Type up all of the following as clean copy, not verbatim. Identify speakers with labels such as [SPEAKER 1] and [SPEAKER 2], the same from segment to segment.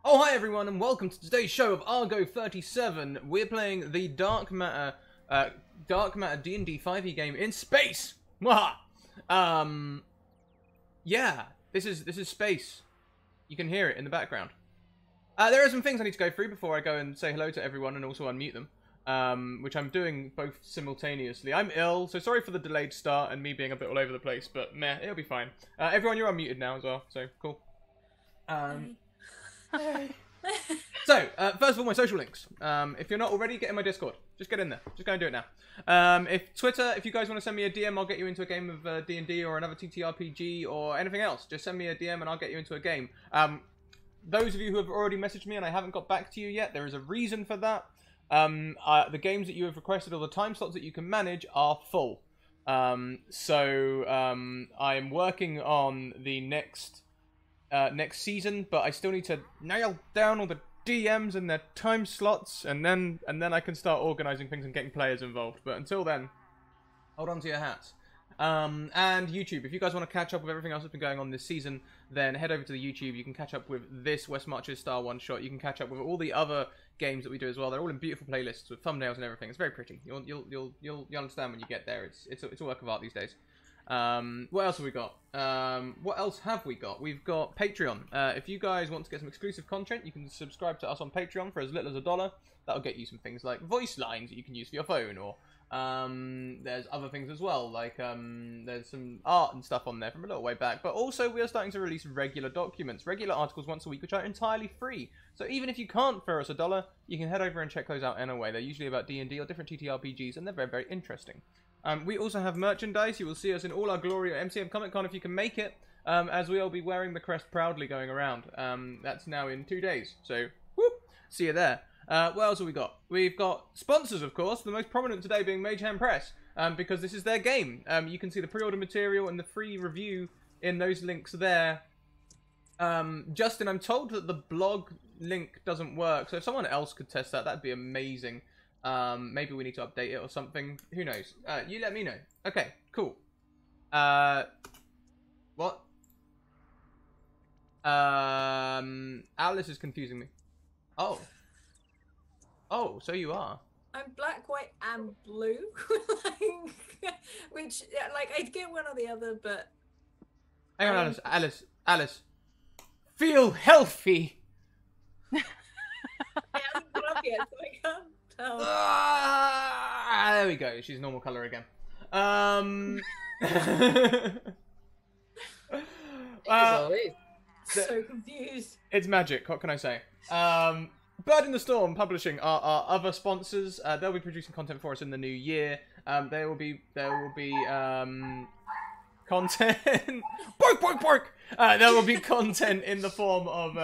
[SPEAKER 1] Oh, hi everyone, and welcome to today's show of Argo 37. We're playing the Dark Matter D&D 5e game in space. Mwah! Yeah, this is space. You can hear it in the background. There are some things I need to go through before I go and say hello to everyone and also unmute them, which I'm doing both simultaneously. I'm ill, so sorry for the delayed start and me being a bit all over the place, but meh, it'll be fine. Everyone, you're unmuted now as well, so cool. So, first of all, my social links. If you're not already, get in my Discord. Just get in there. Just go and do it now. If Twitter, if you guys want to send me a DM, I'll get you into a game of D&D or another TTRPG or anything else. Just send me a DM and I'll get you into a game. Those of you who have already messaged me and I haven't got back to you yet, there is a reason for that. The games that you have requested or the time slots that you can manage are full. So I'm working on the next season, but I still need to nail down all the DMs and their time slots, and then I can start organizing things and getting players involved. But until then, hold on to your hats. And YouTube, if you guys want to catch up with everything else that's been going on this season, then head over to the YouTube. You can catch up with this West Marches Star One Shot. You can catch up with all the other games that we do as well. They're all in beautiful playlists with thumbnails and everything. It's very pretty. You'll understand when you get there. It's a work of art these days. What else have we got? We've got Patreon. If you guys want to get some exclusive content, you can subscribe to us on Patreon for as little as $1. That'll get you some things like voice lines that you can use for your phone, or there's other things as well, like there's some art and stuff on there from a little way back. But also we are starting to release regular documents, regular articles once a week, which are entirely free. So even if you can't throw us $1, you can head over and check those out anyway. They're usually about D&D or different TTRPGs, and they're very, very interesting. We also have merchandise. You will see us in all our glory at MCM Comic Con if you can make it, as we will be wearing the crest proudly going around. That's now in 2 days, so whoop, see you there. What else have we got? We've got sponsors, of course, the most prominent today being Mage Hand Press, because this is their game. You can see the pre-order material and the free review in those links there. Justin, I'm told that the blog link doesn't work, so if someone else could test that, that'd be amazing. Maybe we need to update it or something. Who knows? You let me know. Okay, cool. What? Alice is confusing me. Oh. Oh, so you are.
[SPEAKER 2] I'm black, white, and blue. Which, like, I'd get one or the other, but...
[SPEAKER 1] Hang on, Alice. Feel healthy!
[SPEAKER 2] I haven't got up yet, so I can't tell.
[SPEAKER 1] There we go. She's normal color again.
[SPEAKER 2] So confused.
[SPEAKER 1] It's magic. What can I say? Bird in the Storm Publishing are our other sponsors. They'll be producing content for us in the new year. There will be content. Bark, bark, bark. There will be content in the form of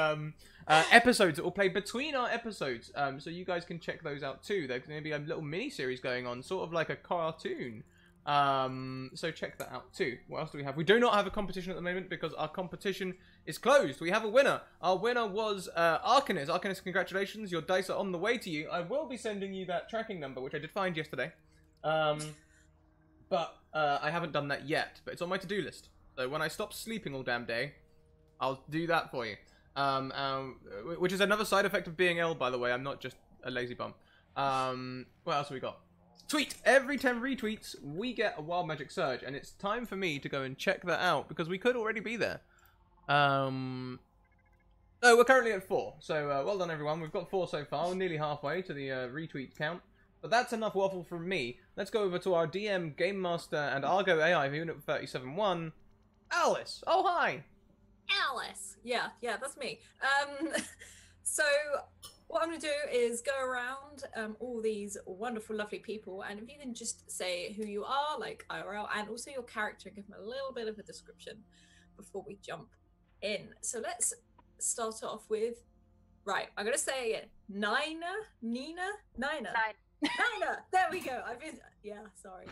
[SPEAKER 1] episodes that will play between our episodes, so you guys can check those out too. There's going to be a little mini series going on, sort of like a cartoon. So check that out too. What else do we have? We do not have a competition at the moment because our competition is closed. We have a winner. Our winner was Arcanus. Arcanus, congratulations. Your dice are on the way to you. I will be sending you that tracking number, which I did find yesterday. But I haven't done that yet, but it's on my to-do list. So when I stop sleeping all damn day, I'll do that for you. Which is another side effect of being ill, by the way. I'm not just a lazy bum. What else have we got? Tweet! Every 10 retweets, we get a Wild Magic Surge, and it's time for me to go and check that out, because we could already be there. Oh, we're currently at 4, so well done everyone. We've got 4 so far. We're nearly halfway to the retweet count. But that's enough waffle from me. Let's go over to our DM, Game Master, and Argo AI for Unit 37-1. Alice! Oh, hi!
[SPEAKER 2] Alice! Yeah, that's me. So... what I'm going to do is go around all these wonderful, lovely people, and if you can just say who you are, like IRL, and also your character, give them a little bit of a description before we jump in. So let's start off with, right, I'm going to say Nina, there we go. Sorry.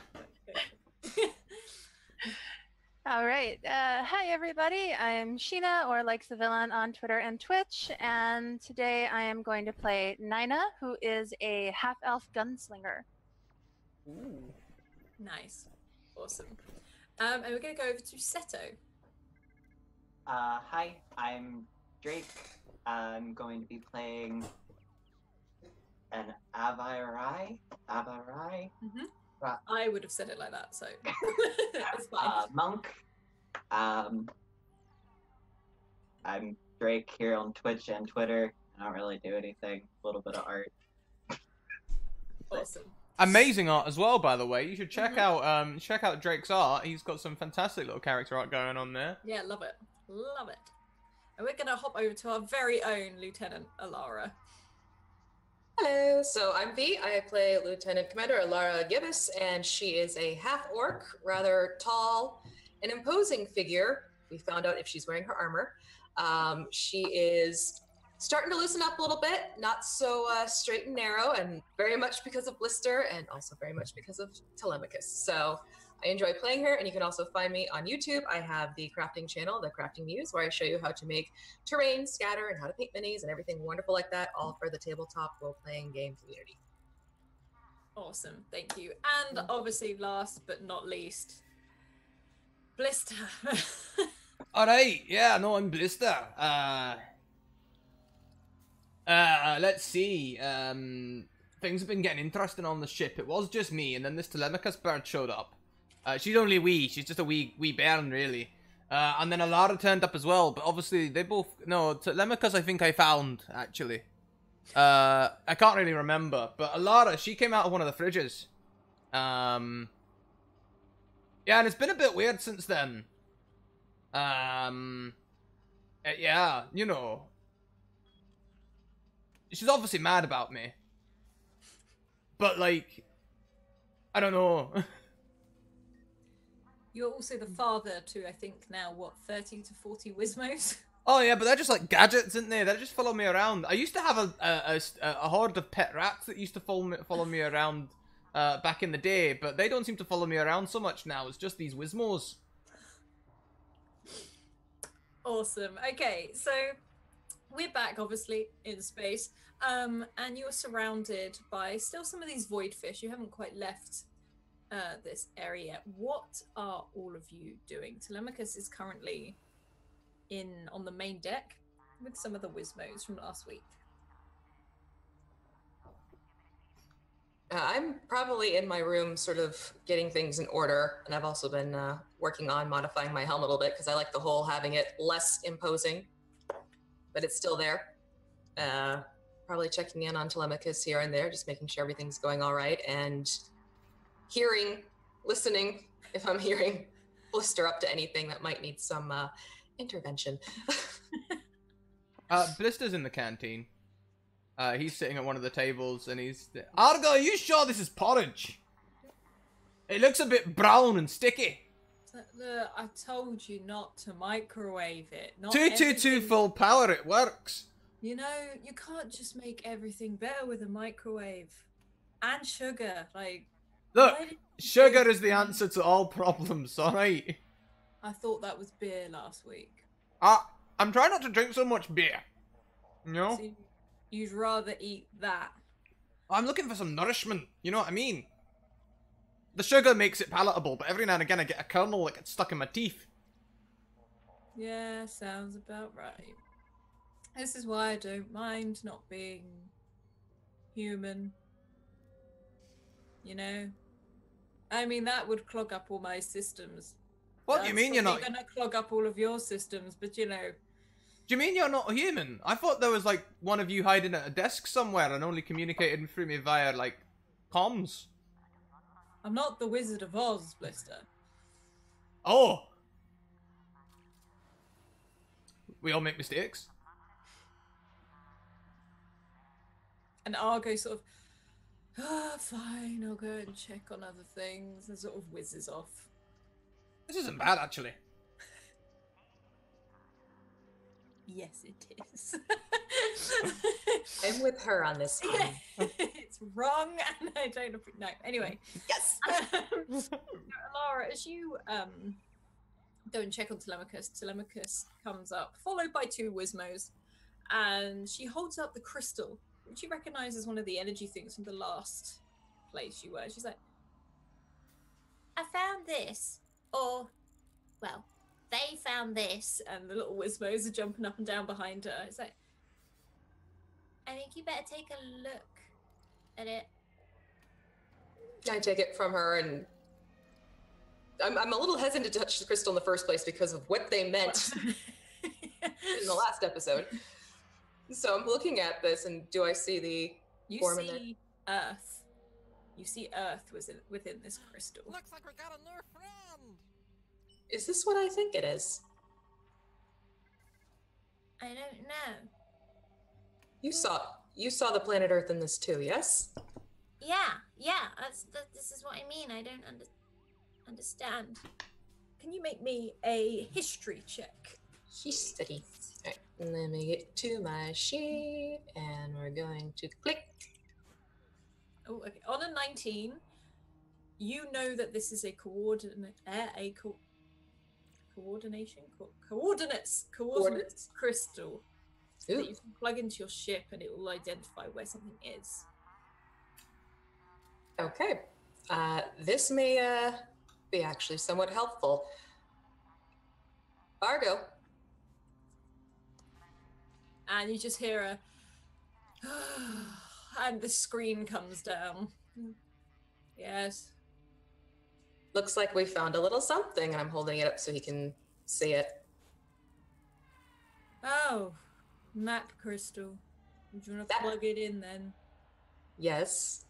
[SPEAKER 3] All right. Hi, everybody. I'm Sheena, or like the villain on Twitter and Twitch, and today I am going to play Nina, who is a half-elf gunslinger.
[SPEAKER 1] Ooh.
[SPEAKER 2] Nice. Awesome. And we're going to go over to Seto.
[SPEAKER 4] Hi, I'm Drake. I'm going to be playing an Avarai.
[SPEAKER 2] I would have said it like that, so it's fine.
[SPEAKER 4] Monk. I'm Drake here on Twitch and Twitter. I don't really do anything. A little bit of art.
[SPEAKER 2] Awesome.
[SPEAKER 1] Amazing art as well, by the way. You should check out Drake's art. He's got some fantastic little character art going on there.
[SPEAKER 2] Yeah, love it. Love it. And we're gonna hop over to our very own Lieutenant Alara.
[SPEAKER 5] Hello, so I'm V. I play Lieutenant Commander Alara Gibbous, and she is a half-orc, rather tall, an imposing figure. We found out if she's wearing her armor. She is starting to loosen up a little bit, not so straight and narrow, and very much because of Blister, and also very much because of Telemachus. So I enjoy playing her, and you can also find me on YouTube. I have the crafting channel, The Crafting Muse, where I show you how to make terrain, scatter, and how to paint minis, and everything wonderful like that, all for the tabletop role-playing game community.
[SPEAKER 2] Awesome, thank you. And obviously, last but not least, Blister.
[SPEAKER 1] Alright, yeah, no, I'm Blister. Let's see. Things have been getting interesting on the ship. It was just me, and then this Telemachus bird showed up. She's only wee. She's just a wee bairn, really. And then Alara turned up as well, but obviously they both... No, Telemachus I think I found, actually. I can't really remember, but Alara, she came out of one of the fridges. Yeah, and it's been a bit weird since then. Yeah, you know. She's obviously mad about me. But, like, I don't know.
[SPEAKER 2] You're also the father to, I think, now, what, 30 to 40 Wizmos?
[SPEAKER 1] Oh, yeah, but they're just, like, gadgets, isn't they? They just follow me around. I used to have a horde of pet rats that used to follow me around back in the day, but they don't seem to follow me around so much now. It's just these Wizmos.
[SPEAKER 2] Awesome. Okay, so we're back, obviously, in space. And you're surrounded by still some of these void fish. You haven't quite left this area yet. What are all of you doing? Telemachus is currently on the main deck with some of the Wizmos from last week.
[SPEAKER 5] I'm probably in my room sort of getting things in order, and I've also been working on modifying my helm a little bit because I like the whole having it less imposing, but it's still there. Probably checking in on Telemachus here and there, just making sure everything's going all right, and listening if I'm hearing Blister up to anything that might need some intervention.
[SPEAKER 1] Blister's in the canteen. He's sitting at one of the tables, and he's... Argo, are you sure this is porridge? It looks a bit brown and sticky.
[SPEAKER 2] Look, I told you not to microwave it.
[SPEAKER 1] 222 full power, it works.
[SPEAKER 2] You know, you can't just make everything better with a microwave. And sugar, like...
[SPEAKER 1] Look, sugar is the answer to all problems, alright?
[SPEAKER 2] I thought that was beer last week.
[SPEAKER 1] I'm trying not to drink so much beer. You know?
[SPEAKER 2] So you'd rather eat that.
[SPEAKER 1] I'm looking for some nourishment, you know what I mean? The sugar makes it palatable, but every now and again I get a kernel that gets stuck in my teeth.
[SPEAKER 2] Yeah, sounds about right. This is why I don't mind not being human. You know? I mean, that would clog up all my systems.
[SPEAKER 1] What do you mean you're not...
[SPEAKER 2] That's gonna clog up all of your systems, but you know...
[SPEAKER 1] Do you mean you're not human? I thought there was, like, one of you hiding at a desk somewhere and only communicating through me via, like, comms.
[SPEAKER 2] I'm not the Wizard of Oz, Blister.
[SPEAKER 1] Oh! We all make mistakes.
[SPEAKER 2] And Argo sort of, fine, I'll go and check on other things, and sort of whizzes off.
[SPEAKER 1] This isn't bad, actually.
[SPEAKER 2] Yes, it is.
[SPEAKER 5] I'm with her on this one.
[SPEAKER 2] It's wrong, and I don't know. No, anyway.
[SPEAKER 5] Yes!
[SPEAKER 2] Laura, as you go and check on Telemachus, Telemachus comes up, followed by two Wizmos, and she holds up the crystal, which you recognise as one of the energy things from the last place you were. She's like, I found this. Or, well, they found this. And the little Wizmos are jumping up and down behind her. It's like, I think you better take a look at it.
[SPEAKER 5] I take it from her, and I'm a little hesitant to touch the crystal in the first place because of what they meant in the last episode. So I'm looking at this, and do I see the
[SPEAKER 2] You
[SPEAKER 5] form in it?
[SPEAKER 2] see Earth. You see Earth within this crystal.
[SPEAKER 6] Looks like we got a new friend.
[SPEAKER 5] Is this what I think it is?
[SPEAKER 2] I don't know.
[SPEAKER 5] You saw the planet Earth in this too, yes?
[SPEAKER 2] Yeah. This is what I mean. I don't understand. Can you make me a history check?
[SPEAKER 5] History. Alright, let me get to my sheet, and we're going to click.
[SPEAKER 2] Oh, okay. On a 19, you know that this is a coordinates crystal that
[SPEAKER 5] Ooh.
[SPEAKER 2] you can plug into your ship, and it will identify where something is.
[SPEAKER 5] Okay. This may be actually somewhat helpful. Argo.
[SPEAKER 2] And you just hear a and the screen comes down. Yes.
[SPEAKER 5] Looks like we found a little something, and I'm holding it up so he can see it.
[SPEAKER 2] Oh, map crystal. Do you want to
[SPEAKER 5] That-
[SPEAKER 2] plug it in then?
[SPEAKER 5] Yes.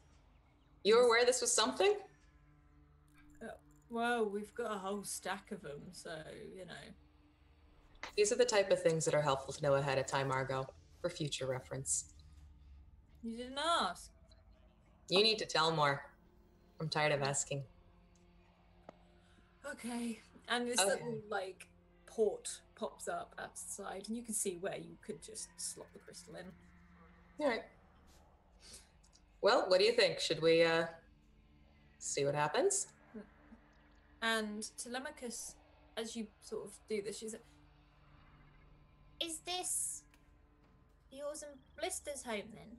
[SPEAKER 5] You were aware this was something?
[SPEAKER 2] Well, we've got a whole stack of them, so, you know.
[SPEAKER 5] These are the type of things that are helpful to know ahead of time, Argo, for future reference.
[SPEAKER 2] You didn't ask.
[SPEAKER 5] You need to tell more. I'm tired of asking.
[SPEAKER 2] Okay. And this
[SPEAKER 5] Okay.
[SPEAKER 2] little, like, port pops up outside, and you can see where you could just slot the crystal in.
[SPEAKER 5] All right. Well, what do you think? Should we see what happens?
[SPEAKER 2] And Telemachus, as you sort of do this, she's like, is this yours and Blister's home then?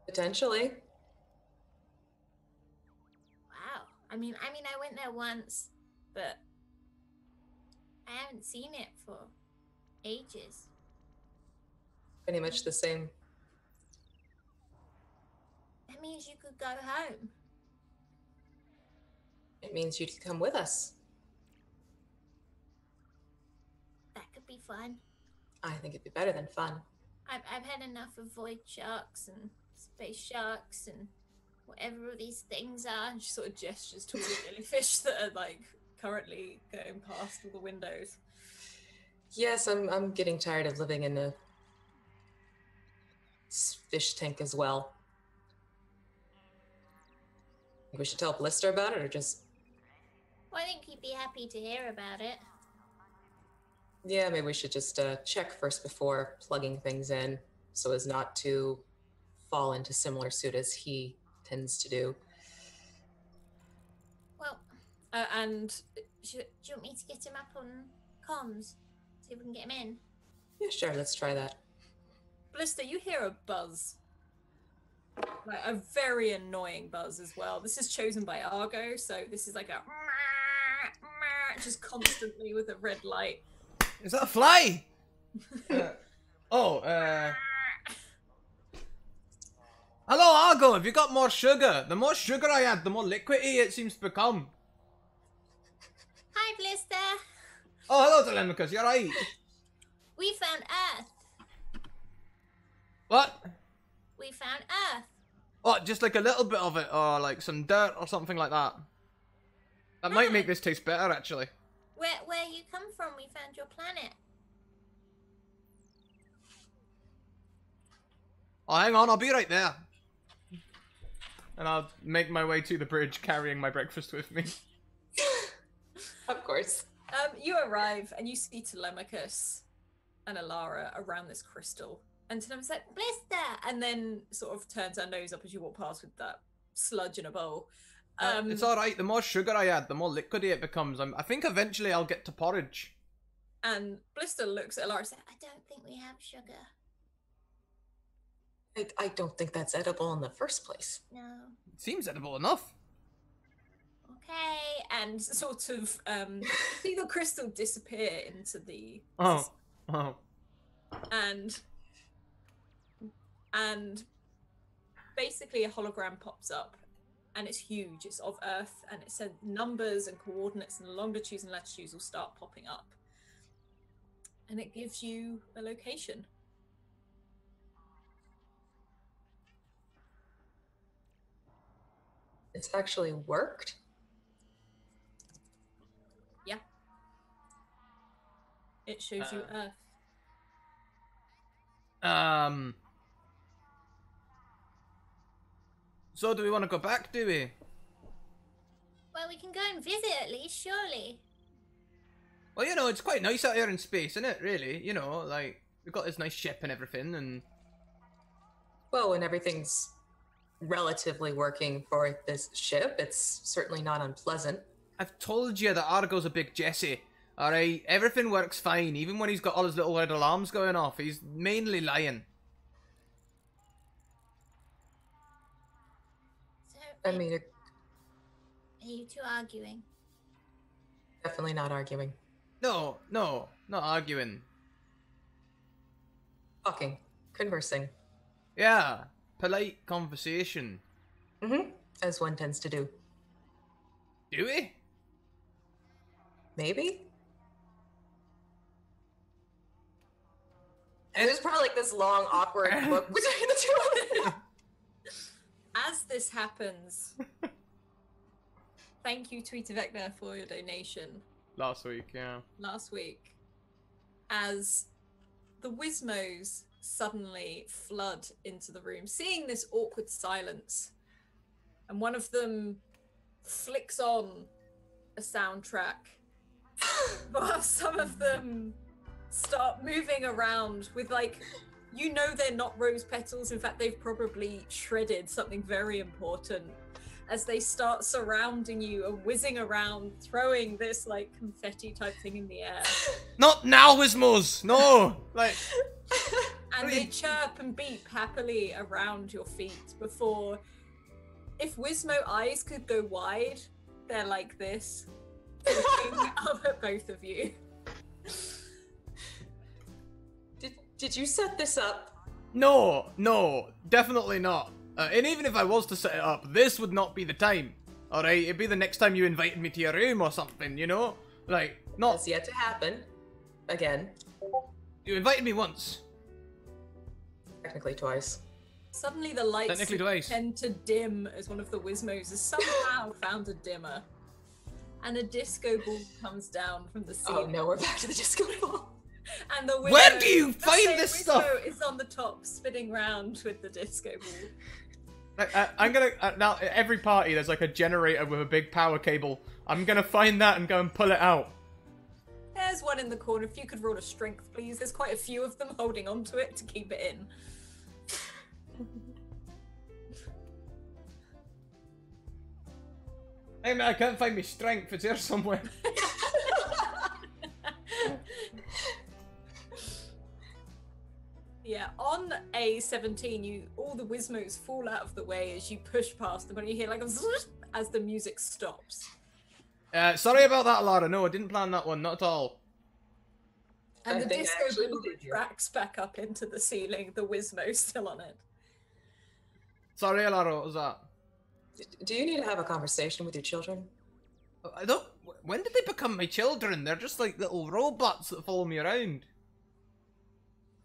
[SPEAKER 5] Potentially.
[SPEAKER 2] Wow. I mean, I went there once, but I haven't seen it for ages.
[SPEAKER 5] Pretty much the same.
[SPEAKER 2] That means you could go home.
[SPEAKER 5] It means you could come with us.
[SPEAKER 2] That could be fun.
[SPEAKER 5] I think it'd be better than fun.
[SPEAKER 2] I've had enough of void sharks and space sharks and whatever all these things are. And she sort of gestures towards the jellyfish that are like currently going past all the windows.
[SPEAKER 5] Yes, I'm getting tired of living in a fish tank as well. Think we should tell Blister about it, or just...
[SPEAKER 2] Well, I think he'd be happy to hear about it.
[SPEAKER 5] Yeah, maybe we should just check first before plugging things in, so as not to fall into similar suit as he tends to do.
[SPEAKER 2] Well, and do you want me to get him up on comms? See if we can get him in?
[SPEAKER 5] Yeah, sure, let's try that.
[SPEAKER 2] Blister, you hear a buzz. Like a very annoying buzz as well. This is chosen by Argo, so this is like a just constantly with a red light.
[SPEAKER 1] Is that a fly? Hello, Argo. Have you got more sugar? The more sugar I add, the more liquidy it seems to become.
[SPEAKER 2] Hi, Blister.
[SPEAKER 1] Oh, hello, Telemachus. You're right.
[SPEAKER 2] We found Earth.
[SPEAKER 1] What?
[SPEAKER 2] We found Earth.
[SPEAKER 1] What, just like a little bit of it, or like some dirt or something like that? That might make this taste better, actually.
[SPEAKER 2] Where you come from? We found your planet.
[SPEAKER 1] Oh, hang on, I'll be right there. And I'll make my way to the bridge, carrying my breakfast with me.
[SPEAKER 5] Of course.
[SPEAKER 2] You arrive and you see Telemachus and Alara around this crystal. And Telemachus like, Blister! And then sort of turns her nose up as you walk past with that sludge in a bowl.
[SPEAKER 1] It's alright, the more sugar I add, the more liquidy it becomes. I think eventually I'll get to porridge.
[SPEAKER 2] And Blister looks at Alara and says, I don't think we have sugar.
[SPEAKER 5] I don't think that's edible in the first place.
[SPEAKER 2] No.
[SPEAKER 1] It seems edible enough.
[SPEAKER 2] Okay. And sort of see the crystal disappear into the...
[SPEAKER 1] Oh.
[SPEAKER 2] And and basically a hologram pops up, and it's huge. It's of Earth, and it said numbers and coordinates and longitudes and latitudes will start popping up, and it gives you a location.
[SPEAKER 5] It's actually worked.
[SPEAKER 2] Yeah. It shows you Earth.
[SPEAKER 1] So do we want to go back, do we?
[SPEAKER 7] Well, we can go and visit at least, surely.
[SPEAKER 1] Well, you know, it's quite nice out here in space, isn't it, really? You know, like, we've got this nice ship and everything, and...
[SPEAKER 5] Well, when everything's relatively working for this ship, it's certainly not unpleasant.
[SPEAKER 1] I've told you that Argo's a big Jesse, alright? Everything works fine, even when he's got all his little red alarms going off. He's mainly lying.
[SPEAKER 7] So,
[SPEAKER 5] I mean,
[SPEAKER 7] are you two arguing?
[SPEAKER 5] definitely not arguing.
[SPEAKER 1] No, not arguing.
[SPEAKER 5] Talking. Conversing.
[SPEAKER 1] Yeah, polite conversation.
[SPEAKER 5] Mm-hmm. As one tends to do.
[SPEAKER 1] Do we?
[SPEAKER 5] Maybe? And there's probably like this long, awkward look between the two of them.
[SPEAKER 2] As this happens, thank you, Tweeter Vecna, for your donation
[SPEAKER 1] Last week, yeah.
[SPEAKER 2] last week. As the Wizmos suddenly flood into the room, seeing this awkward silence, and one of them flicks on a soundtrack, while some of them start moving around with, like, you know, they're not rose petals. In fact, they've probably shredded something very important, as they start surrounding you and whizzing around, throwing this, like, confetti type thing in the air.
[SPEAKER 1] Not now, Wismos! No! Like...
[SPEAKER 2] And they chirp and beep happily around your feet before, if Wizmo eyes could go wide, they're like this, looking up at both of you.
[SPEAKER 5] Did you set this up?
[SPEAKER 1] No, definitely not. And even if I was to set it up, this would not be the time. Alright, it'd be the next time you invited me to your room or something, you know? Like, not...
[SPEAKER 5] That's yet to happen. Again.
[SPEAKER 1] You invited me once.
[SPEAKER 5] Technically twice.
[SPEAKER 2] Suddenly the lights
[SPEAKER 1] Technically twice.
[SPEAKER 2] tend to dim as one of the Wizmos has somehow found a dimmer. And a disco ball comes down from the ceiling.
[SPEAKER 5] Oh no, we're back to the disco ball.
[SPEAKER 2] And the Wizmo,
[SPEAKER 1] Where do you
[SPEAKER 2] the
[SPEAKER 1] find
[SPEAKER 2] same
[SPEAKER 1] this
[SPEAKER 2] Wizmo
[SPEAKER 1] stuff?
[SPEAKER 2] is on the top, spinning round with the disco ball.
[SPEAKER 1] I'm gonna... now, at every party, there's like a generator with a big power cable. I'm gonna find that and go and pull it out.
[SPEAKER 2] There's one in the corner. If you could roll a strength, please. There's quite a few of them holding onto it to keep it in.
[SPEAKER 1] Hey man, I can't find my strength. It's here somewhere.
[SPEAKER 2] Yeah, on a 17, all the Wizmos fall out of the way as you push past them, and you hear like a zzz as the music stops.
[SPEAKER 1] Sorry about that, Lara. No, I didn't plan that one. Not at all.
[SPEAKER 2] And
[SPEAKER 5] I
[SPEAKER 2] the
[SPEAKER 5] think I
[SPEAKER 2] disco
[SPEAKER 5] actually
[SPEAKER 2] ball
[SPEAKER 5] believe you.
[SPEAKER 2] tracks back up into the ceiling, the Wizmo still on it.
[SPEAKER 1] Sorry, Lara. What was that?
[SPEAKER 5] Do you need to have a conversation with your children?
[SPEAKER 1] I don't... When did they become my children? They're just like little robots that follow me around.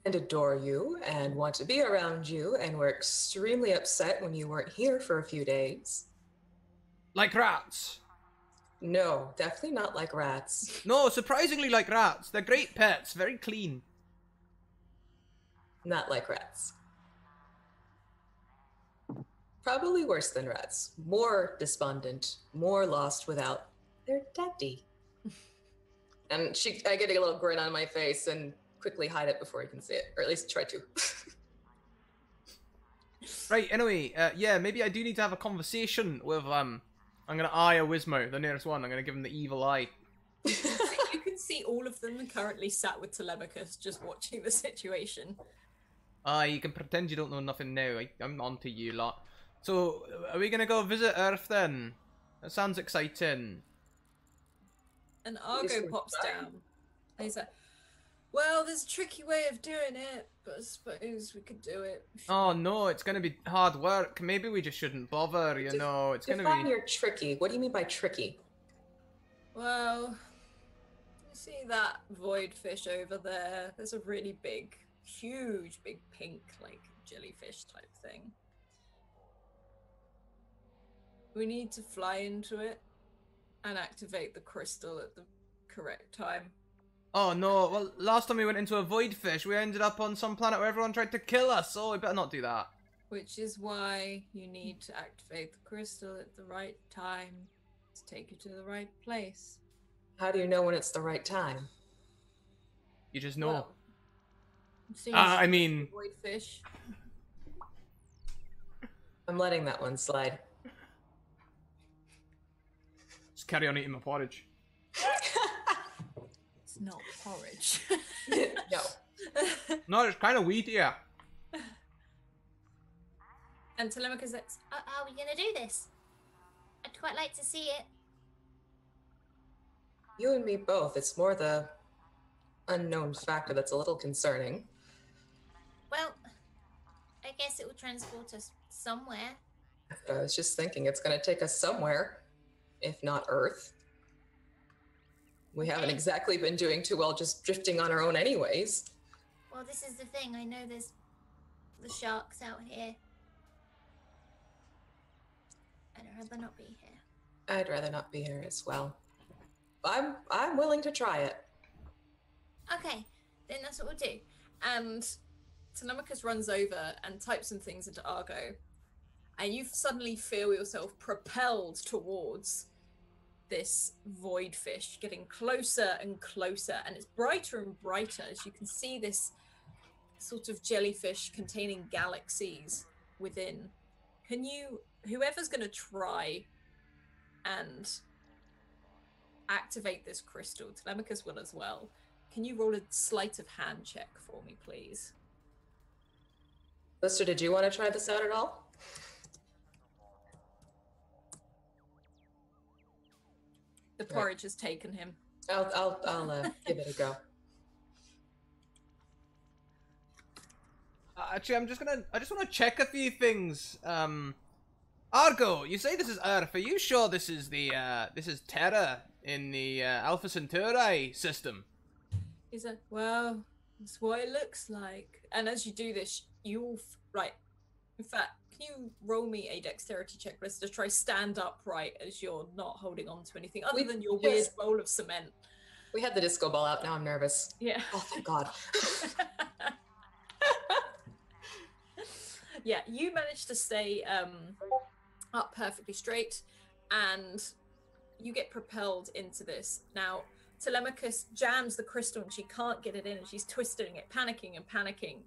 [SPEAKER 5] And adore you and want to be around you and were extremely upset when you weren't here for a few days.
[SPEAKER 1] Like rats.
[SPEAKER 5] No, definitely not like rats.
[SPEAKER 1] No, surprisingly like rats. They're great pets. Very clean.
[SPEAKER 5] Not like rats. Probably worse than rats. More despondent, more lost without their daddy. And I get a little grin on my face and quickly hide it before he can see it, or at least try to.
[SPEAKER 1] Right, anyway, yeah, maybe I do need to have a conversation with, I'm gonna eye a Wizmo, the nearest one. I'm gonna give him the evil eye.
[SPEAKER 2] You can see all of them currently sat with Telemachus, just watching the situation.
[SPEAKER 1] You can pretend you don't know nothing now. I'm on to you lot. So, are we gonna go visit Earth then? That sounds exciting.
[SPEAKER 2] And Argo
[SPEAKER 5] Yes, we're
[SPEAKER 2] pops
[SPEAKER 5] fine.
[SPEAKER 2] down. And he's like, well, there's a tricky way of doing it. but I suppose we could do it.
[SPEAKER 1] Oh no, it's gonna be hard work. Maybe we just shouldn't bother, you know. It's gonna
[SPEAKER 5] Define
[SPEAKER 1] be...
[SPEAKER 5] your tricky. What do you mean by tricky?
[SPEAKER 2] Well, you see that void fish over there? There's a really big, huge, big pink, like, jellyfish type thing. We need to fly into it and activate the crystal at the correct time.
[SPEAKER 1] Oh no, well, last time we went into a void fish, we ended up on some planet where everyone tried to kill us. Oh, we better not do that.
[SPEAKER 2] Which is why you need to activate the crystal at the right time to take you to the right place.
[SPEAKER 5] How do you know when it's the right time?
[SPEAKER 1] You just know.
[SPEAKER 2] Well, seeing
[SPEAKER 1] I mean...
[SPEAKER 2] void fish.
[SPEAKER 5] I'm letting that one slide.
[SPEAKER 1] Just carry on eating my porridge.
[SPEAKER 2] It's not porridge.
[SPEAKER 5] No.
[SPEAKER 1] No, it's kind of weedy, yeah.
[SPEAKER 2] And Telemachus says,
[SPEAKER 7] Are we gonna do this? I'd quite like to see it.
[SPEAKER 5] You and me both. It's more the unknown factor that's a little concerning.
[SPEAKER 7] Well, I guess it will transport us somewhere.
[SPEAKER 5] I was just thinking it's going to take us somewhere, if not Earth. We haven't exactly been doing too well just drifting on our own anyways.
[SPEAKER 7] Well, this is the thing. I know there's the sharks out here. I'd rather not be here.
[SPEAKER 5] I'd rather not be here as well. I'm willing to try it.
[SPEAKER 7] Okay, then that's what we'll do.
[SPEAKER 2] and Telemachus runs over and types some things into Argo, and you suddenly feel yourself propelled towards this void fish, getting closer and closer, and it's brighter and brighter as you can see this sort of jellyfish containing galaxies within. Can you, whoever's going to try and activate this crystal, Telemachus will as well, can you roll a sleight of hand check for me, please?
[SPEAKER 5] Lister, did you want to try this out at all?
[SPEAKER 2] The porridge has taken him.
[SPEAKER 5] I'll give it a go.
[SPEAKER 1] Actually, I just want to check a few things. Argo, you say this is Earth. Are you sure this is Terra in the Alpha Centauri system?
[SPEAKER 2] He's like, well, that's what it looks like. And as you do this, you'll right. In fact, can you roll me a dexterity check, Lister, to try stand upright as you're not holding on to anything other than your weird bowl of cement?
[SPEAKER 5] We had the disco ball out. Now I'm nervous.
[SPEAKER 2] Yeah.
[SPEAKER 5] Oh, thank God.
[SPEAKER 2] Yeah, you managed to stay up perfectly straight, and you get propelled into this. Now, Telemachus jams the crystal and she can't get it in, and she's twisting it, panicking and panicking.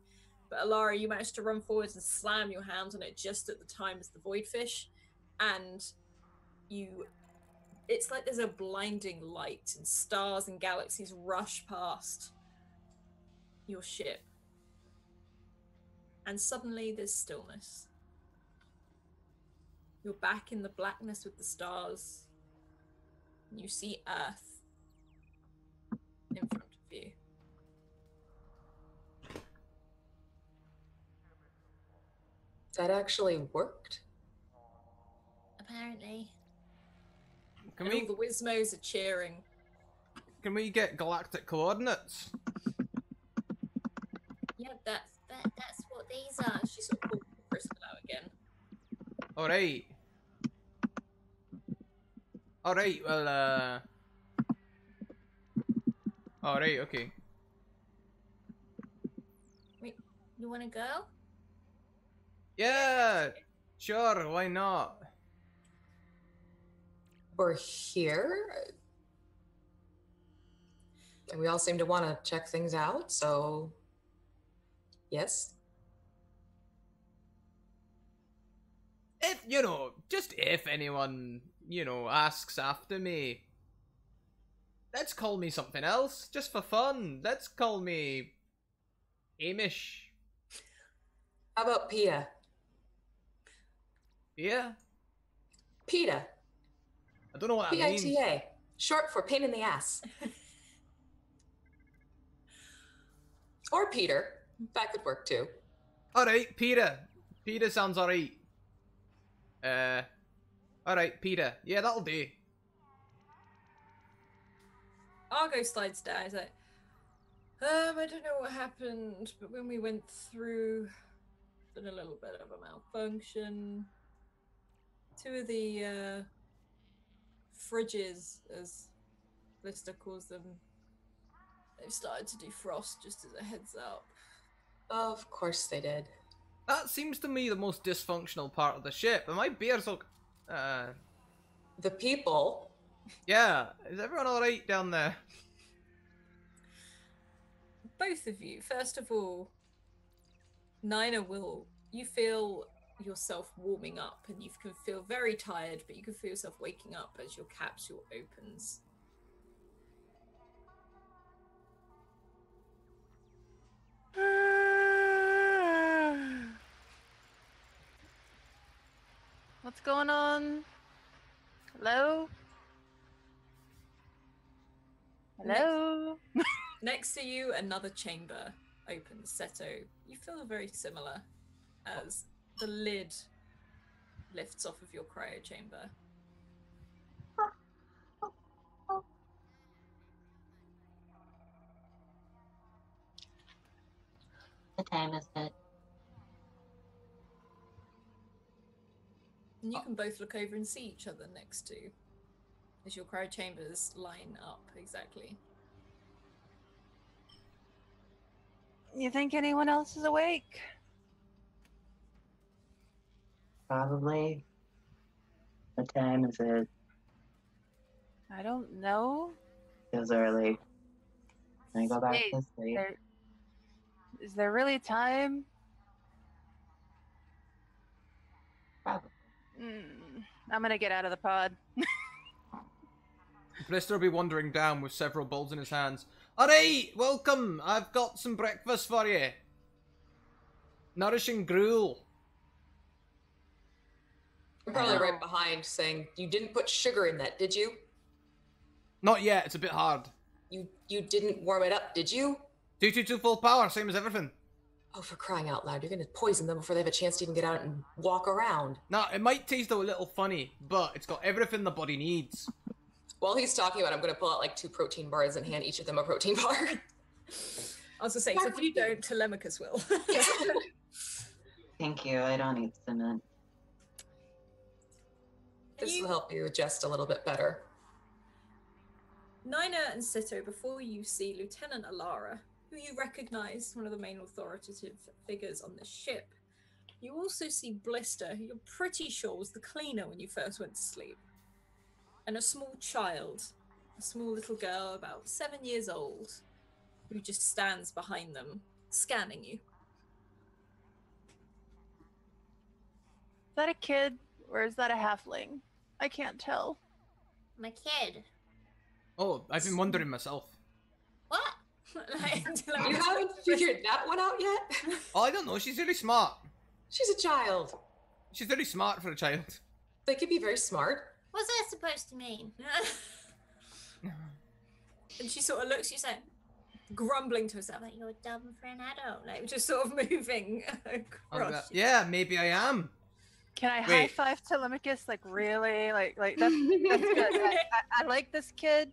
[SPEAKER 2] But Alara, you managed to run forwards and slam your hands on it just at the time as the void fish, and it's like there's a blinding light and stars and galaxies rush past your ship. And suddenly there's stillness. You're back in the blackness with the stars. And you see Earth in front of you.
[SPEAKER 5] That actually worked.
[SPEAKER 7] Apparently.
[SPEAKER 1] Can
[SPEAKER 2] And all the Wizmos are cheering.
[SPEAKER 1] Can we get galactic coordinates?
[SPEAKER 7] Yep, that's what these are.
[SPEAKER 2] She sort of pulls the crystal out again.
[SPEAKER 1] Alright. Alright, well, alright, okay.
[SPEAKER 7] Wait, you want to go?
[SPEAKER 1] Yeah! Sure, why not?
[SPEAKER 5] We're here. And we all seem to want to check things out, so... Yes?
[SPEAKER 1] If, just if anyone, asks after me, let's call me something else, just for fun. Let's call me Amish.
[SPEAKER 5] How about PETA?
[SPEAKER 1] Yeah?
[SPEAKER 5] PETA.
[SPEAKER 1] I don't know what that means.
[SPEAKER 5] PITA. Short for pain in the ass. Or Peter. That could work too.
[SPEAKER 1] Alright, Peta. Peta sounds alright. Alright, Peta. Yeah, that'll do.
[SPEAKER 2] Argo slides down. He's like, I don't know what happened, but when we went through, did a little bit of a malfunction. Two of the fridges, as Blister calls them, they've started to defrost, just as a heads up.
[SPEAKER 5] Of course they did.
[SPEAKER 1] That seems to me the most dysfunctional part of the ship. Am I bears all...
[SPEAKER 5] The people.
[SPEAKER 1] Yeah, is everyone alright down there?
[SPEAKER 2] Both of you, first of all, Nina you feel yourself warming up and you can feel very tired, but you can feel yourself waking up as your capsule opens.
[SPEAKER 3] What's going on? Hello? Hello?
[SPEAKER 2] Next to you, another chamber opens. Seto, you feel very similar as the lid lifts off of your cryo chamber.
[SPEAKER 4] The time is it.
[SPEAKER 2] And you can both look over and see each other next to as your cryo chambers line up exactly.
[SPEAKER 3] You think anyone else is awake?
[SPEAKER 4] Probably. What time is it?
[SPEAKER 3] I don't know.
[SPEAKER 4] Feels early. Can I go back
[SPEAKER 3] Hey,
[SPEAKER 4] to sleep?
[SPEAKER 3] Is there really time?
[SPEAKER 4] Probably.
[SPEAKER 3] I'm gonna get out of the pod.
[SPEAKER 1] Blister will be wandering down with several bowls in his hands. Alright, welcome. I've got some breakfast for you. Nourishing gruel.
[SPEAKER 5] I'm probably right behind saying, you didn't put sugar in that, did you?
[SPEAKER 1] Not yet, it's a bit hard.
[SPEAKER 5] You didn't warm it up, did you?
[SPEAKER 1] 222 full power, same as everything.
[SPEAKER 5] Oh, for crying out loud, you're gonna poison them before they have a chance to even get out and walk around.
[SPEAKER 1] Nah, it might taste a little funny, but it's got everything the body needs.
[SPEAKER 5] While he's talking about it, I'm gonna pull out like 2 protein bars and hand each of them a protein bar.
[SPEAKER 2] I was gonna say, so if you don't, Telemachus will.
[SPEAKER 4] Thank you. I don't eat cement.
[SPEAKER 5] This will help you adjust a little bit better.
[SPEAKER 2] Nina and Sito, before you see Lieutenant Alara, who you recognize, one of the main authoritative figures on the ship. You also see Blister, who you're pretty sure was the cleaner when you first went to sleep. And a small child, a small little girl about 7 years old, who just stands behind them, scanning you.
[SPEAKER 3] Is that a kid or is that a halfling? I can't tell.
[SPEAKER 7] My kid.
[SPEAKER 1] Oh, I've been wondering myself.
[SPEAKER 7] What?
[SPEAKER 5] You haven't figured that one out yet?
[SPEAKER 1] Oh, I don't know, she's really smart.
[SPEAKER 5] She's a child.
[SPEAKER 1] She's very smart for a child.
[SPEAKER 5] They could be very smart.
[SPEAKER 7] What's that supposed to mean?
[SPEAKER 2] And she sort of looks, she's like, grumbling to herself, like,
[SPEAKER 7] You're dumb for an adult.
[SPEAKER 2] like just sort of moving across.
[SPEAKER 1] Yeah, maybe I am.
[SPEAKER 3] Can I
[SPEAKER 1] Wait.
[SPEAKER 3] high five Telemachus? Like really? Like that's good. I like this kid.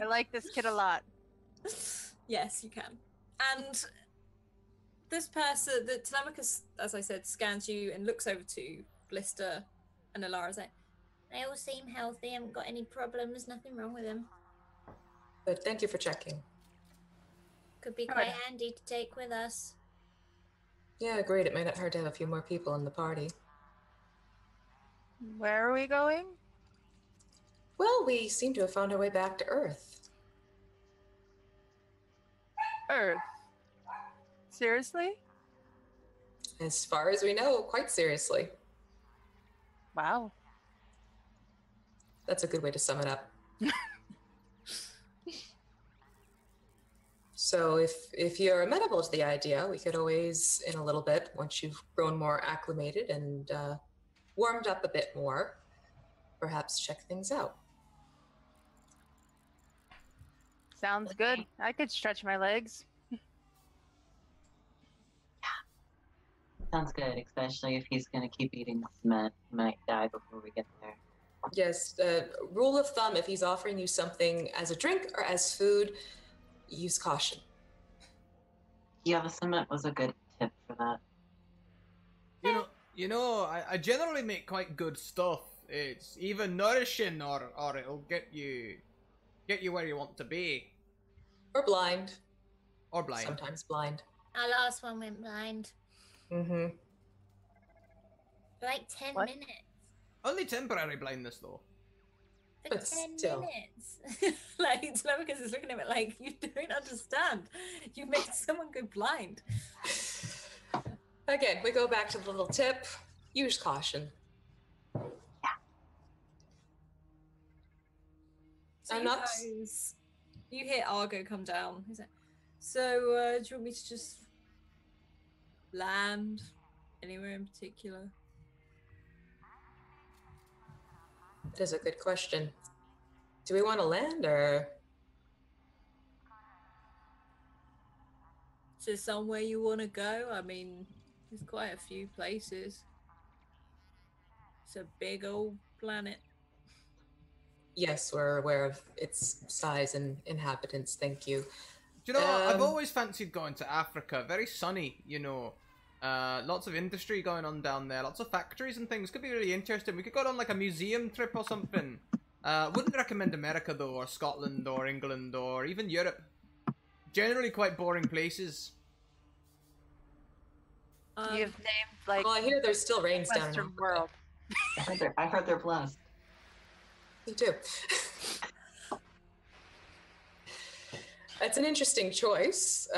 [SPEAKER 3] I like this kid a lot.
[SPEAKER 2] Yes, you can. And this person, the Telemachus, as I said, scans you and looks over to Blister and Alara's like,
[SPEAKER 7] They all seem healthy, haven't got any problems, nothing wrong with them.
[SPEAKER 5] But thank you for checking.
[SPEAKER 7] Could be
[SPEAKER 3] Good.
[SPEAKER 7] quite handy to take with us.
[SPEAKER 5] Yeah, great. It may not hurt to have a few more people in the party.
[SPEAKER 3] Where are we going?
[SPEAKER 5] Well, we seem to have found our way back to Earth.
[SPEAKER 3] Earth. Seriously?
[SPEAKER 5] As far as we know, quite seriously.
[SPEAKER 3] Wow.
[SPEAKER 5] That's a good way to sum it up. So if you're amenable to the idea, we could always, in a little bit, once you've grown more acclimated and warmed up a bit more, perhaps check things out.
[SPEAKER 3] Sounds good. I could stretch my legs.
[SPEAKER 4] sounds good, especially if he's gonna keep eating cement. He might die before we get there.
[SPEAKER 5] Yes, rule of thumb, if he's offering you something as a drink or as food, use caution.
[SPEAKER 4] Yeah, the cement was a good tip for that.
[SPEAKER 1] I generally make quite good stuff. It's either nourishing or it'll get you where you want to be.
[SPEAKER 5] Or blind.
[SPEAKER 1] Or blind.
[SPEAKER 5] Sometimes blind.
[SPEAKER 7] Our last one went blind
[SPEAKER 5] Mm-hmm.
[SPEAKER 7] for like 10
[SPEAKER 3] What?
[SPEAKER 7] minutes.
[SPEAKER 1] Only temporary blindness though.
[SPEAKER 7] For
[SPEAKER 5] But
[SPEAKER 7] 10
[SPEAKER 5] still.
[SPEAKER 7] minutes. Like, Telemachus is looking at it like, you don't understand. You made someone go blind.
[SPEAKER 5] Again, we go back to the little tip. Use caution.
[SPEAKER 2] So
[SPEAKER 5] I'm
[SPEAKER 2] you
[SPEAKER 5] not-
[SPEAKER 2] guys, you hear Argo come down. He's like, so, do you want me to just land anywhere in particular?
[SPEAKER 5] That is a good question. Do we want to land or?
[SPEAKER 2] Is there somewhere you want to go? I mean, there's quite a few places. It's a big old planet.
[SPEAKER 5] Yes, we're aware of its size and inhabitants. Thank you.
[SPEAKER 1] Do you know what? I've
[SPEAKER 5] Um,
[SPEAKER 1] always fancied going to Africa. Very sunny, you know. Lots of industry going on down there. Lots of factories and things. Could be really interesting. We could go on like a museum trip or something. Wouldn't recommend America though, or Scotland, or England, or even Europe. Generally quite boring places.
[SPEAKER 3] You've named like
[SPEAKER 5] Well, I hear there's still rains down in
[SPEAKER 3] Western
[SPEAKER 5] Africa.
[SPEAKER 3] world.
[SPEAKER 4] I heard they're blessed.
[SPEAKER 5] Me too. It's an interesting choice.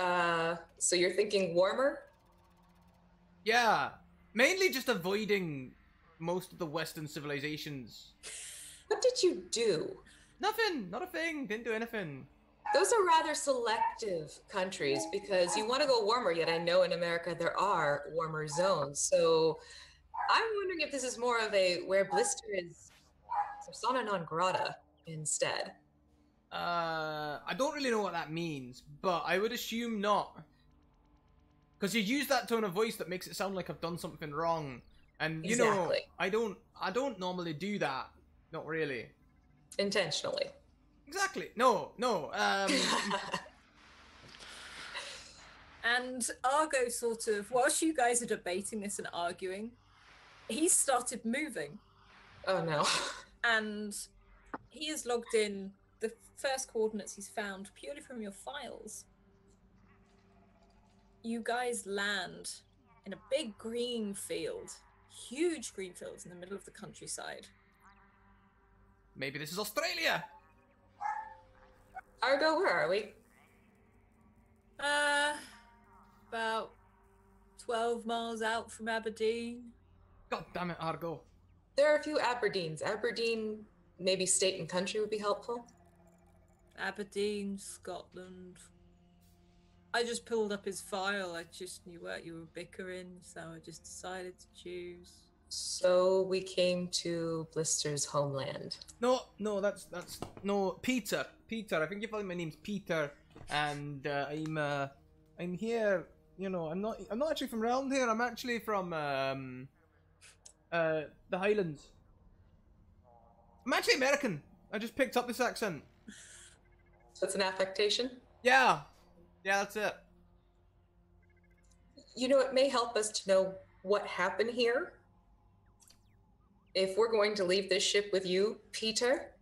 [SPEAKER 5] So you're thinking warmer?
[SPEAKER 1] Yeah, mainly just avoiding most of the Western civilizations.
[SPEAKER 5] What did you do?
[SPEAKER 1] Nothing, not a thing. Didn't do anything.
[SPEAKER 5] Those are rather selective countries because you want to go warmer, yet I know in America there are warmer zones. So I'm wondering if this is more of a where Blister is persona non grata instead.
[SPEAKER 1] I don't really know what that means, but I would assume not. Because you use that tone of voice that makes it sound like I've done something wrong. And, you know,
[SPEAKER 5] Exactly.
[SPEAKER 1] I don't normally do that. Not really.
[SPEAKER 5] Intentionally.
[SPEAKER 1] Exactly. No.
[SPEAKER 2] And Argo sort of, whilst you guys are debating this and arguing, he started moving.
[SPEAKER 5] Oh no.
[SPEAKER 2] And he has logged in the first coordinates he's found purely from your files. You guys land in a big green field, huge green fields in the middle of the countryside.
[SPEAKER 1] Maybe this is Australia.
[SPEAKER 5] Argo, where are we?
[SPEAKER 2] About 12 miles out from Aberdeen.
[SPEAKER 1] God damn it, Argo.
[SPEAKER 5] There are a few Aberdeens. Aberdeen, maybe state and country would be helpful.
[SPEAKER 2] Aberdeen, Scotland. I just pulled up his file. I just knew what you were bickering, so I just decided to choose.
[SPEAKER 5] So we came to Blister's homeland.
[SPEAKER 1] No, that's no Peter. I think you thought my name's Peter, and I'm here. You know, I'm not actually from around here. I'm actually from the Highlands. I'm actually American. I just picked up this accent.
[SPEAKER 5] So it's an affectation?
[SPEAKER 1] Yeah, that's it.
[SPEAKER 5] You know, it may help us to know what happened here. If we're going to leave this ship with you, Peter.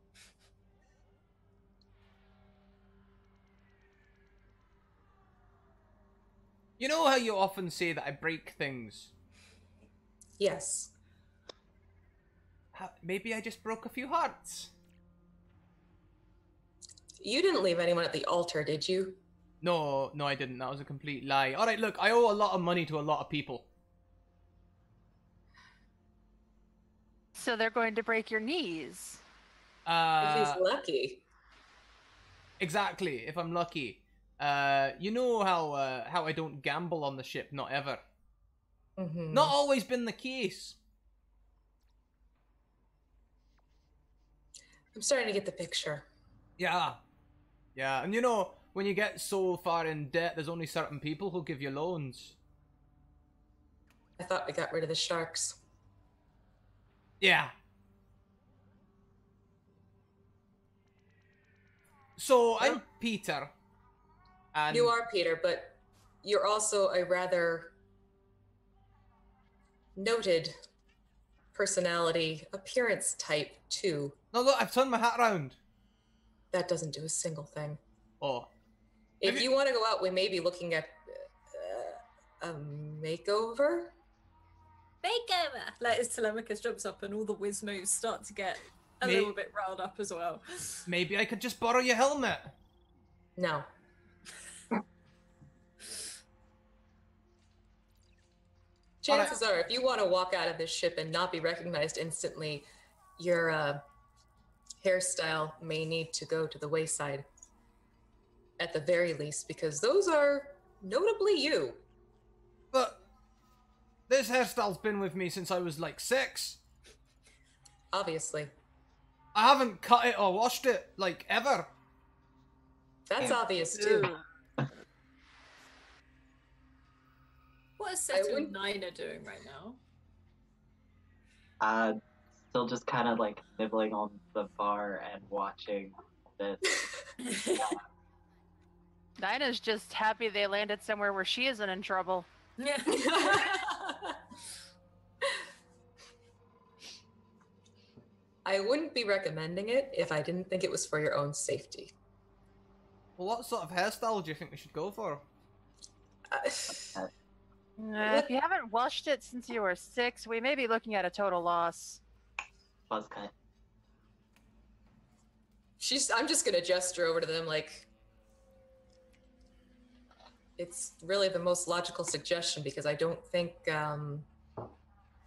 [SPEAKER 1] You know how you often say that I break things?
[SPEAKER 5] Yes.
[SPEAKER 1] Maybe I just broke a few hearts.
[SPEAKER 5] You didn't leave anyone at the altar, did you?
[SPEAKER 1] No, I didn't. That was a complete lie. Alright, look, I owe a lot of money to a lot of people.
[SPEAKER 3] So they're going to break your knees.
[SPEAKER 5] If he's lucky.
[SPEAKER 1] Exactly, if I'm lucky. You know how I don't gamble on the ship, not ever.
[SPEAKER 5] Mhm.
[SPEAKER 1] Not always been the case.
[SPEAKER 5] I'm starting to get the picture.
[SPEAKER 1] Yeah, and you know, when you get so far in debt, there's only certain people who'll give you loans.
[SPEAKER 5] I thought we got rid of the sharks.
[SPEAKER 1] Yeah. So, I'm Peter. And
[SPEAKER 5] You are Peter, but you're also a rather noted personality, appearance type, too.
[SPEAKER 1] No, look, I've turned my hat around.
[SPEAKER 5] That doesn't do a single thing.
[SPEAKER 1] Oh.
[SPEAKER 5] If you want to go out, we may be looking at a makeover.
[SPEAKER 2] Makeover! Like as Telemachus jumps up and all the Wizmos start to get a little bit riled up as well.
[SPEAKER 1] Maybe I could just borrow your helmet.
[SPEAKER 5] No. Chances are, if you want to walk out of this ship and not be recognized instantly, your hairstyle may need to go to the wayside. At the very least, because those are notably you.
[SPEAKER 1] But this hairstyle's been with me since I was like 6.
[SPEAKER 5] Obviously.
[SPEAKER 1] I haven't cut it or washed it, like, ever.
[SPEAKER 5] That's obvious, too.
[SPEAKER 2] What is Seto and Nina doing right now?
[SPEAKER 4] Still just kind of like nibbling on the bar and watching this.
[SPEAKER 3] Dinah's just happy they landed somewhere where she isn't in trouble.
[SPEAKER 2] Yeah.
[SPEAKER 5] I wouldn't be recommending it if I didn't think it was for your own safety.
[SPEAKER 1] Well, what sort of hairstyle do you think we should go for?
[SPEAKER 3] If you haven't washed it since you were 6, we may be looking at a total loss.
[SPEAKER 4] Buzz cut.
[SPEAKER 5] I'm just gonna gesture over to them like, it's really the most logical suggestion because I don't think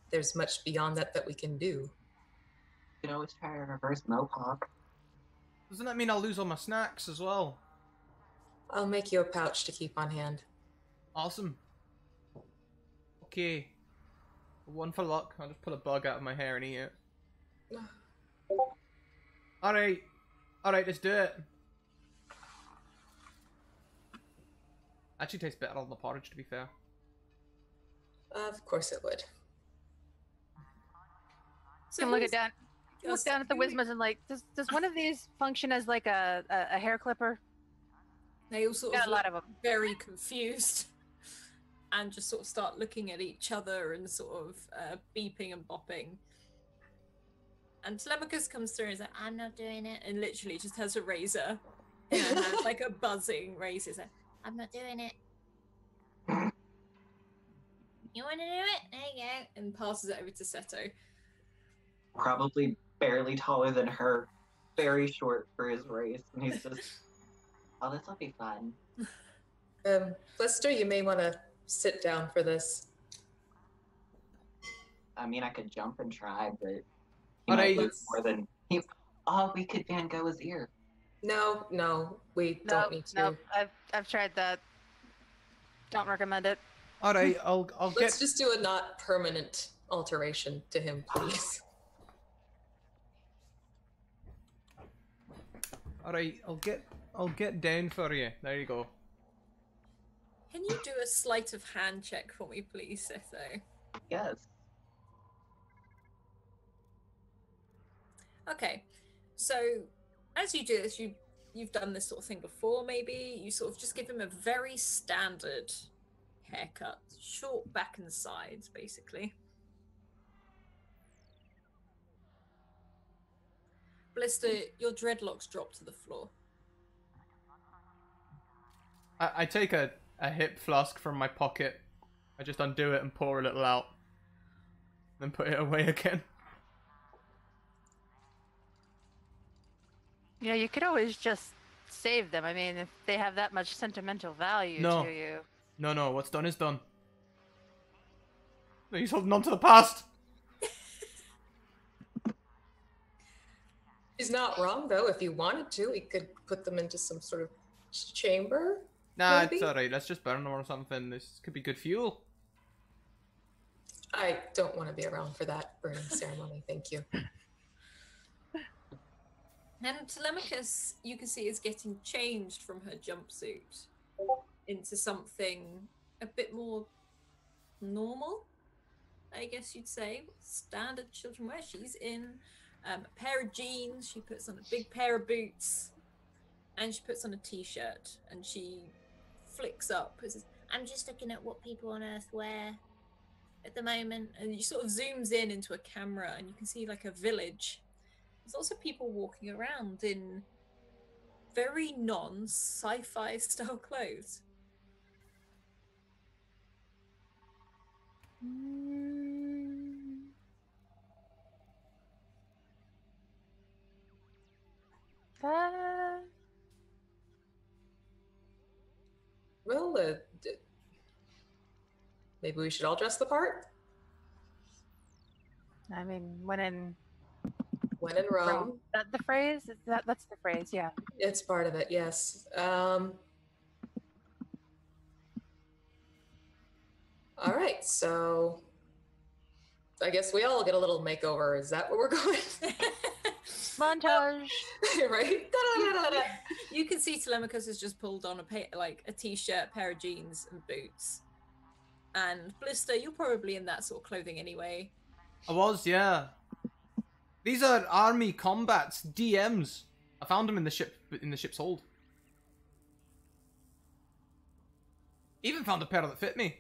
[SPEAKER 5] there's much beyond that we can do.
[SPEAKER 4] You can always try a reverse mohawk.
[SPEAKER 1] Doesn't that mean I'll lose all my snacks as well?
[SPEAKER 5] I'll make you a pouch to keep on hand.
[SPEAKER 1] Awesome. Okay. One for luck. I'll just pull a bug out of my hair and eat it. Alright. Alright, let's do it. Actually tastes better on the porridge, to be fair.
[SPEAKER 5] Of course it would.
[SPEAKER 3] So you can look down at the Wizmas and like, does one of these function as like a hair clipper?
[SPEAKER 2] They all sort of
[SPEAKER 3] a lot of them.
[SPEAKER 2] Very confused and just sort of start looking at each other and sort of beeping and bopping. And Telemachus comes through and is like, I'm not doing it, and literally just has a razor in her hand, like a buzzing razor. Like, I'm not doing it. You want to do it? There you go. And passes it over to Seto.
[SPEAKER 4] Probably barely taller than her, very short for his race, and he's just, oh, this will be fun.
[SPEAKER 5] Lester, you may want to sit down for this.
[SPEAKER 4] I mean, I could jump and try, but he
[SPEAKER 1] But
[SPEAKER 4] might lose more than he. Oh, we could Van Gogh his ear.
[SPEAKER 5] No, we don't need to.
[SPEAKER 3] Nope, I've tried that. Don't recommend it.
[SPEAKER 1] Alright, I'll
[SPEAKER 5] Let's just do a not permanent alteration to him, please.
[SPEAKER 1] Alright, I'll get down for you. There you go.
[SPEAKER 2] Can you do a sleight of hand check for me, please, Seto?
[SPEAKER 4] Yes.
[SPEAKER 2] Okay, so as you do this, you've done this sort of thing before, maybe? You sort of just give him a very standard haircut. Short back and sides, basically. Blister, your dreadlocks drop to the floor.
[SPEAKER 1] I take a hip flask from my pocket. I just undo it and pour a little out. Then put it away again.
[SPEAKER 3] You know, you could always just save them. I mean, if they have that much sentimental value
[SPEAKER 1] No.
[SPEAKER 3] to you.
[SPEAKER 1] No, what's done is done. No, he's holding on to the past.
[SPEAKER 5] He's not wrong, though. If you wanted to, we could put them into some sort of chamber.
[SPEAKER 1] Nah,
[SPEAKER 5] Maybe?
[SPEAKER 1] it's alright. Let's just burn them or something. This could be good fuel.
[SPEAKER 5] I don't want to be around for that burning ceremony. Thank you.
[SPEAKER 2] And Telemachus, you can see, is getting changed from her jumpsuit into something a bit more normal. I guess you'd say. Standard children wear. She's in a pair of jeans. She puts on a big pair of boots. And she puts on a t-shirt. And she flicks up. It says, I'm just looking at what people on Earth wear at the moment. And you sort of zooms in into a camera and you can see like a village. There's also people walking around in very non-sci-fi style clothes.
[SPEAKER 3] That...
[SPEAKER 5] Well, maybe we should all dress the part.
[SPEAKER 3] I mean, when in
[SPEAKER 5] When in Rome.
[SPEAKER 3] That the phrase? That's the phrase, yeah.
[SPEAKER 5] It's part of it, yes. All right, so I guess we all get a little makeover. Is that where we're going?
[SPEAKER 3] Montage.
[SPEAKER 5] Right? Da-da-da-da-da.
[SPEAKER 2] You can see Telemachus has just pulled on a t-shirt, pair of jeans, and boots. And Blister, you're probably in that sort of clothing anyway.
[SPEAKER 1] I was, yeah. These are army combats, DMs. I found them in the ship's hold. Even found a pair that fit me.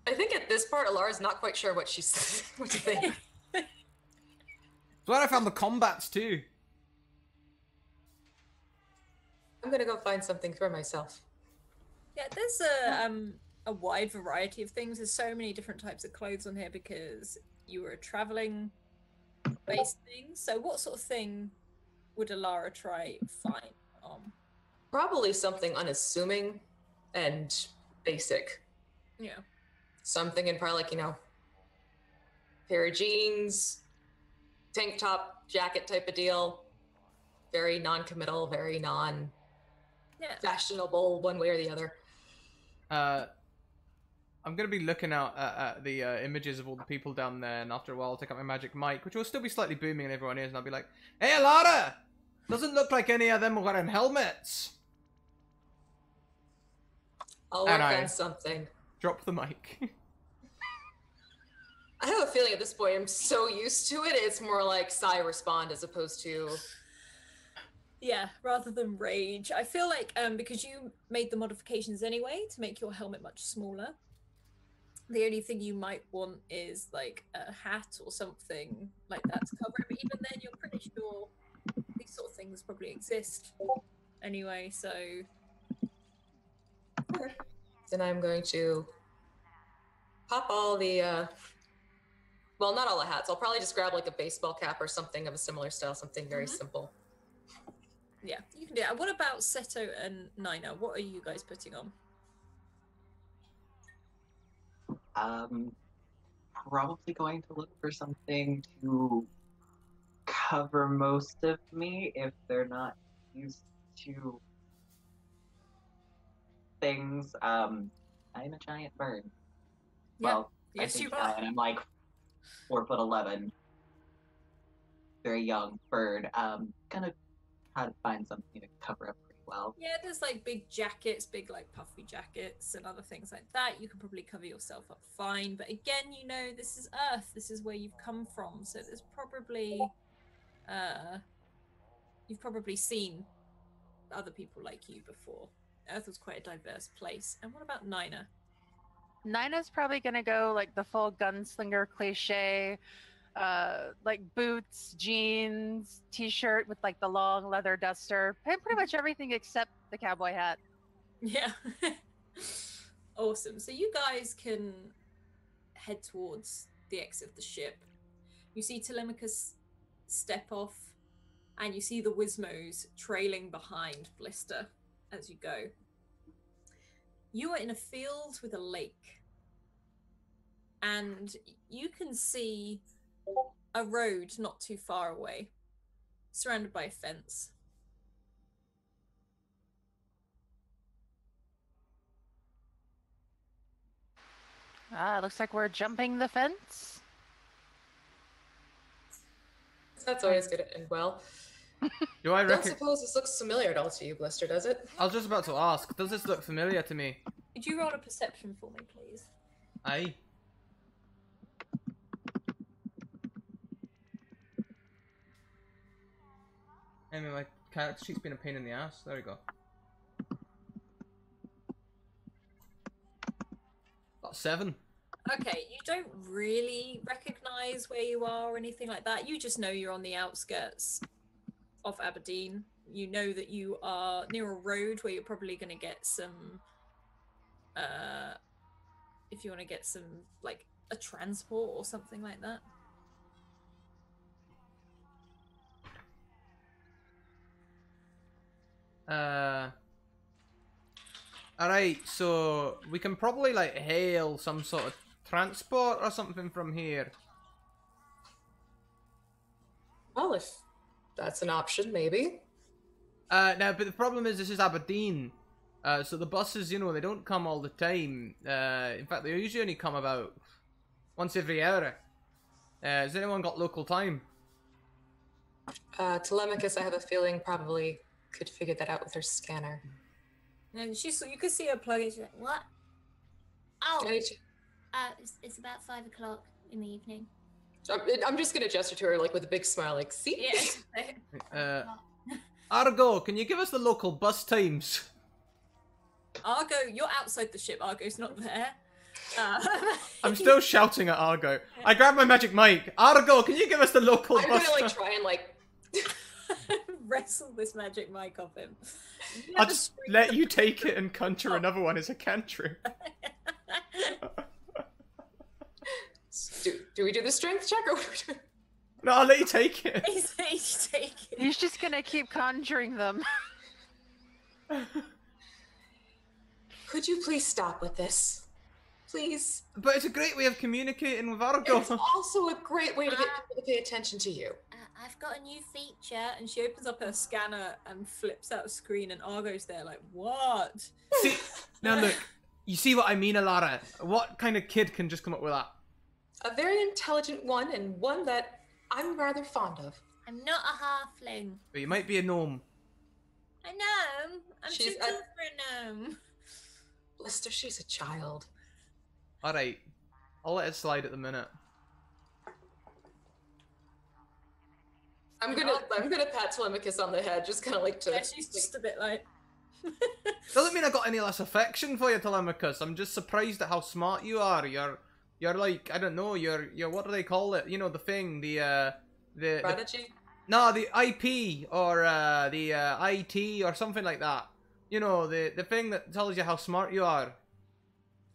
[SPEAKER 5] I think at this part, Alara's not quite sure what she's what to think.
[SPEAKER 1] That's where I found the combats too.
[SPEAKER 5] I'm gonna go find something for myself.
[SPEAKER 2] Yeah, there's a wide variety of things. There's so many different types of clothes on here because you were a traveling based thing. So what sort of thing would Alara try find on?
[SPEAKER 5] Probably something unassuming and basic.
[SPEAKER 2] Yeah.
[SPEAKER 5] So I'm thinking probably like, pair of jeans, tank top, jacket type of deal. Very non-committal, very non-fashionable one way or the other.
[SPEAKER 1] I'm going to be looking out at the images of all the people down there, and after a while I'll take out my magic mic, which will still be slightly booming in everyone's ears, and I'll be like, hey, Alara! Doesn't look like any of them are wearing helmets!
[SPEAKER 5] I'll work on something.
[SPEAKER 1] Drop the mic.
[SPEAKER 5] I have a feeling at this point I'm so used to it, it's more like sigh respond as opposed to...
[SPEAKER 2] Yeah, rather than rage. I feel like because you made the modifications anyway to make your helmet much smaller, the only thing you might want is like a hat or something like that to cover it. But even then, you're pretty sure these sort of things probably exist anyway. So
[SPEAKER 5] then I'm going to pop all the well, not all the hats. I'll probably just grab like a baseball cap or something of a similar style, something very simple.
[SPEAKER 2] Yeah, you can do that. What about Seto and Nina? What are you guys putting on?
[SPEAKER 4] Probably going to look for something to cover most of me if they're not used to things. I'm a giant bird.
[SPEAKER 2] Yeah.
[SPEAKER 4] Well,
[SPEAKER 2] Yes,
[SPEAKER 4] I think
[SPEAKER 2] you are.
[SPEAKER 4] and I'm like 4'11", very young bird. Gonna try to find something to cover up pretty well.
[SPEAKER 2] Yeah, there's like big jackets, big like puffy jackets and other things like that. You can probably cover yourself up fine. But again, this is Earth. This is where you've come from. So there's probably, you've probably seen other people like you before. Earth was quite a diverse place. And what about Nina?
[SPEAKER 3] Nina's probably gonna go like the full gunslinger cliche, like boots, jeans, t-shirt with like the long leather duster, and pretty much everything except the cowboy hat.
[SPEAKER 2] Yeah. Awesome. So you guys can head towards the exit of the ship. You see Telemachus step off, and you see the Wizmos trailing behind Blister as you go. You are in a field with a lake, and you can see a road not too far away, surrounded by a fence.
[SPEAKER 3] Looks like we're jumping the fence.
[SPEAKER 5] That's always good and well.
[SPEAKER 1] Do I
[SPEAKER 5] Don't
[SPEAKER 1] reckon?
[SPEAKER 5] suppose this looks familiar at all to you, Blister, does it?
[SPEAKER 1] I was just about to ask. Does this look familiar to me?
[SPEAKER 2] Could you roll a perception for me, please?
[SPEAKER 1] Aye. Anyway, my character sheet's been a pain in the ass. There we go. Got 7.
[SPEAKER 2] Okay, you don't really recognize where you are or anything like that. You just know you're on the outskirts of Aberdeen. You know that you are near a road where you're probably going to get some, if you want to get some, like, a transport or something like that.
[SPEAKER 1] Alright, so we can probably like hail some sort of transport or something from here.
[SPEAKER 5] Well, if that's an option, maybe.
[SPEAKER 1] Now, but the problem is this is Aberdeen. So the buses, you know, they don't come all the time. In fact, they usually only come about once every hour. Has anyone got local time?
[SPEAKER 5] Telemachus, I have a feeling, probably could figure that out with her scanner.
[SPEAKER 2] And you could see her plug in. She's like,
[SPEAKER 8] What? Oh,
[SPEAKER 5] Can I ch-
[SPEAKER 8] it's about 5 o'clock in the evening.
[SPEAKER 5] I'm just gonna gesture to her like with a big smile, like, see?
[SPEAKER 2] yeah.
[SPEAKER 1] Argo, can you give us the local bus times?
[SPEAKER 2] Argo, you're outside the ship. Argo's not there.
[SPEAKER 1] I'm still shouting at Argo. I grab my magic mic. Argo, can you give us the local
[SPEAKER 5] I'm
[SPEAKER 1] bus
[SPEAKER 5] gonna like
[SPEAKER 1] times?
[SPEAKER 5] try and like
[SPEAKER 2] wrestle this magic mic off him.
[SPEAKER 1] I'll just let you take it and conjure another one as a cantrip.
[SPEAKER 5] do we do the strength check or what do we do?
[SPEAKER 1] No, I'll let you take it.
[SPEAKER 2] He's taking.
[SPEAKER 3] He's just gonna keep conjuring them.
[SPEAKER 5] Could you please stop with this? Please.
[SPEAKER 1] But it's a great way of communicating with Argo.
[SPEAKER 5] It's also a great way to get people to pay attention to you.
[SPEAKER 8] I've got a new feature.
[SPEAKER 2] And she opens up her scanner and flips out a screen, and Argo's there, like, what?
[SPEAKER 1] See, now look, you see what I mean, Alara? What kind of kid can just come up with that?
[SPEAKER 5] A very intelligent one, and one that I'm rather fond of.
[SPEAKER 8] I'm not a halfling.
[SPEAKER 1] But you might be a gnome.
[SPEAKER 8] A gnome? I'm
[SPEAKER 5] She's
[SPEAKER 8] too
[SPEAKER 5] a-
[SPEAKER 8] cool for a gnome.
[SPEAKER 5] Blister, she's a child.
[SPEAKER 1] Alright, I'll let it slide at the minute.
[SPEAKER 5] I'm gonna pat Telemachus on the head, just kind of like to.
[SPEAKER 2] Yeah, she's just a bit like.
[SPEAKER 1] Doesn't mean I got any less affection for you, Telemachus. I'm just surprised at how smart you are. You're like, I don't know, you're what do they call it? You know, the thing, the
[SPEAKER 5] Prodigy?
[SPEAKER 1] no, the IP or the IT or something like that. You know, the thing that tells you how smart you are.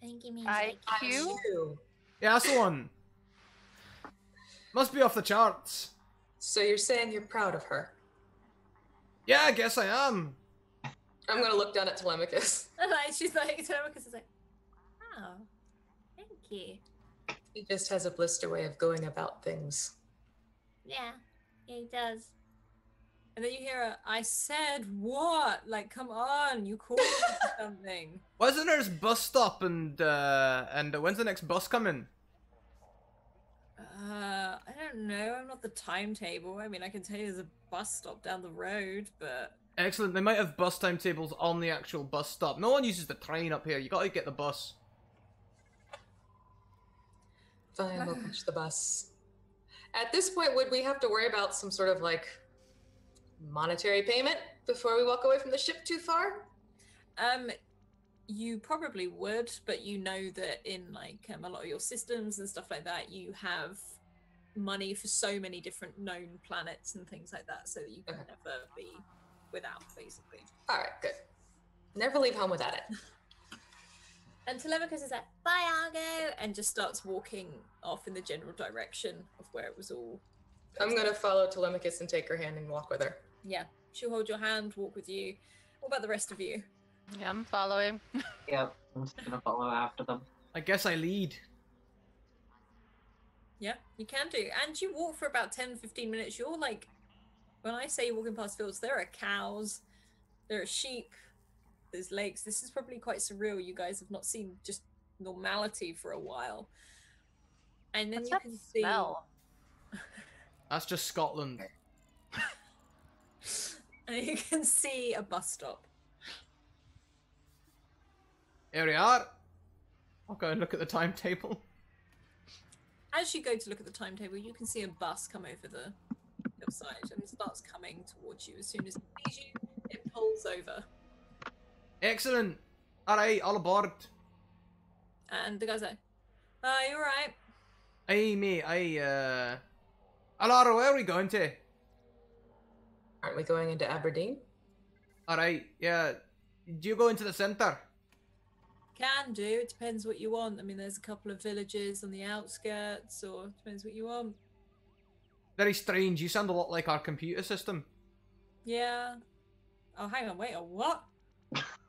[SPEAKER 8] I think he means like
[SPEAKER 3] IQ?
[SPEAKER 1] Yeah, that's the one. Must be off the charts.
[SPEAKER 5] So you're saying you're proud of her?
[SPEAKER 1] Yeah, I guess I am.
[SPEAKER 5] I'm gonna look down at Telemachus.
[SPEAKER 2] Like, she's like, Telemachus is like,
[SPEAKER 8] Oh, thank you.
[SPEAKER 5] He just has a blister way of going about things.
[SPEAKER 8] Yeah, he does.
[SPEAKER 2] and then you hear a, I said what? Like, come on, you called me for something.
[SPEAKER 1] Wasn't there's bus stop and when's the next bus coming?
[SPEAKER 2] I don't know. I'm not the timetable. I mean, I can tell you there's a bus stop down the road, but
[SPEAKER 1] Excellent. They might have bus timetables on the actual bus stop. No one uses the train up here. You gotta get the bus.
[SPEAKER 5] Fine, we'll catch the bus. At this point, would we have to worry about some sort of like monetary payment before we walk away from the ship too far?
[SPEAKER 2] you probably would, but you know that in like a lot of your systems and stuff like that, you have money for so many different known planets and things like that, so that you can never be without, basically.
[SPEAKER 5] All right, good. Never leave home without it.
[SPEAKER 2] And Telemachus is like, bye, Argo, and just starts walking off in the general direction of where it was all.
[SPEAKER 5] I'm gonna follow Telemachus and take her hand and walk with her.
[SPEAKER 2] Yeah, she'll hold your hand, walk with you. What about the rest of you?
[SPEAKER 3] Yeah, I'm following.
[SPEAKER 4] Yep, I'm just gonna follow after them.
[SPEAKER 1] I guess I lead.
[SPEAKER 2] Yeah, you can do. And you walk for about 10-15 minutes. You're like, when I say you're walking past fields, there are cows, there are sheep, there's lakes. This is probably quite surreal. You guys have not seen just normality for a while. And then
[SPEAKER 3] What's
[SPEAKER 2] you
[SPEAKER 3] that
[SPEAKER 2] can see.
[SPEAKER 3] smell?
[SPEAKER 1] That's just Scotland.
[SPEAKER 2] And you can see a bus stop.
[SPEAKER 1] Here we are. I'll go and look at the timetable.
[SPEAKER 2] As you go to look at the timetable, you can see a bus come over the hillside and starts coming towards you. As soon as it sees you, it pulls over.
[SPEAKER 1] Excellent. All right, all aboard.
[SPEAKER 2] And the guy's like, you alright?
[SPEAKER 1] Aye, mate, Alara, where are we going to?
[SPEAKER 5] Aren't we going into Aberdeen?
[SPEAKER 1] Alright, yeah. Do you go into the centre?
[SPEAKER 2] Can do. It depends what you want. I mean, there's a couple of villages on the outskirts, or it depends what you want.
[SPEAKER 1] Very strange. You sound a lot like our computer system.
[SPEAKER 2] Yeah. Oh, hang on. Wait, a what?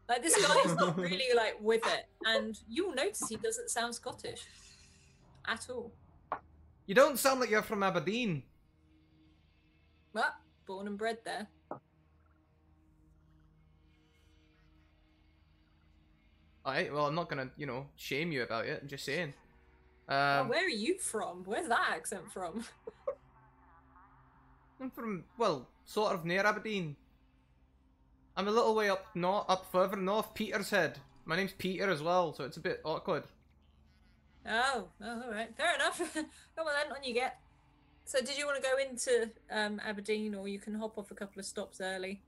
[SPEAKER 2] Like, this guy's not really, like, with it. And you'll notice he doesn't sound Scottish. At all.
[SPEAKER 1] You don't sound like you're from Aberdeen.
[SPEAKER 2] What? Born and bred there.
[SPEAKER 1] Alright, well, I'm not gonna, you know, shame you about it. I'm just saying.
[SPEAKER 2] Well, where are you from? Where's that accent from?
[SPEAKER 1] I'm from, well, sort of near Aberdeen. I'm a little way up north, up further north, Petershead. My name's Peter as well, so it's a bit awkward.
[SPEAKER 2] Oh, alright. Fair enough. Come on then, on you get. So did you want to go into Aberdeen, or you can hop off a couple of stops early?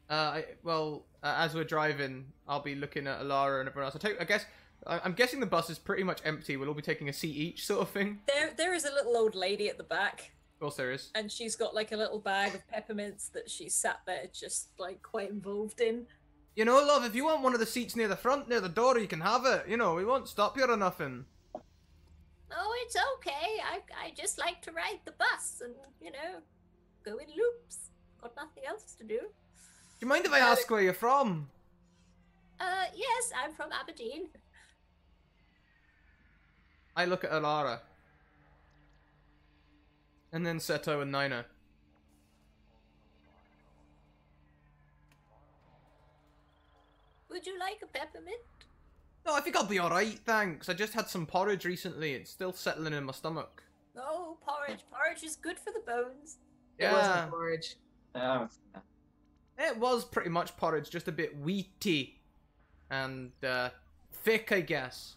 [SPEAKER 1] As we're driving, I'll be looking at Alara and everyone else. I'm guessing the bus is pretty much empty. We'll all be taking a seat each, sort of thing.
[SPEAKER 2] There is a little old lady at the back.
[SPEAKER 1] Of course there is.
[SPEAKER 2] And she's got like a little bag of peppermints that she's sat there just like quite involved in.
[SPEAKER 1] You know, love, if you want one of the seats near the front, near the door, you can have it. You know, we won't stop you or nothing.
[SPEAKER 8] Oh, it's okay. I just like to ride the bus and, you know, go in loops. Got nothing else to do.
[SPEAKER 1] Do you mind if I ask where you're from?
[SPEAKER 8] Yes, I'm from Aberdeen.
[SPEAKER 1] I look at Alara. And then Seto and Nina.
[SPEAKER 8] Would you like a peppermint?
[SPEAKER 1] No, I think I'll be alright, thanks. I just had some porridge recently. It's still settling in my stomach.
[SPEAKER 8] Oh, porridge. Porridge is good for the bones.
[SPEAKER 5] It
[SPEAKER 1] Yeah.
[SPEAKER 5] wasn't porridge.
[SPEAKER 1] It was pretty much porridge, just a bit wheaty. And, thick, I guess.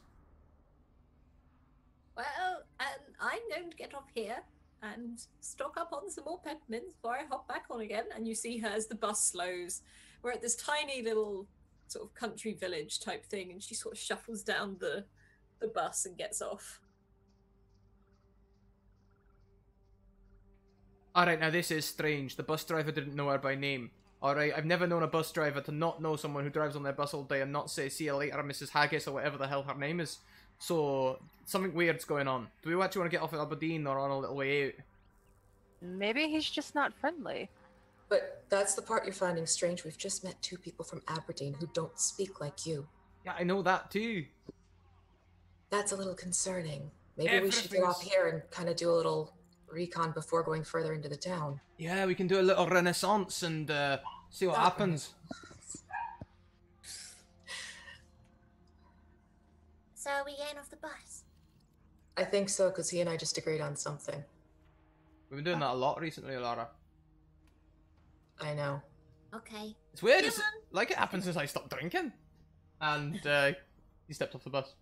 [SPEAKER 8] Well, I'm going to get off here and stock up on some more peppermints before I hop back on again.
[SPEAKER 2] And you see her as the bus slows. We're at this tiny little sort of country village type thing, and she sort of shuffles down the bus and gets off.
[SPEAKER 1] Alright, now this is strange. The bus driver didn't know her by name. Alright, I've never known a bus driver to not know someone who drives on their bus all day and not say, see you later, Mrs. Haggis, or whatever the hell her name is. So, something weird's going on. Do we actually want to get off at Aberdeen or on a little way out?
[SPEAKER 3] Maybe he's just not friendly.
[SPEAKER 5] But that's the part you're finding strange. We've just met two people from Aberdeen who don't speak like you.
[SPEAKER 1] Yeah, I know that too.
[SPEAKER 5] That's a little concerning. Maybe we should get off here and kind of do a little recon before going further into the town.
[SPEAKER 1] Yeah, we can do a little renaissance and see what happens.
[SPEAKER 8] So are we getting off the bus?
[SPEAKER 5] I think so, because he and I just agreed on something.
[SPEAKER 1] We've been doing that a lot recently, Lara.
[SPEAKER 5] I know.
[SPEAKER 8] Okay.
[SPEAKER 1] It's weird.
[SPEAKER 8] Come
[SPEAKER 1] It's like it happened since I stopped drinking. And he stepped off the bus.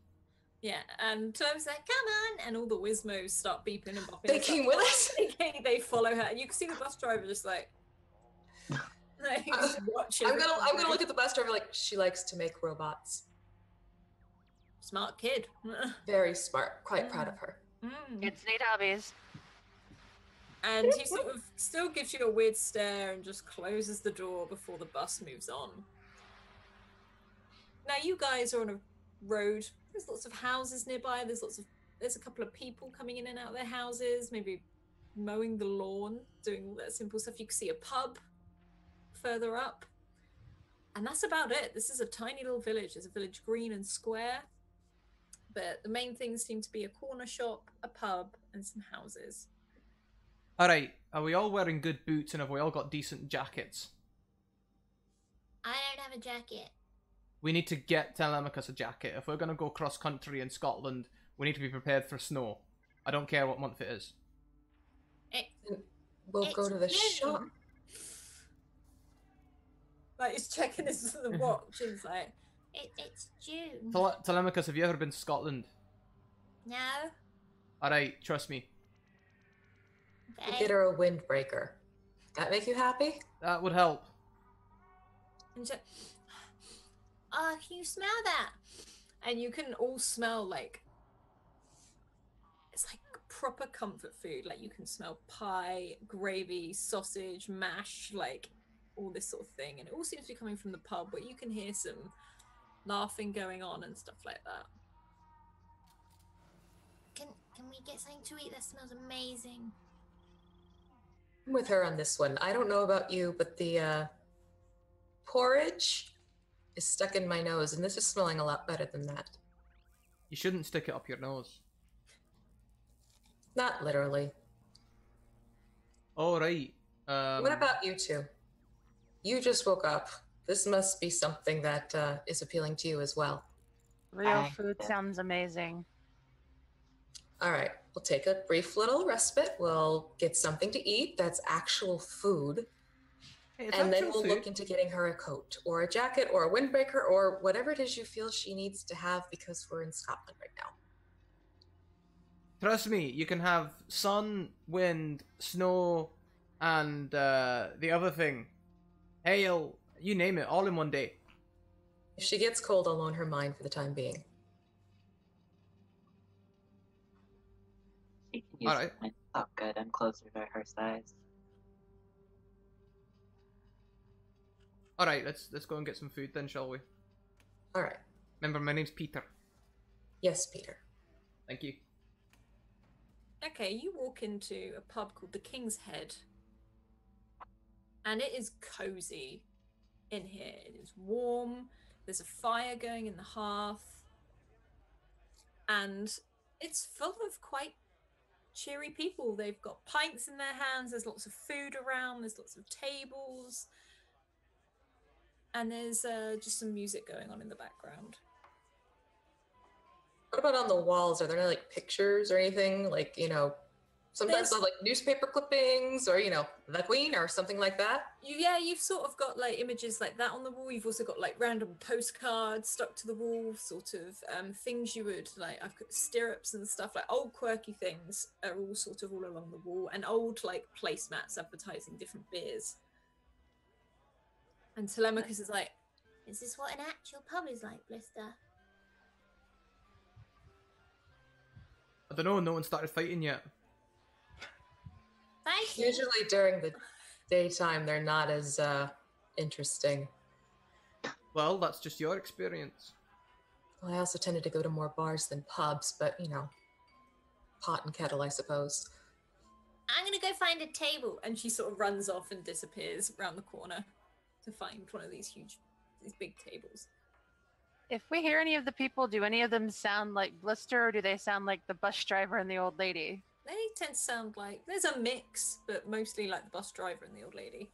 [SPEAKER 2] Yeah, and Chloe's like, come on! And all the Wizmos start beeping and bopping.
[SPEAKER 5] They came with us?
[SPEAKER 2] They follow her, and you can see the bus driver just like just watching.
[SPEAKER 5] I'm gonna look at the bus driver like, she likes to make robots.
[SPEAKER 2] Smart kid.
[SPEAKER 5] Very smart. Quite proud of her.
[SPEAKER 3] It's neat hobbies.
[SPEAKER 2] And he sort of still gives you a weird stare and just closes the door before the bus moves on. Now you guys are on a road. There's lots of houses nearby. There's a couple of people coming in and out of their houses, maybe mowing the lawn, doing all that simple stuff. You can see a pub further up. And that's about it. This is a tiny little village. There's a village green and square. But the main things seem to be a corner shop, a pub, and some houses.
[SPEAKER 1] Alright, are we all wearing good boots and have we all got decent jackets?
[SPEAKER 8] I don't have a jacket.
[SPEAKER 1] We need to get Telemachus a jacket. If we're going to go cross-country in Scotland, we need to be prepared for snow. I don't care what month it is.
[SPEAKER 5] We'll go to the shop.
[SPEAKER 2] Like he's checking his the watch and it's like,
[SPEAKER 8] It's June.
[SPEAKER 1] Telemachus, have you ever been to Scotland?
[SPEAKER 8] No.
[SPEAKER 1] Alright, trust me.
[SPEAKER 5] We'll
[SPEAKER 8] Okay.
[SPEAKER 5] get her a windbreaker. That make you happy?
[SPEAKER 1] That would help.
[SPEAKER 2] and she,
[SPEAKER 8] Oh, can you smell that?
[SPEAKER 2] and you can all smell like it's like proper comfort food. Like you can smell pie, gravy, sausage, mash, like all this sort of thing, and it all seems to be coming from the pub where you can hear some laughing going on and stuff like that.
[SPEAKER 8] Can we get something to eat? That smells amazing.
[SPEAKER 5] I'm with her on this one. I don't know about you, but the porridge is stuck in my nose, and this is smelling a lot better than that.
[SPEAKER 1] You shouldn't stick it up your nose.
[SPEAKER 5] Not literally.
[SPEAKER 1] Alright.
[SPEAKER 5] What about you two? You just woke up. This must be something that is appealing to you as well.
[SPEAKER 3] Real food sounds amazing.
[SPEAKER 5] All right, we'll take a brief little respite. We'll get something to eat that's actual food.
[SPEAKER 1] Hey, it's
[SPEAKER 5] And then
[SPEAKER 1] actual
[SPEAKER 5] we'll look
[SPEAKER 1] food.
[SPEAKER 5] into getting her a coat or a jacket or a windbreaker or whatever it is you feel she needs to have because we're in Scotland right now.
[SPEAKER 1] Trust me, you can have sun, wind, snow, and the other thing. Hail, you name it, all in one day.
[SPEAKER 5] If she gets cold, I'll loan her mine for the time being.
[SPEAKER 4] She can use
[SPEAKER 1] Alright.
[SPEAKER 4] mine. Oh, good. I'm closer to her size.
[SPEAKER 1] Alright, let's go and get some food then, shall we?
[SPEAKER 5] All right.
[SPEAKER 1] Remember, my name's Peter.
[SPEAKER 5] Yes, Peter.
[SPEAKER 1] Thank you.
[SPEAKER 2] Okay, you walk into a pub called the King's Head, and it is cozy in here. It is warm. There's a fire going in the hearth, and it's full of quite cheery people. They've got pints in their hands. There's lots of food around. There's lots of tables, and there's just some music going on in the background.
[SPEAKER 5] What about on the walls? Are there any like pictures or anything? Like, sometimes
[SPEAKER 2] There's-
[SPEAKER 5] they'll have, like newspaper clippings or, the Queen or something like that.
[SPEAKER 2] You've sort of got like images like that on the wall. You've also got like random postcards stuck to the wall, sort of things you would like. I've got stirrups and stuff, like old quirky things are all sort of all along the wall, and old like placemats advertising different beers. And Telemachus is like,
[SPEAKER 8] Is this what an actual pub is like, Blister?
[SPEAKER 1] I don't know, no one started fighting yet.
[SPEAKER 8] Fighting?
[SPEAKER 5] Usually during the daytime, they're not as interesting.
[SPEAKER 1] Well, that's just your experience.
[SPEAKER 5] Well, I also tended to go to more bars than pubs, but, pot and kettle, I suppose.
[SPEAKER 8] I'm gonna go find a table.
[SPEAKER 2] and she sort of runs off and disappears around the corner to find one of these big tables.
[SPEAKER 3] If we hear any of the people, do any of them sound like Blister, or do they sound like the bus driver and the old lady?
[SPEAKER 2] They tend to sound like there's a mix, but mostly like the bus driver and the old lady.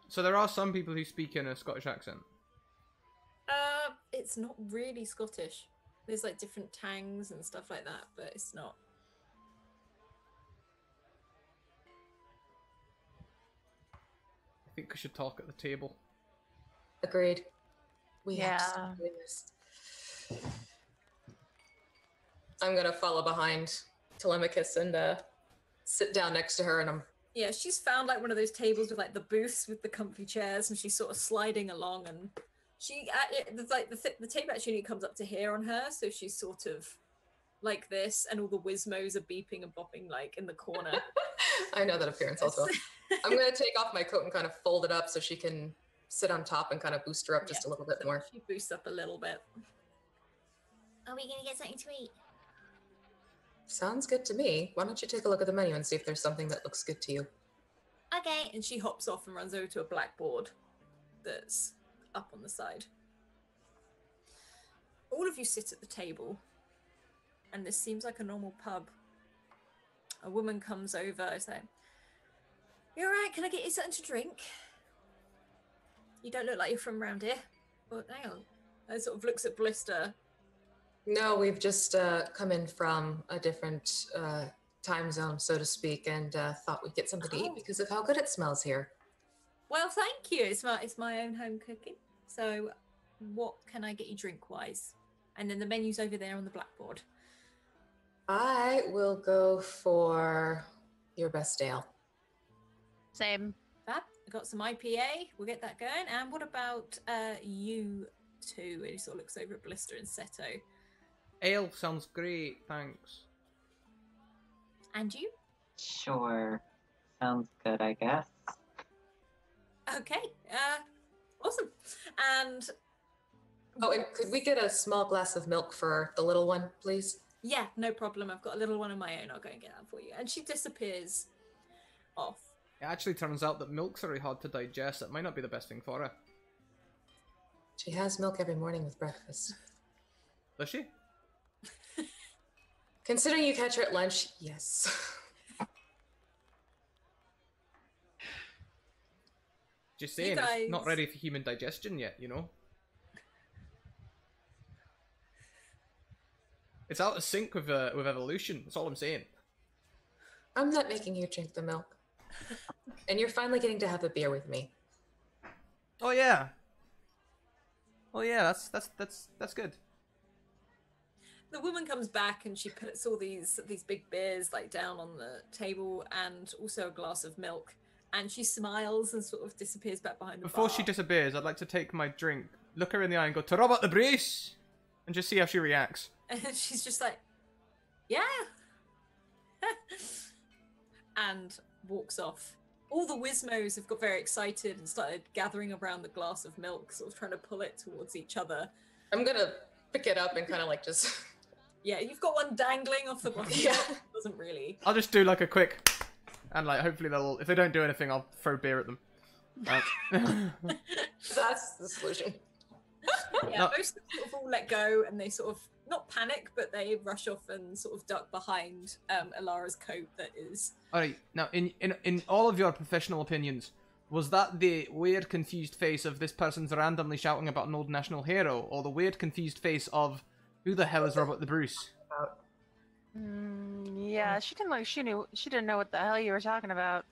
[SPEAKER 1] So there are some people who speak in a Scottish accent.
[SPEAKER 2] It's not really Scottish. There's like different tangs and stuff like that, but it's not.
[SPEAKER 1] I think we should talk at the table.
[SPEAKER 5] Agreed. We have to
[SPEAKER 3] Yeah.
[SPEAKER 5] stop doing this. I'm gonna follow behind Telemachus and sit down next to her, and I'm
[SPEAKER 2] Yeah, she's found like one of those tables with like the booths with the comfy chairs, and she's sort of sliding along, and the table actually comes up to here on her, so she's sort of like this, and all the Wizmos are beeping and bopping like in the corner.
[SPEAKER 5] I know that appearance also. I'm gonna take off my coat and kind of fold it up so she can sit on top and kind of boost her up just a little bit
[SPEAKER 2] So
[SPEAKER 5] more.
[SPEAKER 2] She boosts up a little bit.
[SPEAKER 8] Are we gonna get something to eat?
[SPEAKER 5] Sounds good to me. Why don't you take a look at the menu and see if there's something that looks good to you?
[SPEAKER 8] Okay.
[SPEAKER 2] And she hops off and runs over to a blackboard that's up on the side. All of you sit at the table, and this seems like a normal pub. A woman comes over and says, "You alright? Can I get you something to drink? You don't look like you're from around here." But hang on. And sort of looks at Blister.
[SPEAKER 5] No, we've just come in from a different time zone, so to speak, and thought we'd get something to eat
[SPEAKER 2] Oh.
[SPEAKER 5] because of how good it smells here.
[SPEAKER 2] Well, thank you. It's my own home cooking. So, what can I get you drink wise? And then the menu's over there on the blackboard.
[SPEAKER 5] I will go for your best ale.
[SPEAKER 3] Same.
[SPEAKER 2] Fab. I got some IPA. We'll get that going. And what about you two? And he sort of looks over at Blister and Seto.
[SPEAKER 1] Ale sounds great, thanks.
[SPEAKER 2] And you?
[SPEAKER 4] Sure. Sounds good, I guess.
[SPEAKER 2] Okay. Awesome. And
[SPEAKER 5] Oh, and could we get a small glass of milk for the little one, please?
[SPEAKER 2] yeah, no problem. I've got a little one of my own. I'll go and get that for you. And she disappears off.
[SPEAKER 1] It actually turns out that milk's very hard to digest. It might not be the best thing for her.
[SPEAKER 5] She has milk every morning with breakfast.
[SPEAKER 1] Does she?
[SPEAKER 5] Considering you catch her at lunch, yes.
[SPEAKER 1] Just saying,
[SPEAKER 2] guys-
[SPEAKER 1] it's not ready for human digestion yet, you know? It's out of sync with evolution, that's all I'm saying.
[SPEAKER 5] I'm not making you drink the milk. And you're finally getting to have a beer with me.
[SPEAKER 1] Oh yeah. Oh yeah, that's good.
[SPEAKER 2] The woman comes back and she puts all these big beers like down on the table and also a glass of milk. And she smiles and sort of disappears back behind the
[SPEAKER 1] Before
[SPEAKER 2] bar.
[SPEAKER 1] she disappears, I'd like to take my drink, look her in the eye and go, "To Robert the Brace!" and just see how she reacts.
[SPEAKER 2] And she's just like, yeah. And walks off. All the Wizmos have got very excited and started gathering around the glass of milk, sort of trying to pull it towards each other.
[SPEAKER 5] I'm gonna pick it up and kind of like just...
[SPEAKER 2] Yeah, you've got one dangling off the bottom.
[SPEAKER 5] Yeah.
[SPEAKER 2] Doesn't really.
[SPEAKER 1] I'll just do like a quick, and like hopefully they'll, if they don't do anything, I'll throw beer at them.
[SPEAKER 5] That's the solution.
[SPEAKER 2] Yeah,
[SPEAKER 1] No.
[SPEAKER 2] most of them sort of all let go and they sort of, not panic, but they rush off and sort of duck behind Alara's coat that is...
[SPEAKER 1] Alright, now in all of your professional opinions, was that the weird confused face of this person's randomly shouting about an old national hero, or the weird confused face of who the hell is Robert the Bruce?
[SPEAKER 3] Yeah, she didn't know what the hell you were talking about.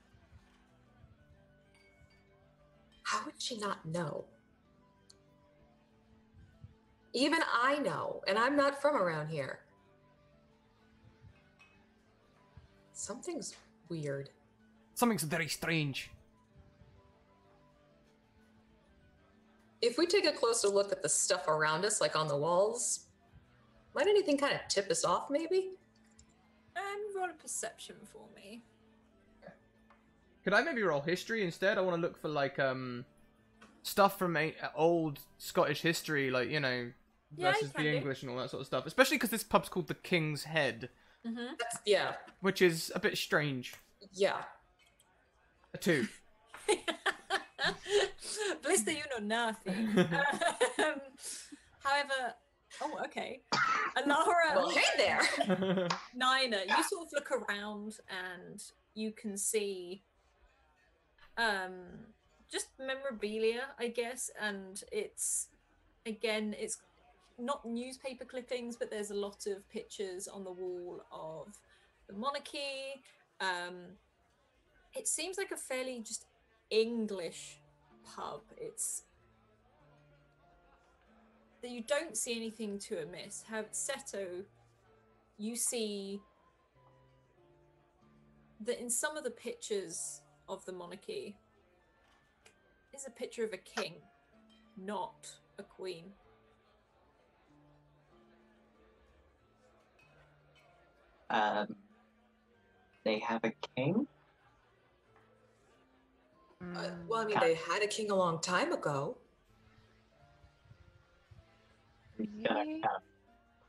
[SPEAKER 5] How would she not know? Even I know, and I'm not from around here. Something's weird.
[SPEAKER 1] Something's very strange.
[SPEAKER 5] If we take a closer look at the stuff around us, like on the walls, might anything kind of tip us off, maybe?
[SPEAKER 2] Roll a perception for me.
[SPEAKER 1] Could I maybe roll history instead? I want to look for like stuff from old Scottish history, like, you know,
[SPEAKER 2] Yeah,
[SPEAKER 1] versus
[SPEAKER 2] you can
[SPEAKER 1] the
[SPEAKER 2] do.
[SPEAKER 1] English and all that sort of stuff. Especially because this pub's called the King's Head,
[SPEAKER 2] Mm-hmm.
[SPEAKER 5] Yeah,
[SPEAKER 1] which is a bit strange.
[SPEAKER 5] yeah.
[SPEAKER 1] A 2.
[SPEAKER 2] Blister, you know nothing. However, oh, okay. Alara,
[SPEAKER 5] Well, hey there!
[SPEAKER 2] Nina, you sort of look around and you can see just memorabilia, I guess, and it's not newspaper clippings, but there's a lot of pictures on the wall of the monarchy. It seems like a fairly just English pub. It's that you don't see anything too amiss. Have Seto, you see that in some of the pictures of the monarchy is a picture of a king, not a queen.
[SPEAKER 4] They have a king?
[SPEAKER 5] Well, I mean, they had a king a long time ago.
[SPEAKER 4] I'm just gonna kind of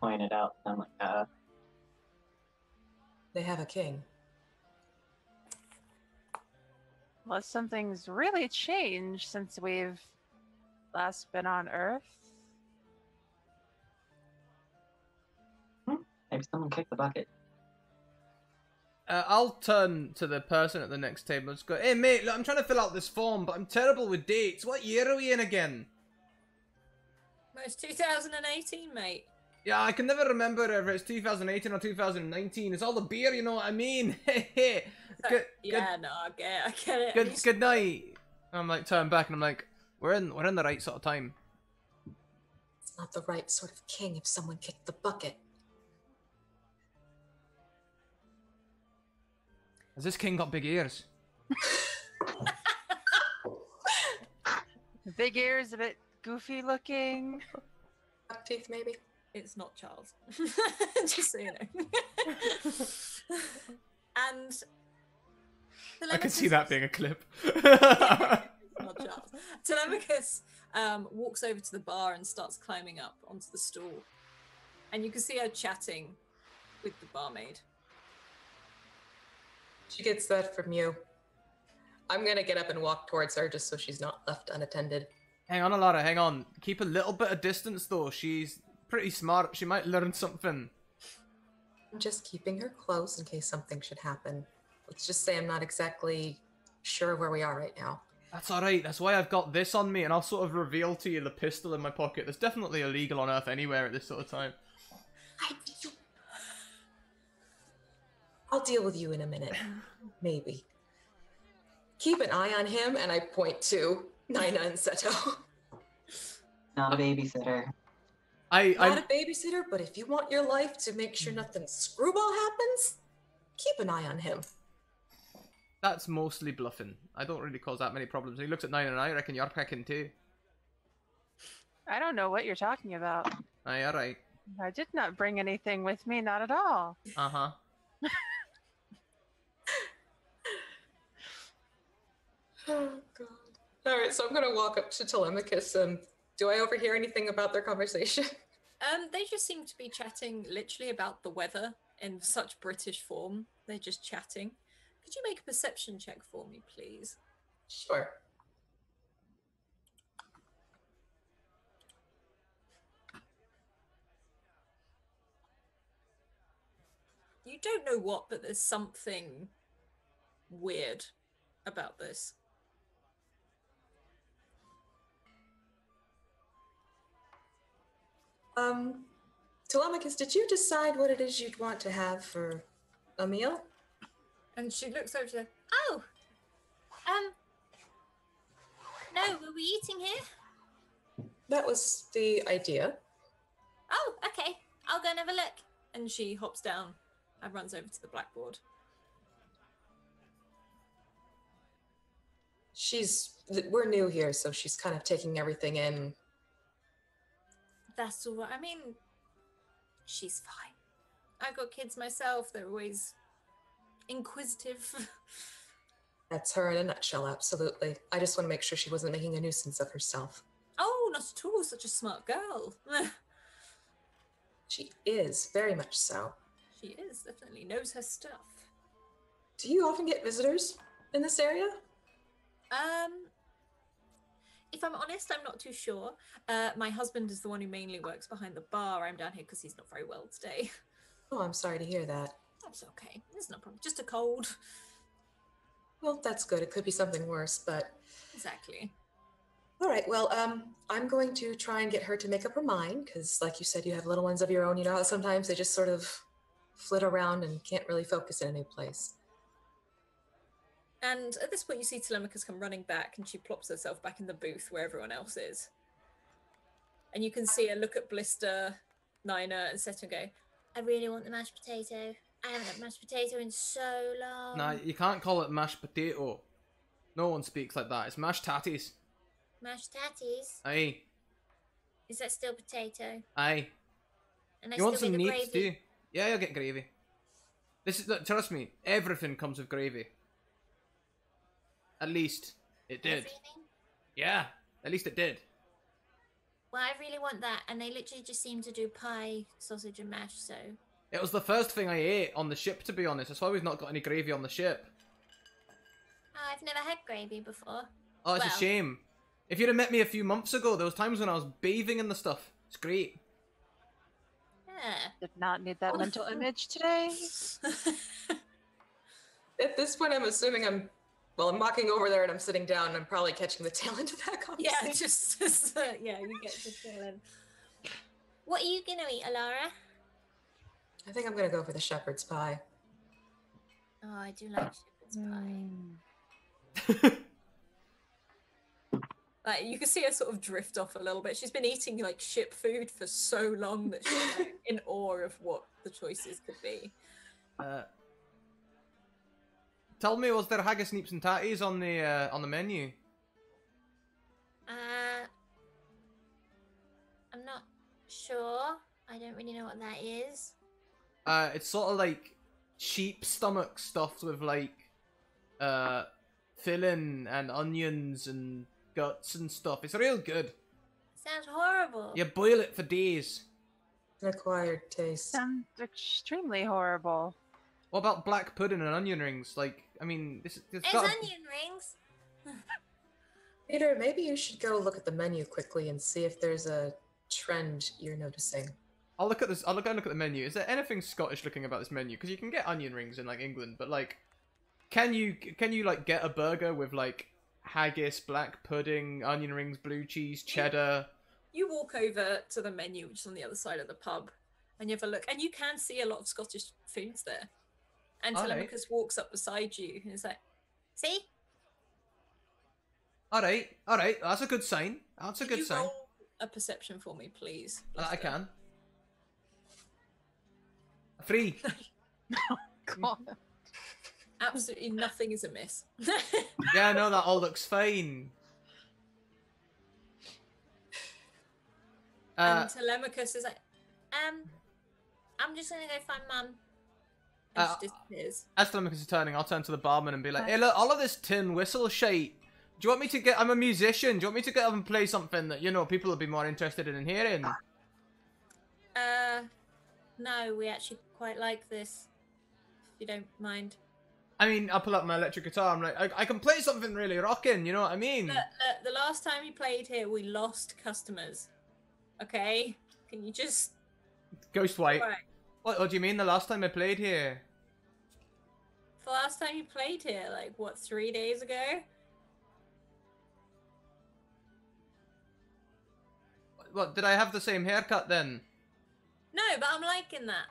[SPEAKER 4] point it out. I'm like,
[SPEAKER 5] They have a king.
[SPEAKER 3] Unless something's really changed since we've last been on Earth.
[SPEAKER 4] maybe someone kicked the bucket.
[SPEAKER 1] I'll turn to the person at the next table and just go, "Hey mate, look, I'm trying to fill out this form, but I'm terrible with dates. What year are we in again?"
[SPEAKER 2] Well, it's 2018, mate.
[SPEAKER 1] Yeah, I can never remember if it's 2018 or 2019. It's all the beer, you know what I mean? Good,
[SPEAKER 2] Yeah, no, I get it.
[SPEAKER 1] good night. I'm like turn back and I'm like, we're in the right sort of time.
[SPEAKER 5] It's not the right sort of king if someone kicked the bucket.
[SPEAKER 1] Has this king got big ears?
[SPEAKER 3] Big ears, a bit goofy looking.
[SPEAKER 5] Buck teeth, maybe.
[SPEAKER 2] It's not Charles. Just so you know. And
[SPEAKER 1] I can see that being a clip.
[SPEAKER 2] not Charles. Telemachus walks over to the bar and starts climbing up onto the stool. And you can see her chatting with the barmaid.
[SPEAKER 5] She gets that from you. I'm gonna get up and walk towards her just so she's not left unattended.
[SPEAKER 1] Hang on, Alara, hang on. Keep a little bit of distance though. She's pretty smart. She might learn something.
[SPEAKER 5] I'm just keeping her close in case something should happen. Let's just say I'm not exactly sure where we are right now.
[SPEAKER 1] That's alright. That's why I've got this on me, and I'll sort of reveal to you the pistol in my pocket. That's definitely illegal on Earth anywhere at this sort of time.
[SPEAKER 5] I'll deal with you in a minute. Maybe. Keep an eye on him, and I point to Nina and Seto.
[SPEAKER 4] Not a babysitter.
[SPEAKER 5] Not a babysitter, but if you want your life to make sure nothing screwball happens, keep an eye on him.
[SPEAKER 1] That's mostly bluffing. I don't really cause that many problems. He looks at 9 and I reckon you're picking too.
[SPEAKER 3] I don't know what you're talking about.
[SPEAKER 1] Aye, alright.
[SPEAKER 3] I did not bring anything with me, not at all.
[SPEAKER 1] Uh-huh.
[SPEAKER 5] Oh, God. All right, so I'm going to walk up to Telemachus. Do I overhear anything about their conversation?
[SPEAKER 2] They just seem to be chatting literally about the weather in such British form. They're just chatting. Could you make a perception check for me, please?
[SPEAKER 5] Sure.
[SPEAKER 2] You don't know what, but there's something weird about this.
[SPEAKER 5] Telemachus, did you decide what it is you'd want to have for a meal?
[SPEAKER 2] And she looks over to her.
[SPEAKER 8] Oh, no, were we eating here?
[SPEAKER 5] That was the idea.
[SPEAKER 8] Oh, okay. I'll go and have a look.
[SPEAKER 2] And she hops down and runs over to the blackboard.
[SPEAKER 5] We're new here, so she's kind of taking everything in.
[SPEAKER 2] That's all right. I mean, she's fine. I've got kids myself. They're always inquisitive.
[SPEAKER 5] That's her in a nutshell, absolutely. I just want to make sure she wasn't making a nuisance of herself.
[SPEAKER 2] Oh, not at all. Such a smart girl.
[SPEAKER 5] She is, very much so.
[SPEAKER 2] She is, definitely knows her stuff.
[SPEAKER 5] Do you often get visitors in this area?
[SPEAKER 2] If I'm honest, I'm not too sure. My husband is the one who mainly works behind the bar. I'm down here because he's not very well today.
[SPEAKER 5] Oh, I'm sorry to hear that.
[SPEAKER 2] That's okay. There's no problem. Just a cold.
[SPEAKER 5] Well, that's good. It could be something worse, but...
[SPEAKER 2] Exactly.
[SPEAKER 5] All right, well, I'm going to try and get her to make up her mind, because like you said, you have little ones of your own. You know how sometimes they just sort of flit around and can't really focus in a new place.
[SPEAKER 2] And at this point, you see Telemachus come running back, and she plops herself back in the booth where everyone else is. And you can see her look at Blister, Nina, and Seto and go,
[SPEAKER 8] I really want the mashed potato. I haven't had mashed potato in so long.
[SPEAKER 1] Nah, you can't call it mashed potato. No one speaks like that. It's mashed tatties.
[SPEAKER 8] Mashed tatties?
[SPEAKER 1] Aye.
[SPEAKER 8] Is that still potato?
[SPEAKER 1] Aye.
[SPEAKER 8] And I
[SPEAKER 1] You want
[SPEAKER 8] still
[SPEAKER 1] some
[SPEAKER 8] get the
[SPEAKER 1] neats
[SPEAKER 8] gravy?
[SPEAKER 1] too? Yeah, you'll get gravy. Look, trust me, everything comes with gravy. At least it did.
[SPEAKER 8] Everything?
[SPEAKER 1] Yeah, at least it did.
[SPEAKER 8] Well, I really want that, and they literally just seem to do pie, sausage, and mash, so...
[SPEAKER 1] It was the first thing I ate on the ship, to be honest. That's why we've not got any gravy on the ship.
[SPEAKER 8] Oh, I've never had gravy before.
[SPEAKER 1] Oh, it's
[SPEAKER 8] Well-
[SPEAKER 1] a shame. If you'd have met me a few months ago, there was times when I was bathing in the stuff. It's great.
[SPEAKER 8] Yeah.
[SPEAKER 3] Did not need that mental image today.
[SPEAKER 5] At this point, I'm assuming I'm walking over there and I'm sitting down and I'm probably catching the tail end of that conversation.
[SPEAKER 2] yeah, just yeah, you get to fill in.
[SPEAKER 8] What are you gonna eat, Alara?
[SPEAKER 5] I think I'm going to go for the shepherd's pie.
[SPEAKER 8] Oh, I do like shepherd's pie.
[SPEAKER 2] Like you can see her sort of drift off a little bit. She's been eating like ship food for so long that she's like, in awe of what the choices could be.
[SPEAKER 1] Tell me, was there haggis, neeps, and tatties on the menu?
[SPEAKER 8] I'm not sure. I don't really know what that is.
[SPEAKER 1] It's sort of like sheep stomach stuffed with like filling and onions and guts and stuff. It's real good.
[SPEAKER 8] Sounds horrible.
[SPEAKER 1] You boil it for days.
[SPEAKER 5] An acquired taste.
[SPEAKER 3] Sounds extremely horrible.
[SPEAKER 1] What about black pudding and onion rings? Like, I mean, it's
[SPEAKER 8] There's
[SPEAKER 1] got
[SPEAKER 8] onion rings.
[SPEAKER 5] Peter, maybe you should go look at the menu quickly and see if there's a trend you're noticing.
[SPEAKER 1] I'll look at this. I'll look at the menu. Is there anything Scottish looking about this menu? Because you can get onion rings in like England, but like, can you like get a burger with like haggis, black pudding, onion rings, blue cheese, cheddar?
[SPEAKER 2] You walk over to the menu, which is on the other side of the pub, and you have a look, and you can see a lot of Scottish foods there. And
[SPEAKER 1] Alright.
[SPEAKER 2] Telemachus walks up beside you and is like,
[SPEAKER 8] See?
[SPEAKER 1] All right. That's a good sign. That's a
[SPEAKER 2] "Can
[SPEAKER 1] good
[SPEAKER 2] you
[SPEAKER 1] sign.
[SPEAKER 2] roll a perception for me, please?"
[SPEAKER 1] I
[SPEAKER 2] Lister?"
[SPEAKER 1] can. 3.
[SPEAKER 3] God.
[SPEAKER 2] Absolutely nothing is amiss.
[SPEAKER 1] Yeah, no, that all looks fine.
[SPEAKER 2] And Telemachus is like,
[SPEAKER 8] I'm just gonna go find Mum.
[SPEAKER 2] and she disappears.
[SPEAKER 1] As Telemachus is turning, I'll turn to the barman and be like, "Hey, look, all of this tin whistle shite. Do you want me to get? I'm a musician. Do you want me to get up and play something that people will be more interested in hearing?"
[SPEAKER 8] No, we actually quite like this. If you don't mind.
[SPEAKER 1] I mean, I'll pull out my electric guitar. I'm like, I can play something really rocking. You know what I mean?
[SPEAKER 2] The last time you played here, we lost customers. Okay? Can you just...
[SPEAKER 1] Ghost White.
[SPEAKER 2] Alright.
[SPEAKER 1] What do you mean? The last time I played here?
[SPEAKER 2] The last time you played here, like, what, 3 days ago?
[SPEAKER 1] What, did I have the same haircut then?
[SPEAKER 2] No, but I'm liking that.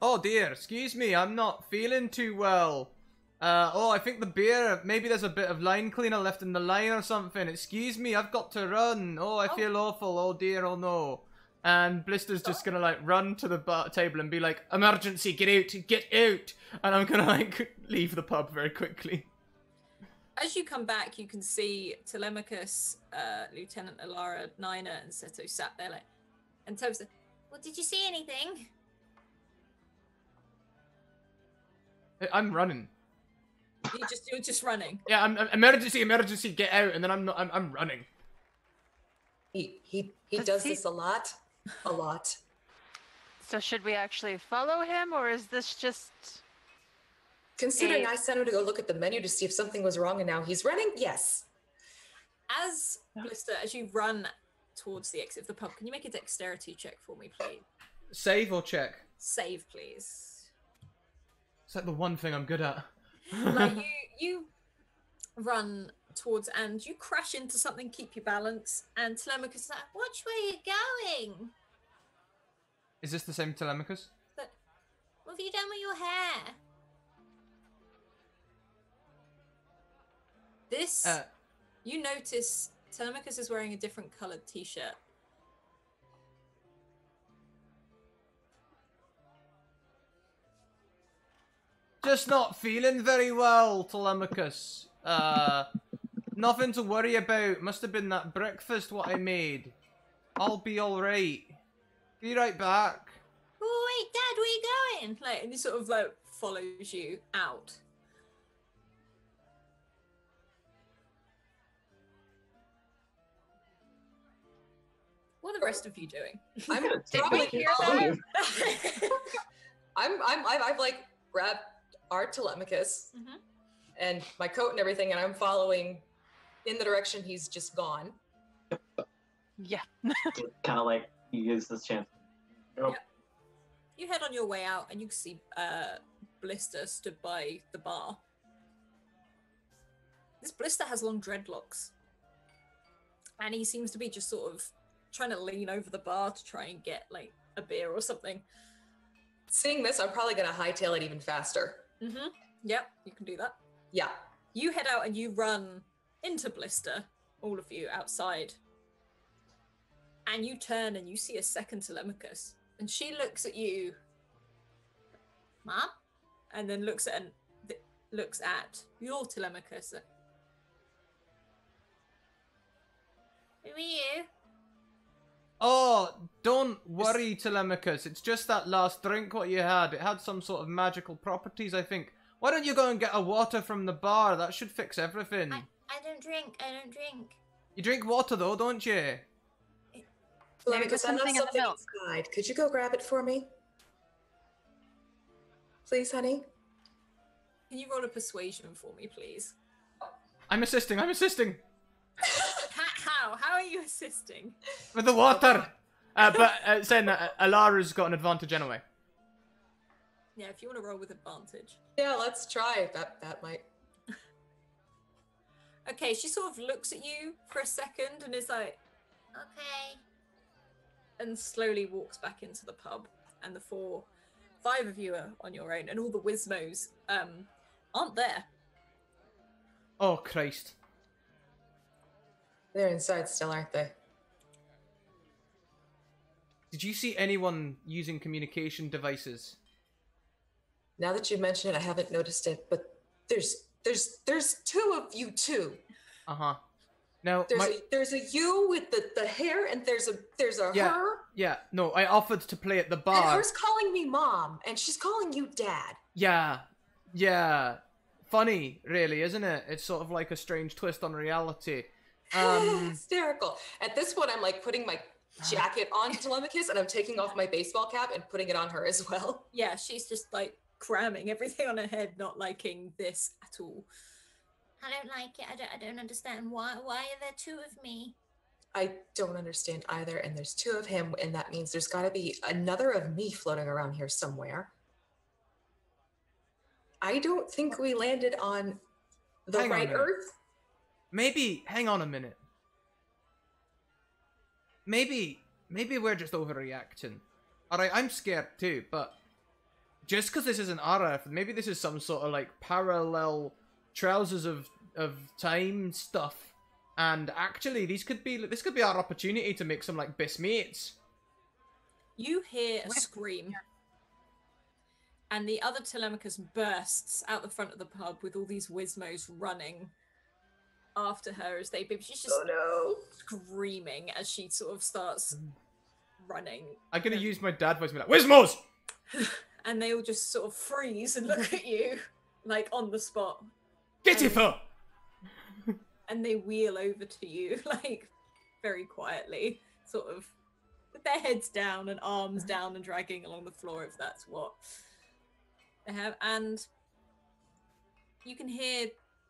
[SPEAKER 1] Oh dear, excuse me, I'm not feeling too well. I think the beer, maybe there's a bit of line cleaner left in the line or something. Excuse me, I've got to run. Oh, I feel awful. Oh dear, oh no. And Blister's just gonna like run to the bar table and be like, emergency, get out. And I'm gonna like leave the pub very quickly.
[SPEAKER 2] As you come back, you can see Telemachus, Lieutenant Alara, Nina, and Seto sat there like, and Tob's like,
[SPEAKER 8] Well, did you see anything?
[SPEAKER 1] I'm running.
[SPEAKER 2] you're just running.
[SPEAKER 1] Yeah, I'm emergency, get out, and then I'm running.
[SPEAKER 5] He
[SPEAKER 3] Does
[SPEAKER 5] does
[SPEAKER 3] he-
[SPEAKER 5] this a lot. A lot.
[SPEAKER 3] So should we actually follow him, or is this just...
[SPEAKER 5] Considering I sent him to go look at the menu to see if something was wrong and now he's running, yes.
[SPEAKER 2] As Blister, as you run towards the exit of the pub, can you make a dexterity check for me, please?
[SPEAKER 1] Save or check?
[SPEAKER 2] Save, please.
[SPEAKER 1] It's like the one thing I'm good at.
[SPEAKER 2] Like you run towards and you crash into something, keep your balance, and Telemachus is like,
[SPEAKER 8] Which way are you going?
[SPEAKER 1] Is this the same Telemachus?
[SPEAKER 8] What have you done with your hair?
[SPEAKER 2] this. You notice Telemachus is wearing a different coloured t-shirt.
[SPEAKER 1] Just not feeling very well, Telemachus. Nothing to worry about. Must have been that breakfast what I made. I'll be alright. Be right back.
[SPEAKER 8] Oh, wait, Dad, where are you going?
[SPEAKER 2] Like, and he sort of like follows you out. What are the rest of you doing?
[SPEAKER 5] I'm
[SPEAKER 3] Did we hear
[SPEAKER 4] follow
[SPEAKER 3] that?
[SPEAKER 5] I've like grabbed our Telemachus and my coat and everything, and I'm following in the direction he's just gone.
[SPEAKER 3] Yeah.
[SPEAKER 4] Kind of like you use this chance. Nope.
[SPEAKER 2] Yep. You head on your way out, and you can see Blister stood by the bar. This Blister has long dreadlocks, and he seems to be just sort of trying to lean over the bar to try and get like a beer or something.
[SPEAKER 5] Seeing this, I'm probably gonna hightail it even faster.
[SPEAKER 2] Mm-hmm. Yep, you can do that.
[SPEAKER 5] Yeah.
[SPEAKER 2] You head out and you run into Blister, all of you outside. And you turn and you see a second Telemachus. And she looks at you,
[SPEAKER 8] Mom?
[SPEAKER 2] and then looks at your Telemachus.
[SPEAKER 8] Who are you?
[SPEAKER 1] Oh, don't worry, Telemachus. It's just that last drink what you had. It had some sort of magical properties, I think. Why don't you go and get a water from the bar? That should fix everything.
[SPEAKER 8] I don't drink. I don't drink.
[SPEAKER 1] You drink water though, don't you?
[SPEAKER 3] Maybe
[SPEAKER 5] Because I
[SPEAKER 3] put
[SPEAKER 5] left
[SPEAKER 3] something in the
[SPEAKER 5] something
[SPEAKER 3] milk.
[SPEAKER 5] inside. Could you go grab it for me? Please, honey?
[SPEAKER 2] can you roll a persuasion for me, please?
[SPEAKER 1] I'm assisting.
[SPEAKER 2] How are you assisting?
[SPEAKER 1] With the water. But saying that Alara's got an advantage anyway.
[SPEAKER 2] Yeah, if you want to roll with advantage.
[SPEAKER 5] Yeah, let's try. That might.
[SPEAKER 2] Okay, she sort of looks at you for a second and is like,
[SPEAKER 8] Okay.
[SPEAKER 2] and slowly walks back into the pub. And the five of you are on your own, and all the Wismos aren't there.
[SPEAKER 1] Oh, Christ.
[SPEAKER 5] They're inside still, aren't they?
[SPEAKER 1] Did you see anyone using communication devices?
[SPEAKER 5] Now that you mention it, I haven't noticed it, but there's two of you too.
[SPEAKER 1] Uh-huh. Now,
[SPEAKER 5] There's a you with the hair, and there's a
[SPEAKER 1] Yeah.
[SPEAKER 5] her.
[SPEAKER 1] Yeah, no, I offered to play at the
[SPEAKER 5] And
[SPEAKER 1] bar.
[SPEAKER 5] her's calling me mom, and she's calling you dad.
[SPEAKER 1] Yeah. Funny, really, isn't it? It's sort of like a strange twist on reality.
[SPEAKER 5] Hysterical. At this point, I'm like putting my jacket on Telemachus, and I'm taking off my baseball cap and putting it on her as well.
[SPEAKER 2] Yeah, she's just like cramming everything on her head, not liking this at all.
[SPEAKER 8] I don't like it. I don't understand. Why are there two of me?
[SPEAKER 5] I don't understand either, and there's two of him, and that means there's got to be another of me floating around here somewhere. I don't think we landed on the
[SPEAKER 1] Hang on a
[SPEAKER 5] right
[SPEAKER 1] minute.
[SPEAKER 5] Earth.
[SPEAKER 1] Maybe, hang on a minute. Maybe we're just overreacting. Alright, I'm scared too, but just because this isn't our Earth, maybe this is some sort of like parallel trousers of time stuff. And actually, this could be our opportunity to make some like best mates.
[SPEAKER 2] You hear a scream, and the other Telemachus bursts out the front of the pub with all these Wismos running after her as she's just screaming as she sort of starts running.
[SPEAKER 1] I'm gonna use my dad voice and be like, Wismos!
[SPEAKER 2] And they all just sort of freeze and look at you, like on the spot.
[SPEAKER 1] Get it for!
[SPEAKER 2] And they wheel over to you, like, very quietly, sort of, with their heads down and arms down and dragging along the floor, if that's what they have. And you can hear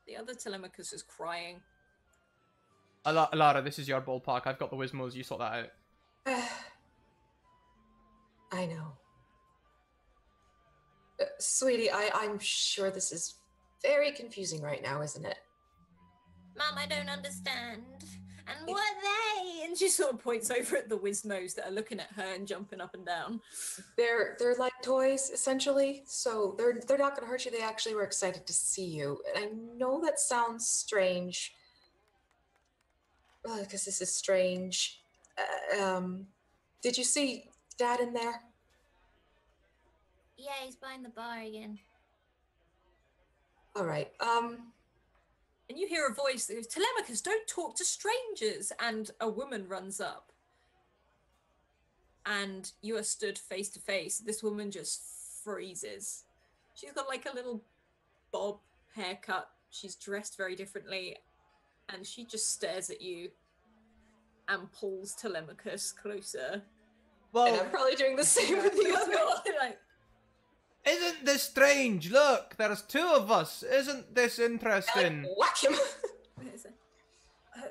[SPEAKER 2] the other Telemachus is crying.
[SPEAKER 1] Alara, this is your ballpark. I've got the Wismos. You sort that out.
[SPEAKER 5] I know. Sweetie, I'm sure this is very confusing right now, isn't it?
[SPEAKER 8] Mom, I don't understand. And
[SPEAKER 2] What are they? And she sort of points over at the Wismos that are looking at her and jumping up and down.
[SPEAKER 5] They're like toys, essentially. So they're not going to hurt you. They actually were excited to see you. And I know that sounds strange, because this is strange. Did you see Dad in there?
[SPEAKER 8] Yeah, he's behind the bar again.
[SPEAKER 5] All right.
[SPEAKER 2] And you hear a voice that goes, Telemachus, don't talk to strangers! And a woman runs up. And you are stood face to face. This woman just freezes. She's got like a little bob haircut. She's dressed very differently. And she just stares at you and pulls Telemachus closer.
[SPEAKER 5] And
[SPEAKER 1] Well,
[SPEAKER 5] I'm probably doing the same with the other.
[SPEAKER 2] Like,
[SPEAKER 1] isn't this strange? Look, there's two of us. Isn't this interesting?
[SPEAKER 5] Whack him.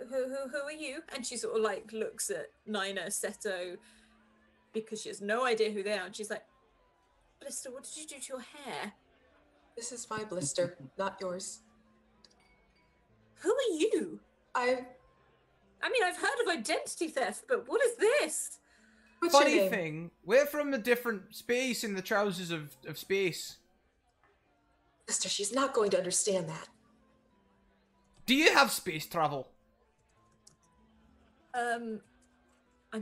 [SPEAKER 2] who are you? And she sort of like looks at Nina, Seto, because she has no idea who they are. And she's like, Blister, what did you do to your hair?
[SPEAKER 5] This is my blister, not yours.
[SPEAKER 2] Who are you?
[SPEAKER 5] I.
[SPEAKER 2] I mean, I've heard of identity theft, but what is this?
[SPEAKER 5] What's your
[SPEAKER 1] Funny
[SPEAKER 5] name?
[SPEAKER 1] thing, we're from a different space in the trousers of space.
[SPEAKER 5] Sister, she's not going to understand that.
[SPEAKER 1] Do you have space travel?
[SPEAKER 2] I'm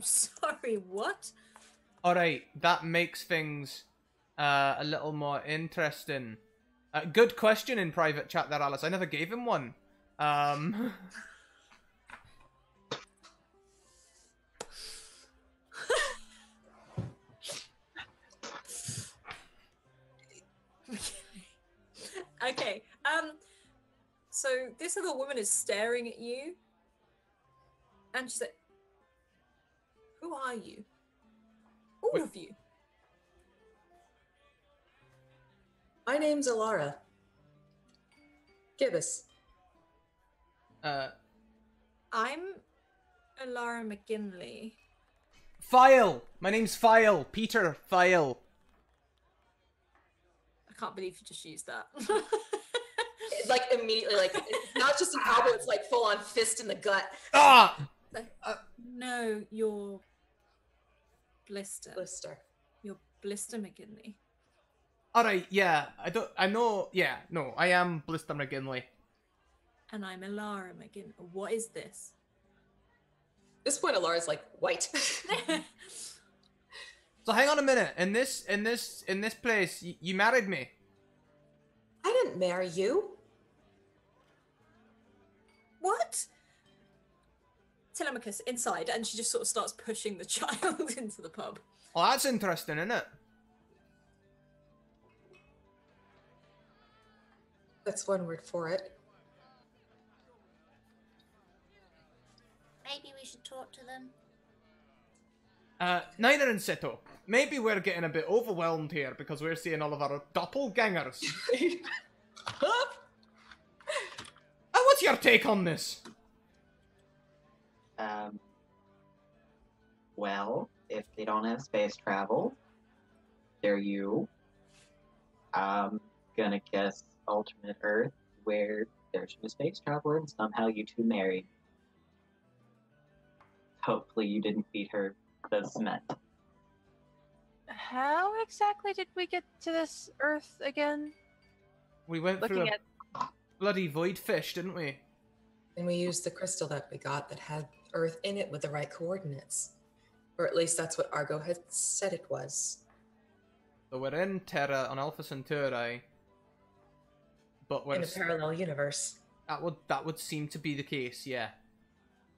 [SPEAKER 2] sorry, what?
[SPEAKER 1] Alright, that makes things a little more interesting. Good question in private chat there, Alice. I never gave him one.
[SPEAKER 2] Okay. So this other woman is staring at you, and she's like, "Who are you? All of you."
[SPEAKER 5] My name's Alara. Gibbous.
[SPEAKER 2] I'm Alara McGinley.
[SPEAKER 1] File! My name's File. Peter File.
[SPEAKER 2] I can't believe you just used that.
[SPEAKER 5] Like, immediately, like, it's not just an elbow, it's like full-on fist in the gut.
[SPEAKER 1] Ah!
[SPEAKER 2] No, you're Blister.
[SPEAKER 5] Blister.
[SPEAKER 2] You're Blister McGinley.
[SPEAKER 1] Alright, yeah. I am Blister McGinley.
[SPEAKER 2] And I'm Alara McGinley. What is this?
[SPEAKER 5] At this point, Alara's like, white.
[SPEAKER 1] So hang on a minute. In this place, you married me.
[SPEAKER 5] I didn't marry you.
[SPEAKER 2] What? Telemachus, inside, and she just sort of starts pushing the child into the pub.
[SPEAKER 1] Well, that's interesting, isn't it?
[SPEAKER 5] That's one word for it.
[SPEAKER 8] Maybe we should talk to them.
[SPEAKER 1] Niner and Seto, maybe we're getting a bit overwhelmed here because we're seeing all of our doppelgangers. What's your take on this?
[SPEAKER 4] Well, if they don't have space travel, they're you. I'm gonna guess alternate Earth where there's no space traveler and somehow you two married. Hopefully you didn't feed her the cement.
[SPEAKER 3] How exactly did we get to this Earth again?
[SPEAKER 1] We went through
[SPEAKER 3] Looking
[SPEAKER 1] a bloody void fish, didn't we?
[SPEAKER 5] And we used the crystal that we got that had Earth in it with the right coordinates. Or at least that's what Argo had said it was.
[SPEAKER 1] So we're in Terra on Alpha Centauri, but we're
[SPEAKER 5] In a parallel universe.
[SPEAKER 1] that would seem to be the case, yeah.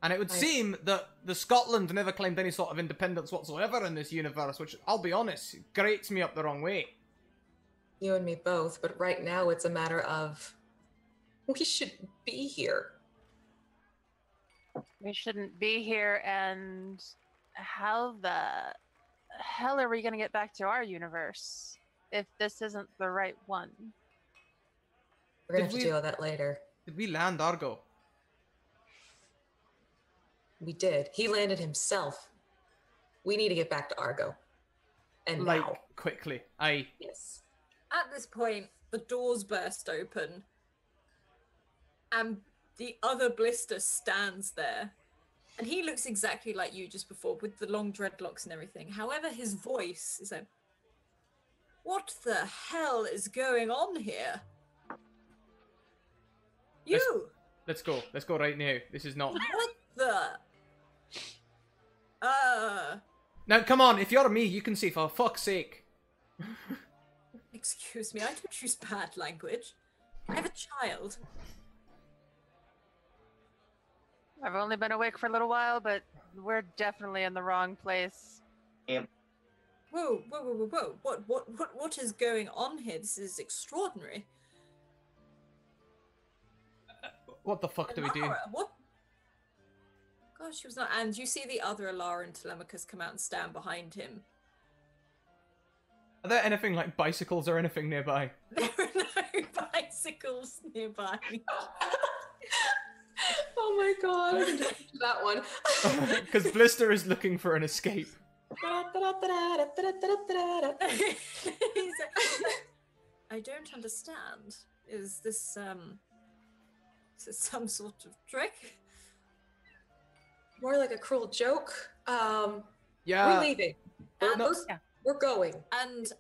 [SPEAKER 1] And it would seem that the Scotland never claimed any sort of independence whatsoever in this universe, which, I'll be honest, grates me up the wrong way.
[SPEAKER 5] You and me both, but right now it's a matter of we should be here.
[SPEAKER 3] We shouldn't be here, and how the hell are we going to get back to our universe if this isn't the right one?
[SPEAKER 5] We're gonna
[SPEAKER 1] Did
[SPEAKER 5] have to deal with that later.
[SPEAKER 1] Did we land Argo?
[SPEAKER 5] We did. He landed himself. We need to get back to Argo. And
[SPEAKER 1] Like,
[SPEAKER 5] now.
[SPEAKER 1] quickly.
[SPEAKER 5] Yes.
[SPEAKER 2] At this point, the doors burst open, and the other Blister stands there. And he looks exactly like you just before, with the long dreadlocks and everything. However, his voice is like, "What the hell is going on here? You!
[SPEAKER 1] Let's go. Let's go right now. This is not...
[SPEAKER 2] What the?
[SPEAKER 1] Now, come on. If you're me, you can say, for fuck's sake.
[SPEAKER 2] Excuse me, I don't use bad language. I have a child.
[SPEAKER 3] I've only been awake for a little while, but we're definitely in the wrong place.
[SPEAKER 4] Yep.
[SPEAKER 2] Whoa, whoa, whoa, whoa, whoa. What is going on here? This is extraordinary.
[SPEAKER 1] What the fuck do we do?
[SPEAKER 2] Alara, what? Gosh, she was not. And you see the other Alara and Telemachus come out and stand behind him.
[SPEAKER 1] Are there anything like bicycles or anything nearby?
[SPEAKER 2] There are no bicycles nearby.
[SPEAKER 5] Oh my god. That one.
[SPEAKER 1] Because Blister is looking for an escape.
[SPEAKER 2] He's like, I don't understand. Is this some sort of trick?
[SPEAKER 5] More like a cruel joke.
[SPEAKER 1] Yeah.
[SPEAKER 5] We're leaving.
[SPEAKER 2] And,
[SPEAKER 5] We're going.
[SPEAKER 2] and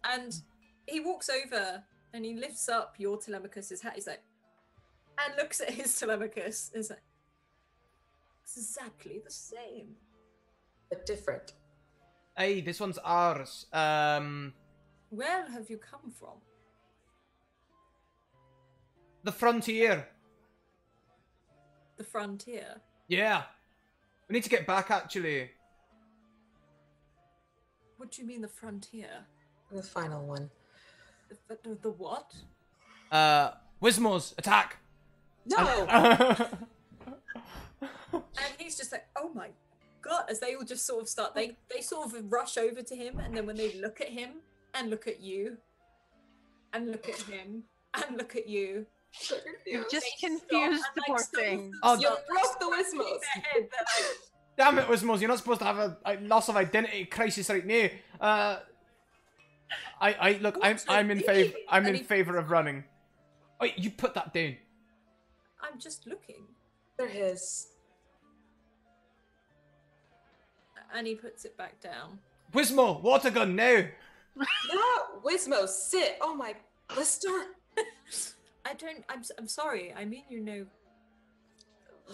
[SPEAKER 2] he walks over And he lifts up your Telemachus's hat. He's like, and looks at his Telemachus. And is like, it's exactly the same.
[SPEAKER 5] But different.
[SPEAKER 1] Hey, this one's ours.
[SPEAKER 2] Where have you come from?
[SPEAKER 1] The frontier.
[SPEAKER 2] The frontier.
[SPEAKER 1] Yeah. We need to get back, actually.
[SPEAKER 2] What do you mean the frontier?
[SPEAKER 5] The final one.
[SPEAKER 2] The what?
[SPEAKER 1] Wismos, attack!
[SPEAKER 5] No!
[SPEAKER 2] And he's just like, oh my god, as they all just sort of start, they sort of rush over to him, and then when they look at him, and look at you, and look at him, and look at you.
[SPEAKER 3] You just
[SPEAKER 2] They
[SPEAKER 3] confused
[SPEAKER 2] stop
[SPEAKER 3] the
[SPEAKER 2] and,
[SPEAKER 3] poor
[SPEAKER 2] stop
[SPEAKER 3] thing.
[SPEAKER 1] Oh,
[SPEAKER 5] You broke the Wismos!
[SPEAKER 2] their head, they're like,
[SPEAKER 1] Damn it, Wismos, you're not supposed to have a loss of identity crisis right now. Look, I'm in favor. I'm in favor of running. Wait, you put that down.
[SPEAKER 2] I'm just looking.
[SPEAKER 5] They're his.
[SPEAKER 2] And he puts it back down.
[SPEAKER 1] Wismo, water gun now.
[SPEAKER 5] No! Wismos, sit! Oh my blister!
[SPEAKER 2] I'm sorry. I mean,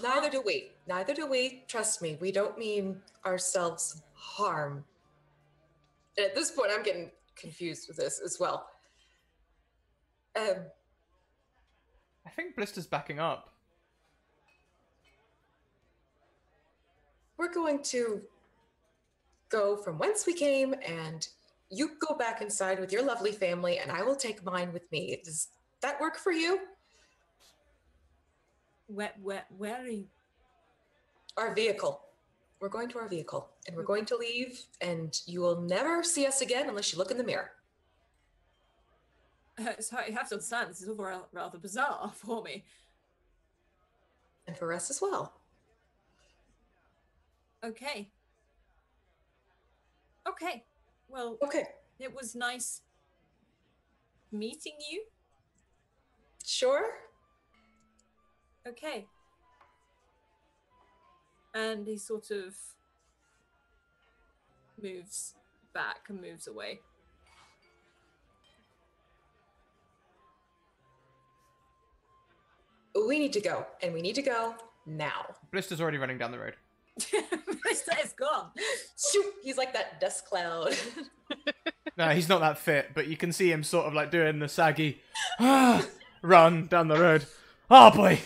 [SPEAKER 5] Neither do we. Neither do we. Trust me, we don't mean ourselves harm. And at this point, I'm getting confused with this as well.
[SPEAKER 1] I think Blister's backing up.
[SPEAKER 5] We're going to go from whence we came, and you go back inside with your lovely family, and I will take mine with me. Does that work for you?
[SPEAKER 2] where are you?
[SPEAKER 5] Our vehicle. We're going to our vehicle, and we're going to leave, and you will never see us again unless you look in the mirror.
[SPEAKER 2] Sorry, you have to understand, this is all rather bizarre for me.
[SPEAKER 5] And for us as well.
[SPEAKER 2] Okay. Okay. Well,
[SPEAKER 5] Okay,
[SPEAKER 2] it was nice meeting you.
[SPEAKER 5] sure?
[SPEAKER 2] Okay. And he sort of moves back and moves away.
[SPEAKER 5] We need to go, and we need to go now.
[SPEAKER 1] Blister's already running down the road.
[SPEAKER 2] It's gone.
[SPEAKER 5] Shoot! He's like that dust cloud.
[SPEAKER 1] No, he's not that fit, but you can see him sort of like doing the saggy run down the road. Oh boy,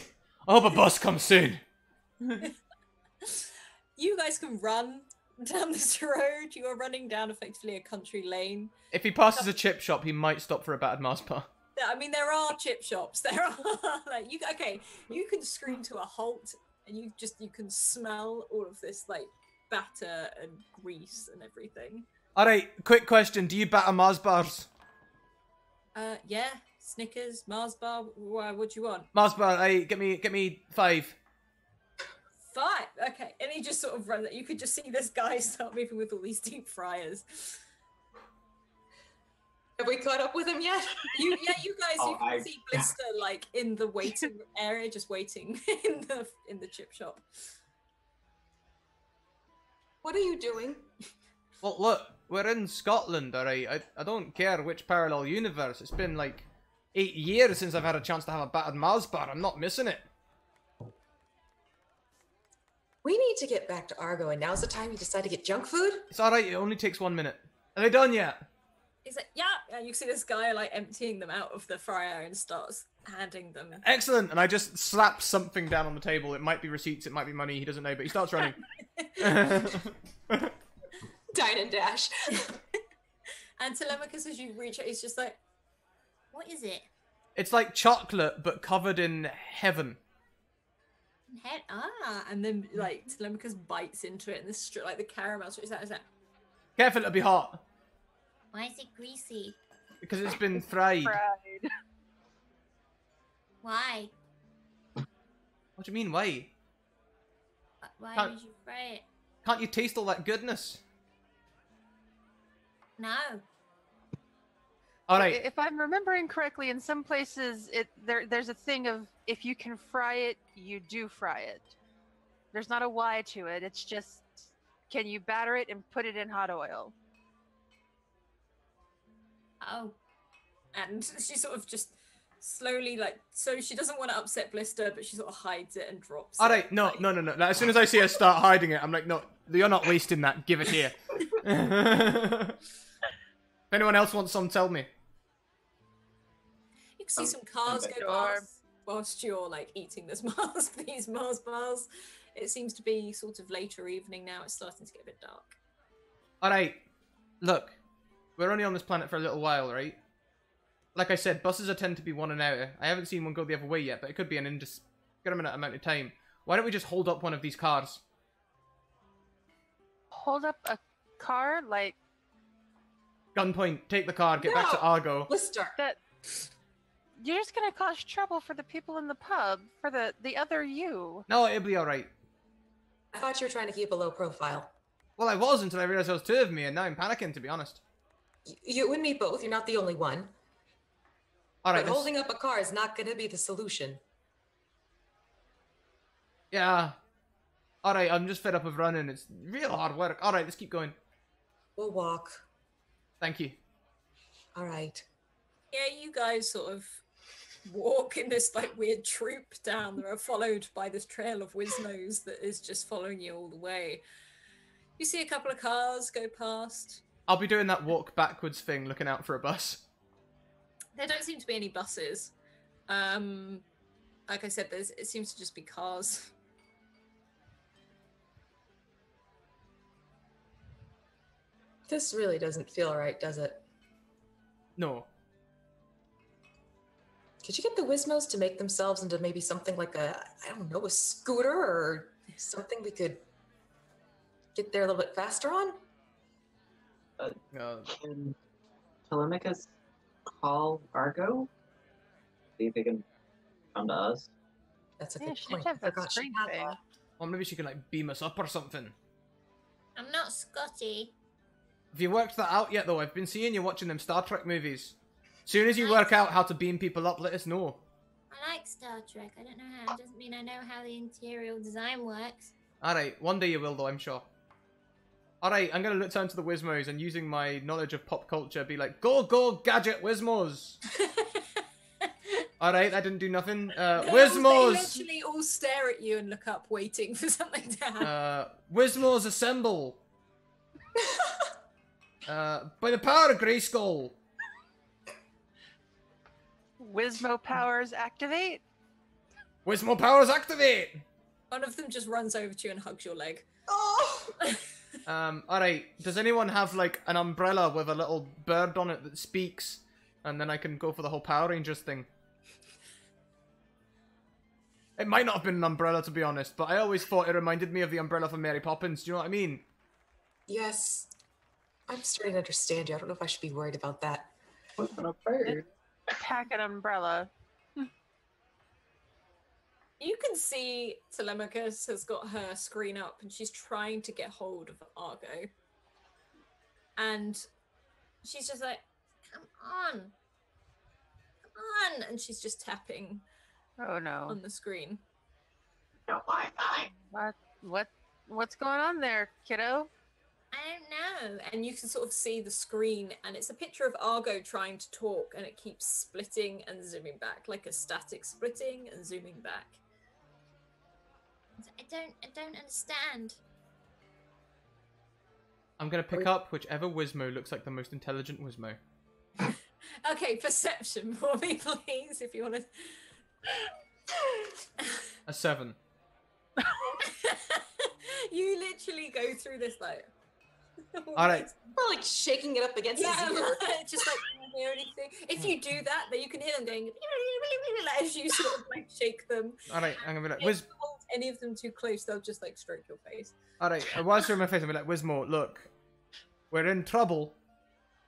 [SPEAKER 1] I hope a bus comes soon.
[SPEAKER 2] You guys can run down this road. You are running down effectively a country lane.
[SPEAKER 1] If he passes a chip shop, he might stop for a battered Mars bar.
[SPEAKER 2] I mean, there are chip shops. There are like you. Okay, you can scream to a halt, and you can smell all of this like batter and grease and everything.
[SPEAKER 1] All right, quick question: do you batter Mars bars?
[SPEAKER 2] Yeah, Snickers, Mars bar. What do you want?
[SPEAKER 1] Mars bar, hey, get me 5.
[SPEAKER 2] 5. Okay, and he just sort of runs. You could just see this guy start moving with all these deep fryers.
[SPEAKER 5] Have we caught up with him yet?
[SPEAKER 2] You guys,
[SPEAKER 4] Oh,
[SPEAKER 2] you can see Blister like in the waiting area, just waiting in the chip shop.
[SPEAKER 5] What are you doing?
[SPEAKER 1] Well, look, we're in Scotland, all right. I don't care which parallel universe. It's been like 8 years since I've had a chance to have a battered Mars bar. I'm not missing it.
[SPEAKER 5] We need to get back to Argo, and now's the time you decide to get junk food?
[SPEAKER 1] It's all right. It only takes 1 minute. Are they done yet?
[SPEAKER 2] He's like, yeah, and you see this guy like emptying them out of the fryer and starts handing them.
[SPEAKER 1] Excellent. And I just slap something down on the table. It might be receipts. It might be money. He doesn't know, but he starts running.
[SPEAKER 5] Dine and dash.
[SPEAKER 2] And Telemachus, as you reach it, he's just like,
[SPEAKER 8] What is it?
[SPEAKER 1] It's like chocolate, but covered in heaven.
[SPEAKER 2] and then like Telemachus bites into it, and this like the caramel. So is that?
[SPEAKER 1] Careful, it'll be hot.
[SPEAKER 8] Why is it greasy?
[SPEAKER 1] Because it's been fried.
[SPEAKER 3] Fried.
[SPEAKER 8] Why?
[SPEAKER 1] What do you mean, why?
[SPEAKER 8] Why
[SPEAKER 1] Can't-
[SPEAKER 8] did you fry it?
[SPEAKER 1] Can't you taste all that goodness?
[SPEAKER 8] No.
[SPEAKER 1] All right.
[SPEAKER 3] If I'm remembering correctly, in some places there's a thing of if you can fry it, you do fry it. There's not a why to it. It's just can you batter it and put it in hot oil?
[SPEAKER 8] Oh.
[SPEAKER 2] and she sort of just slowly, like, so she doesn't want to upset Blister, but she sort of hides it and drops
[SPEAKER 1] All
[SPEAKER 2] it.
[SPEAKER 1] right, no.
[SPEAKER 2] Like,
[SPEAKER 1] Like, as soon as I see her start hiding it, I'm like, no, you're not wasting that. Give it here. If anyone else wants some, tell me.
[SPEAKER 2] you can see some cars
[SPEAKER 4] okay.
[SPEAKER 2] go past whilst you're like eating these Mars bars. It seems to be sort of later evening now. It's starting to get a bit dark.
[SPEAKER 1] All right, look, we're only on this planet for a little while, right? Like I said, buses tend to be 1 an hour. I haven't seen one go the other way yet, but it could be an indiscriminate amount of time. Why don't we just hold up one of these cars?
[SPEAKER 3] Hold up a car? Like,
[SPEAKER 1] Gunpoint, take the car, get back to
[SPEAKER 5] No!
[SPEAKER 1] Argo.
[SPEAKER 5] Blister.
[SPEAKER 3] that... You're just gonna cause trouble for the people in the pub, for the other you.
[SPEAKER 1] No, it'll be alright.
[SPEAKER 5] I thought you were trying to keep a low profile.
[SPEAKER 1] Well, I was until I realized there was 2 of me, and now I'm panicking, to be honest.
[SPEAKER 5] You and me both. You're not the only one.
[SPEAKER 1] Alright,
[SPEAKER 5] But holding up a car is not going to be the solution.
[SPEAKER 1] yeah. Alright, I'm just fed up of running. It's real hard work. Alright, let's keep going.
[SPEAKER 5] We'll walk.
[SPEAKER 1] Thank you.
[SPEAKER 5] All right.
[SPEAKER 2] Yeah, you guys sort of walk in this like weird troop down. They're followed by this trail of Wismos that is just following you all the way. You see a couple of cars go past.
[SPEAKER 1] I'll be doing that walk backwards thing, looking out for a bus.
[SPEAKER 2] There don't seem to be any buses. Like I said, it seems to just be cars.
[SPEAKER 5] This really doesn't feel right, does it?
[SPEAKER 1] No.
[SPEAKER 5] Could you get the Wismos to make themselves into maybe something like a scooter or something we could get there a little bit faster on?
[SPEAKER 4] Can Telemachus call Argo? See if they can come to us?
[SPEAKER 5] That's a
[SPEAKER 3] Yeah,
[SPEAKER 5] good
[SPEAKER 3] she
[SPEAKER 5] point.
[SPEAKER 3] should have
[SPEAKER 5] I
[SPEAKER 3] that
[SPEAKER 5] forgot she
[SPEAKER 3] screen
[SPEAKER 5] had
[SPEAKER 3] thing.
[SPEAKER 5] that.
[SPEAKER 1] Or maybe she can, like, beam us up or something.
[SPEAKER 8] I'm not Scotty.
[SPEAKER 1] Have you worked that out yet, though? I've been seeing you watching them Star Trek movies. Soon as you work out how to beam people up, let us know.
[SPEAKER 8] I like Star Trek. I don't know how. It doesn't mean I know how the interior design works.
[SPEAKER 1] Alright, one day you will, though, I'm sure. Alright, I'm gonna turn to the Wismos and using my knowledge of pop culture, be like, go, go, gadget Wismos! Alright, that didn't do nothing.
[SPEAKER 2] They
[SPEAKER 1] Wismos!
[SPEAKER 2] literally all stare at you and look up, waiting for something to happen.
[SPEAKER 1] Wismos assemble! By the power of Grayskull!
[SPEAKER 3] Wismo powers activate?
[SPEAKER 1] Wismo powers activate!
[SPEAKER 2] One of them just runs over to you and hugs your leg.
[SPEAKER 5] Oh!
[SPEAKER 1] Alright, does anyone have, like, an umbrella with a little bird on it that speaks? And then I can go for the whole Power Rangers thing. It might not have been an umbrella, to be honest, but I always thought it reminded me of the umbrella from Mary Poppins, do you know what I mean?
[SPEAKER 5] Yes. I'm starting to understand you. I don't know if I should be worried about that.
[SPEAKER 4] What's on a bird?
[SPEAKER 3] Pack an umbrella.
[SPEAKER 2] You can see Telemachus has got her screen up and she's trying to get hold of Argo. And she's just like, come on. Come on. And she's just tapping
[SPEAKER 3] Oh no.
[SPEAKER 2] on the screen.
[SPEAKER 4] No Wi-Fi.
[SPEAKER 3] What's going on there, kiddo?
[SPEAKER 8] I don't know.
[SPEAKER 2] And you can sort of see the screen and it's a picture of Argo trying to talk and it keeps splitting and zooming back, like a static splitting and zooming back.
[SPEAKER 8] I don't understand.
[SPEAKER 1] I'm gonna pick up whichever Wismo looks like the most intelligent Wismo.
[SPEAKER 2] Okay, perception for me, please, if you want to.
[SPEAKER 1] A 7.
[SPEAKER 2] You literally go through this like.
[SPEAKER 1] Alright.
[SPEAKER 5] We're like shaking it up against
[SPEAKER 2] Yeah,
[SPEAKER 5] his ear.
[SPEAKER 2] just like can't hear anything. If you do that, then you can hear them going like, as you sort of like shake them.
[SPEAKER 1] Alright, I'm gonna be like,
[SPEAKER 2] If you hold any of them too close, they'll just like stroke your face.
[SPEAKER 1] Alright, whilst you're in my face, I'll be like, Wismo, look. We're in trouble.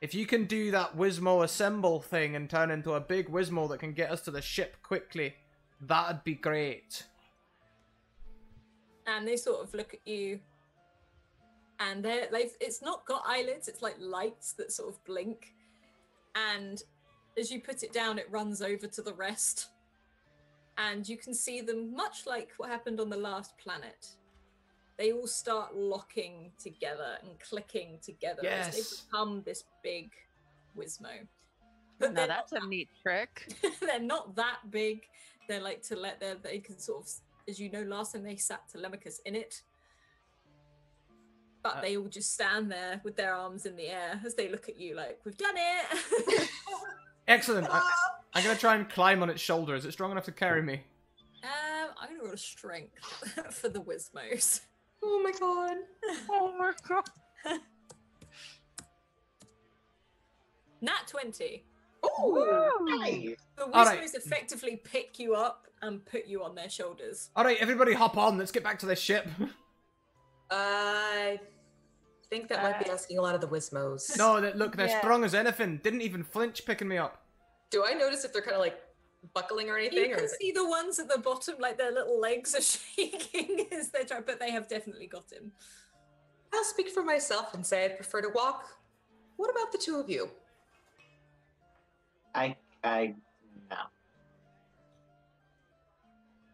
[SPEAKER 1] If you can do that Wismo assemble thing and turn into a big Wismo that can get us to the ship quickly, that'd be great.
[SPEAKER 2] And they sort of look at you. And it's not got eyelids, it's like lights that sort of blink. And as you put it down, it runs over to the rest. And you can see them, much like what happened on the last planet. They all start locking together and clicking together as they
[SPEAKER 1] Yes.
[SPEAKER 2] become this big Wismo. But
[SPEAKER 3] Now that's a neat trick.
[SPEAKER 2] they're not that big. They're like to let they can sort of, as you know, last time they sat Telemachus in it. But they all just stand there with their arms in the air as they look at you like, we've done it.
[SPEAKER 1] Excellent. I'm going to try and climb on its shoulder. Is it strong enough to carry me?
[SPEAKER 2] I'm going to roll a strength for the Wismos.
[SPEAKER 5] Oh my god.
[SPEAKER 3] Oh my god.
[SPEAKER 2] Nat 20.
[SPEAKER 5] Oh,
[SPEAKER 4] Nice.
[SPEAKER 2] The Wismos
[SPEAKER 1] All right.
[SPEAKER 2] effectively pick you up and put you on their shoulders.
[SPEAKER 1] All right, everybody hop on. Let's get back to this ship.
[SPEAKER 5] I think that might be asking a lot of the Wismos.
[SPEAKER 1] No, look, they're
[SPEAKER 3] Yeah.
[SPEAKER 1] strong as anything. Didn't even flinch picking me up.
[SPEAKER 5] Do I notice if they're kind of like buckling or anything?
[SPEAKER 2] You
[SPEAKER 5] or
[SPEAKER 2] can
[SPEAKER 5] is it...
[SPEAKER 2] see the ones at the bottom, like their little legs are shaking as they try, but they have definitely got him.
[SPEAKER 5] I'll speak for myself and say I'd prefer to walk. What about the two of you?
[SPEAKER 4] I no.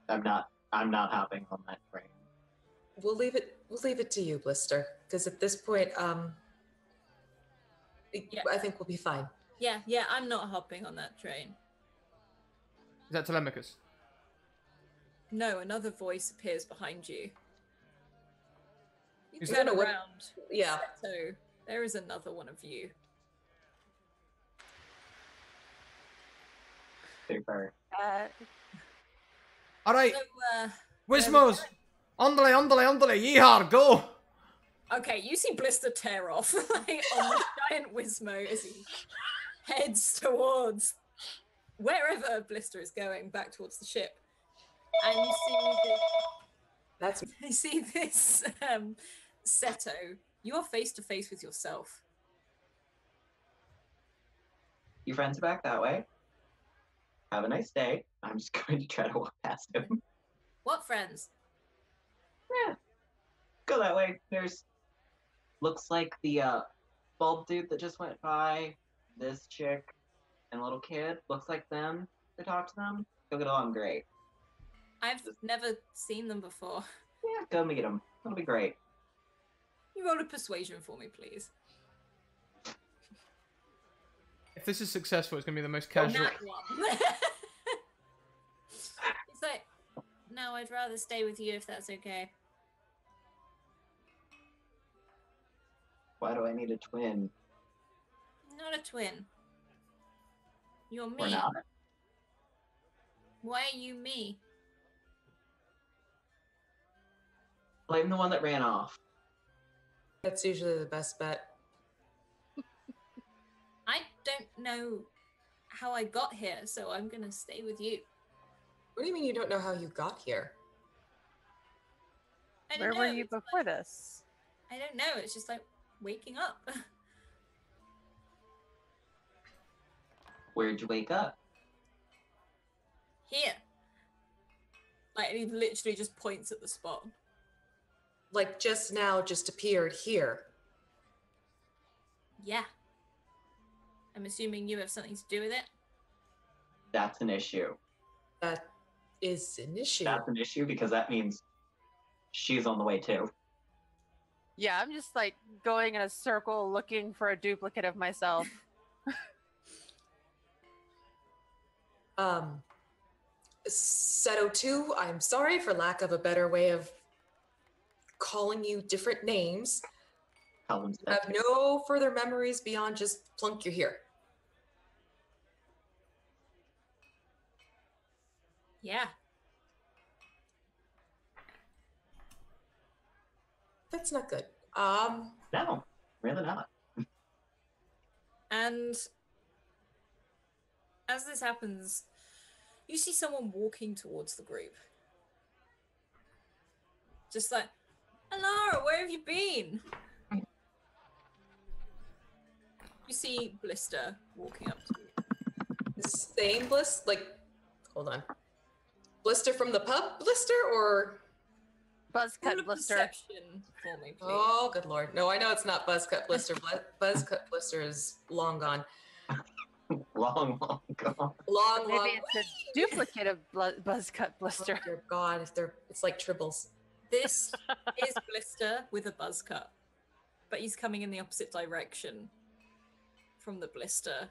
[SPEAKER 4] I'm not hopping on that train.
[SPEAKER 5] We'll leave it to you, Blister, because at this point, I think we'll be fine.
[SPEAKER 2] Yeah, I'm not hopping on that train.
[SPEAKER 1] Is that Telemachus?
[SPEAKER 2] No, another voice appears behind you. You
[SPEAKER 1] Is
[SPEAKER 2] turn
[SPEAKER 5] that what-
[SPEAKER 2] around.
[SPEAKER 5] Yeah.
[SPEAKER 2] So there is another one of you.
[SPEAKER 4] Super.
[SPEAKER 1] All right,
[SPEAKER 2] So,
[SPEAKER 1] Wismos. Ondale, yeehaw, go.
[SPEAKER 2] okay, you see Blister tear off like, on the giant Wismo as he heads towards wherever Blister is going, back towards the ship. And you see this.
[SPEAKER 5] That's
[SPEAKER 2] You see this Seto. You are face to face with yourself.
[SPEAKER 4] Your friends are back that way. Have a nice day. I'm just going to try to walk past him.
[SPEAKER 2] What friends?
[SPEAKER 4] Yeah. Go that way. There's looks like the bald dude that just went by, this chick, and a little kid. Looks like them. To talk to them. They'll get along great.
[SPEAKER 2] I've never seen them before.
[SPEAKER 4] Yeah, go meet them. It'll be great.
[SPEAKER 2] You roll a persuasion for me, please.
[SPEAKER 1] If this is successful, it's gonna be the most casual.
[SPEAKER 2] Nat one. It's like, no, I'd rather stay with you if that's okay.
[SPEAKER 4] Why do I need a twin?
[SPEAKER 2] Not a twin. You're me.
[SPEAKER 4] Or not?
[SPEAKER 2] Why are you me?
[SPEAKER 4] I'm the one that ran off.
[SPEAKER 5] That's usually the best bet.
[SPEAKER 2] I don't know how I got here, so I'm gonna stay with you.
[SPEAKER 5] What do you mean you don't know how you got here?
[SPEAKER 2] I
[SPEAKER 3] Where
[SPEAKER 2] don't
[SPEAKER 3] were
[SPEAKER 2] know,
[SPEAKER 3] you
[SPEAKER 2] it's
[SPEAKER 3] before
[SPEAKER 2] like-
[SPEAKER 3] this?
[SPEAKER 2] I don't know. It's just like waking up.
[SPEAKER 4] Where'd you wake up?
[SPEAKER 2] Here. Like, and he literally just points at the spot.
[SPEAKER 5] Like just now, just appeared here.
[SPEAKER 2] Yeah. I'm assuming you have something to do with it.
[SPEAKER 4] That's an issue.
[SPEAKER 5] That is an issue.
[SPEAKER 4] That's an issue because that means she's on the way too.
[SPEAKER 3] Yeah, I'm just like going in a circle looking for a duplicate of myself.
[SPEAKER 5] Seto 2, I'm sorry for lack of a better way of calling you different names.
[SPEAKER 4] Tell them
[SPEAKER 5] I have no further memories beyond just plunk, you're here.
[SPEAKER 2] Yeah.
[SPEAKER 5] That's not good.
[SPEAKER 4] No, really not.
[SPEAKER 2] And as this happens, you see someone walking towards the group. Just like, Alara, where have you been? You see Blister walking up to you.
[SPEAKER 5] The same Blister? Like, hold on. Blister from the pub Blister or?
[SPEAKER 2] Roll a
[SPEAKER 3] Buzzcut Blister.
[SPEAKER 2] perception for me, please.
[SPEAKER 5] Oh, good lord. No, I know it's not Buzzcut Blister. Buzzcut Blister is long gone.
[SPEAKER 4] Long gone.
[SPEAKER 5] Long,
[SPEAKER 3] Maybe
[SPEAKER 5] long.
[SPEAKER 3] it's a duplicate of Buzzcut Blister.
[SPEAKER 5] Oh, dear God, if it's like tribbles.
[SPEAKER 2] This is Blister with a buzz cut, but he's coming in the opposite direction from the Blister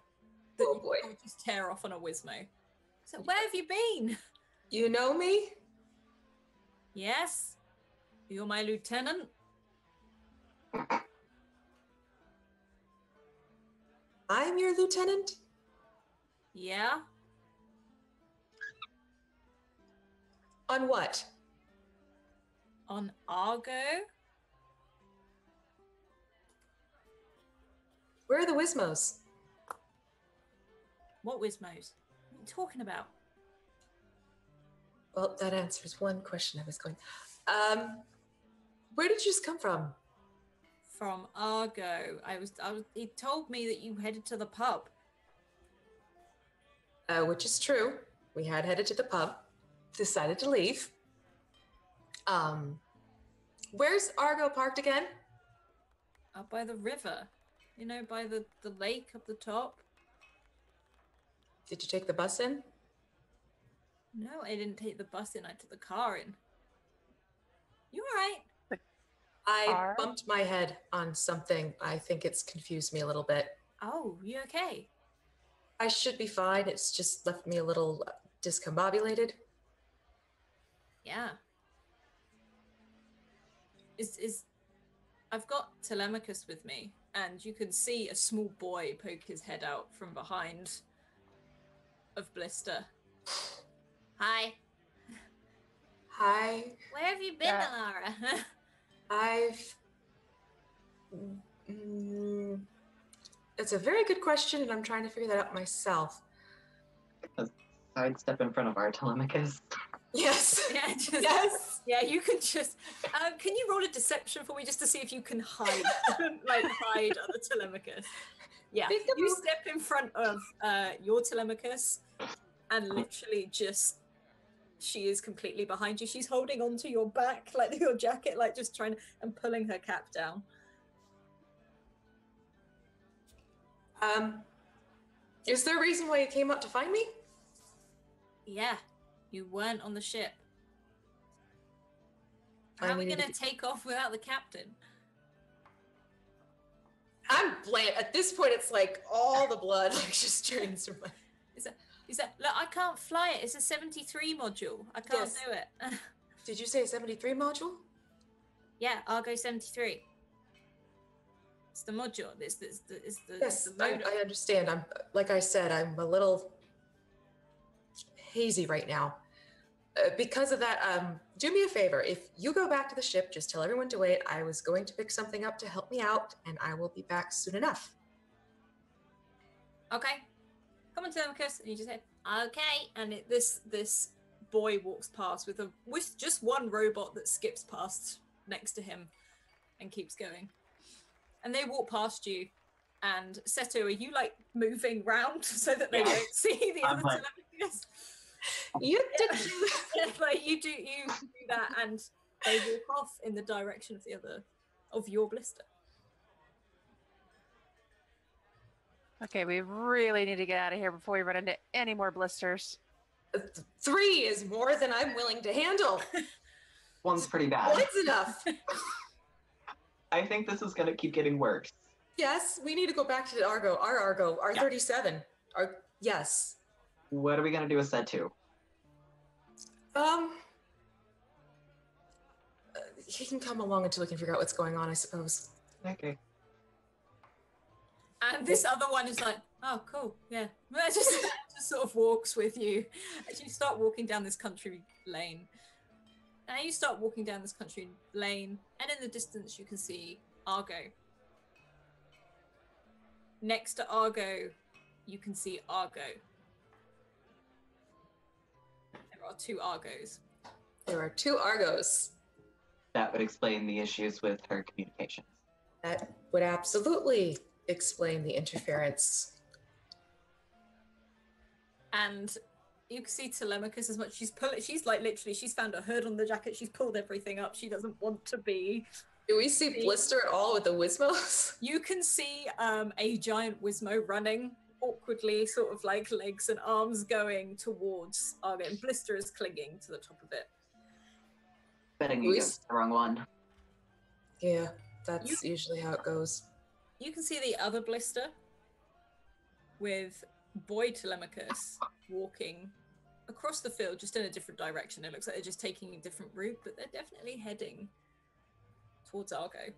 [SPEAKER 2] that
[SPEAKER 5] Oh,
[SPEAKER 2] you
[SPEAKER 5] boy.
[SPEAKER 2] would just tear off on a Wizmo. So where have you been?
[SPEAKER 5] You know me?
[SPEAKER 2] Yes, you're my lieutenant.
[SPEAKER 5] I'm your lieutenant?
[SPEAKER 2] Yeah,
[SPEAKER 5] On what?
[SPEAKER 2] on Argo.
[SPEAKER 5] Where are the Wismos?
[SPEAKER 2] What Wizmos? What are you talking about?
[SPEAKER 5] Well, that answers one question I was going. Where did you just come from?
[SPEAKER 2] From Argo. He told me that you headed to the pub.
[SPEAKER 5] Which is true. We had headed to the pub, decided to leave. Where's Argo parked again?
[SPEAKER 2] Up by the river. You know, by the lake up the top.
[SPEAKER 5] Did you take the bus in?
[SPEAKER 2] No, I didn't take the bus in. I took the car in. You alright?
[SPEAKER 5] I
[SPEAKER 3] Car?
[SPEAKER 5] bumped my head on something. I think it's confused me a little bit.
[SPEAKER 2] Oh, you okay?
[SPEAKER 5] I should be fine. It's just left me a little discombobulated.
[SPEAKER 2] Yeah. I've got Telemachus with me, and you can see a small boy poke his head out from behind of Blister. Hi.
[SPEAKER 5] Hi.
[SPEAKER 8] Where have you been,
[SPEAKER 3] Yeah.
[SPEAKER 8] Alara?
[SPEAKER 5] I've. It's a very good question, and I'm trying to figure that out myself.
[SPEAKER 4] Sidestep in front of our Telemachus.
[SPEAKER 5] Yes.
[SPEAKER 2] Yeah, just,
[SPEAKER 5] Yes.
[SPEAKER 2] yeah, you can just. Can you roll a deception for me just to see if you can hide, hide other Telemachus? Yeah,
[SPEAKER 5] Peekaboo.
[SPEAKER 2] you step in front of your Telemachus, and literally just, she is completely behind you. She's holding onto your back, like your jacket, like just trying and pulling her cap down.
[SPEAKER 5] Is there a reason why you came up to find me?
[SPEAKER 2] Yeah, you weren't on the ship.
[SPEAKER 5] I
[SPEAKER 2] How are we
[SPEAKER 5] needed
[SPEAKER 2] gonna
[SPEAKER 5] to-
[SPEAKER 2] take off without the captain?
[SPEAKER 5] I'm bland. At this point, it's like all the blood like just drains from my.
[SPEAKER 2] He said, look, I can't fly it. It's a 73 module. I can't
[SPEAKER 5] Yes.
[SPEAKER 2] do it.
[SPEAKER 5] Did you say a 73 module?
[SPEAKER 2] Yeah, Argo 73. It's the module. It's the
[SPEAKER 5] Yes,
[SPEAKER 2] motor.
[SPEAKER 5] I understand. I'm like I said, I'm a little hazy right now. Because of that, do me a favor. If you go back to the ship, just tell everyone to wait. I was going to pick something up to help me out, and I will be back soon enough.
[SPEAKER 2] Okay. Come on, Telemachus. And you just say, okay. And this boy walks past with just one robot that skips past next to him and keeps going. And they walk past you. And Seto, are you like moving round so that they
[SPEAKER 4] Yeah.
[SPEAKER 2] don't see the
[SPEAKER 4] I'm
[SPEAKER 2] other
[SPEAKER 4] like-
[SPEAKER 2] Telemachus?
[SPEAKER 5] You did.
[SPEAKER 2] Like you do that, and they walk off in the direction of your Blister.
[SPEAKER 3] Okay, we really need to get out of here before we run into any more blisters.
[SPEAKER 5] 3 is more than I'm willing to handle.
[SPEAKER 4] One's pretty bad.
[SPEAKER 5] One's enough.
[SPEAKER 4] I think this is gonna keep getting worse.
[SPEAKER 5] Yes, we need to go back to the Argo, our
[SPEAKER 4] Yeah.
[SPEAKER 5] 37. Yes.
[SPEAKER 4] What are we gonna do with set 2?
[SPEAKER 5] He can come along until we can figure out what's going on, I suppose.
[SPEAKER 4] Okay.
[SPEAKER 2] And this other one is like, oh, cool, yeah. Just sort of walks with you as you start walking down this country lane. Now you start walking down this country lane, and in the distance you can see Argo. Next to Argo, you can see Argo. There are 2 Argos.
[SPEAKER 5] There are 2 Argos.
[SPEAKER 4] That would explain the issues with her communications.
[SPEAKER 5] That would absolutely explain the interference.
[SPEAKER 2] And you can see Telemachus as much. She's like literally, she's found a hood on the jacket. She's pulled everything up. She doesn't want to be.
[SPEAKER 5] Do we see Blister at all with the Wismos?
[SPEAKER 2] You can see a giant Wizmo running awkwardly, sort of like legs and arms going towards Argo, and Blister is clinging to the top of it.
[SPEAKER 4] Betting you guessed the wrong one.
[SPEAKER 5] Yeah, that's usually how it goes.
[SPEAKER 2] You can see the other Blister with boy Telemachus walking across the field, just in a different direction. It looks like they're just taking a different route, but they're definitely heading towards Argo.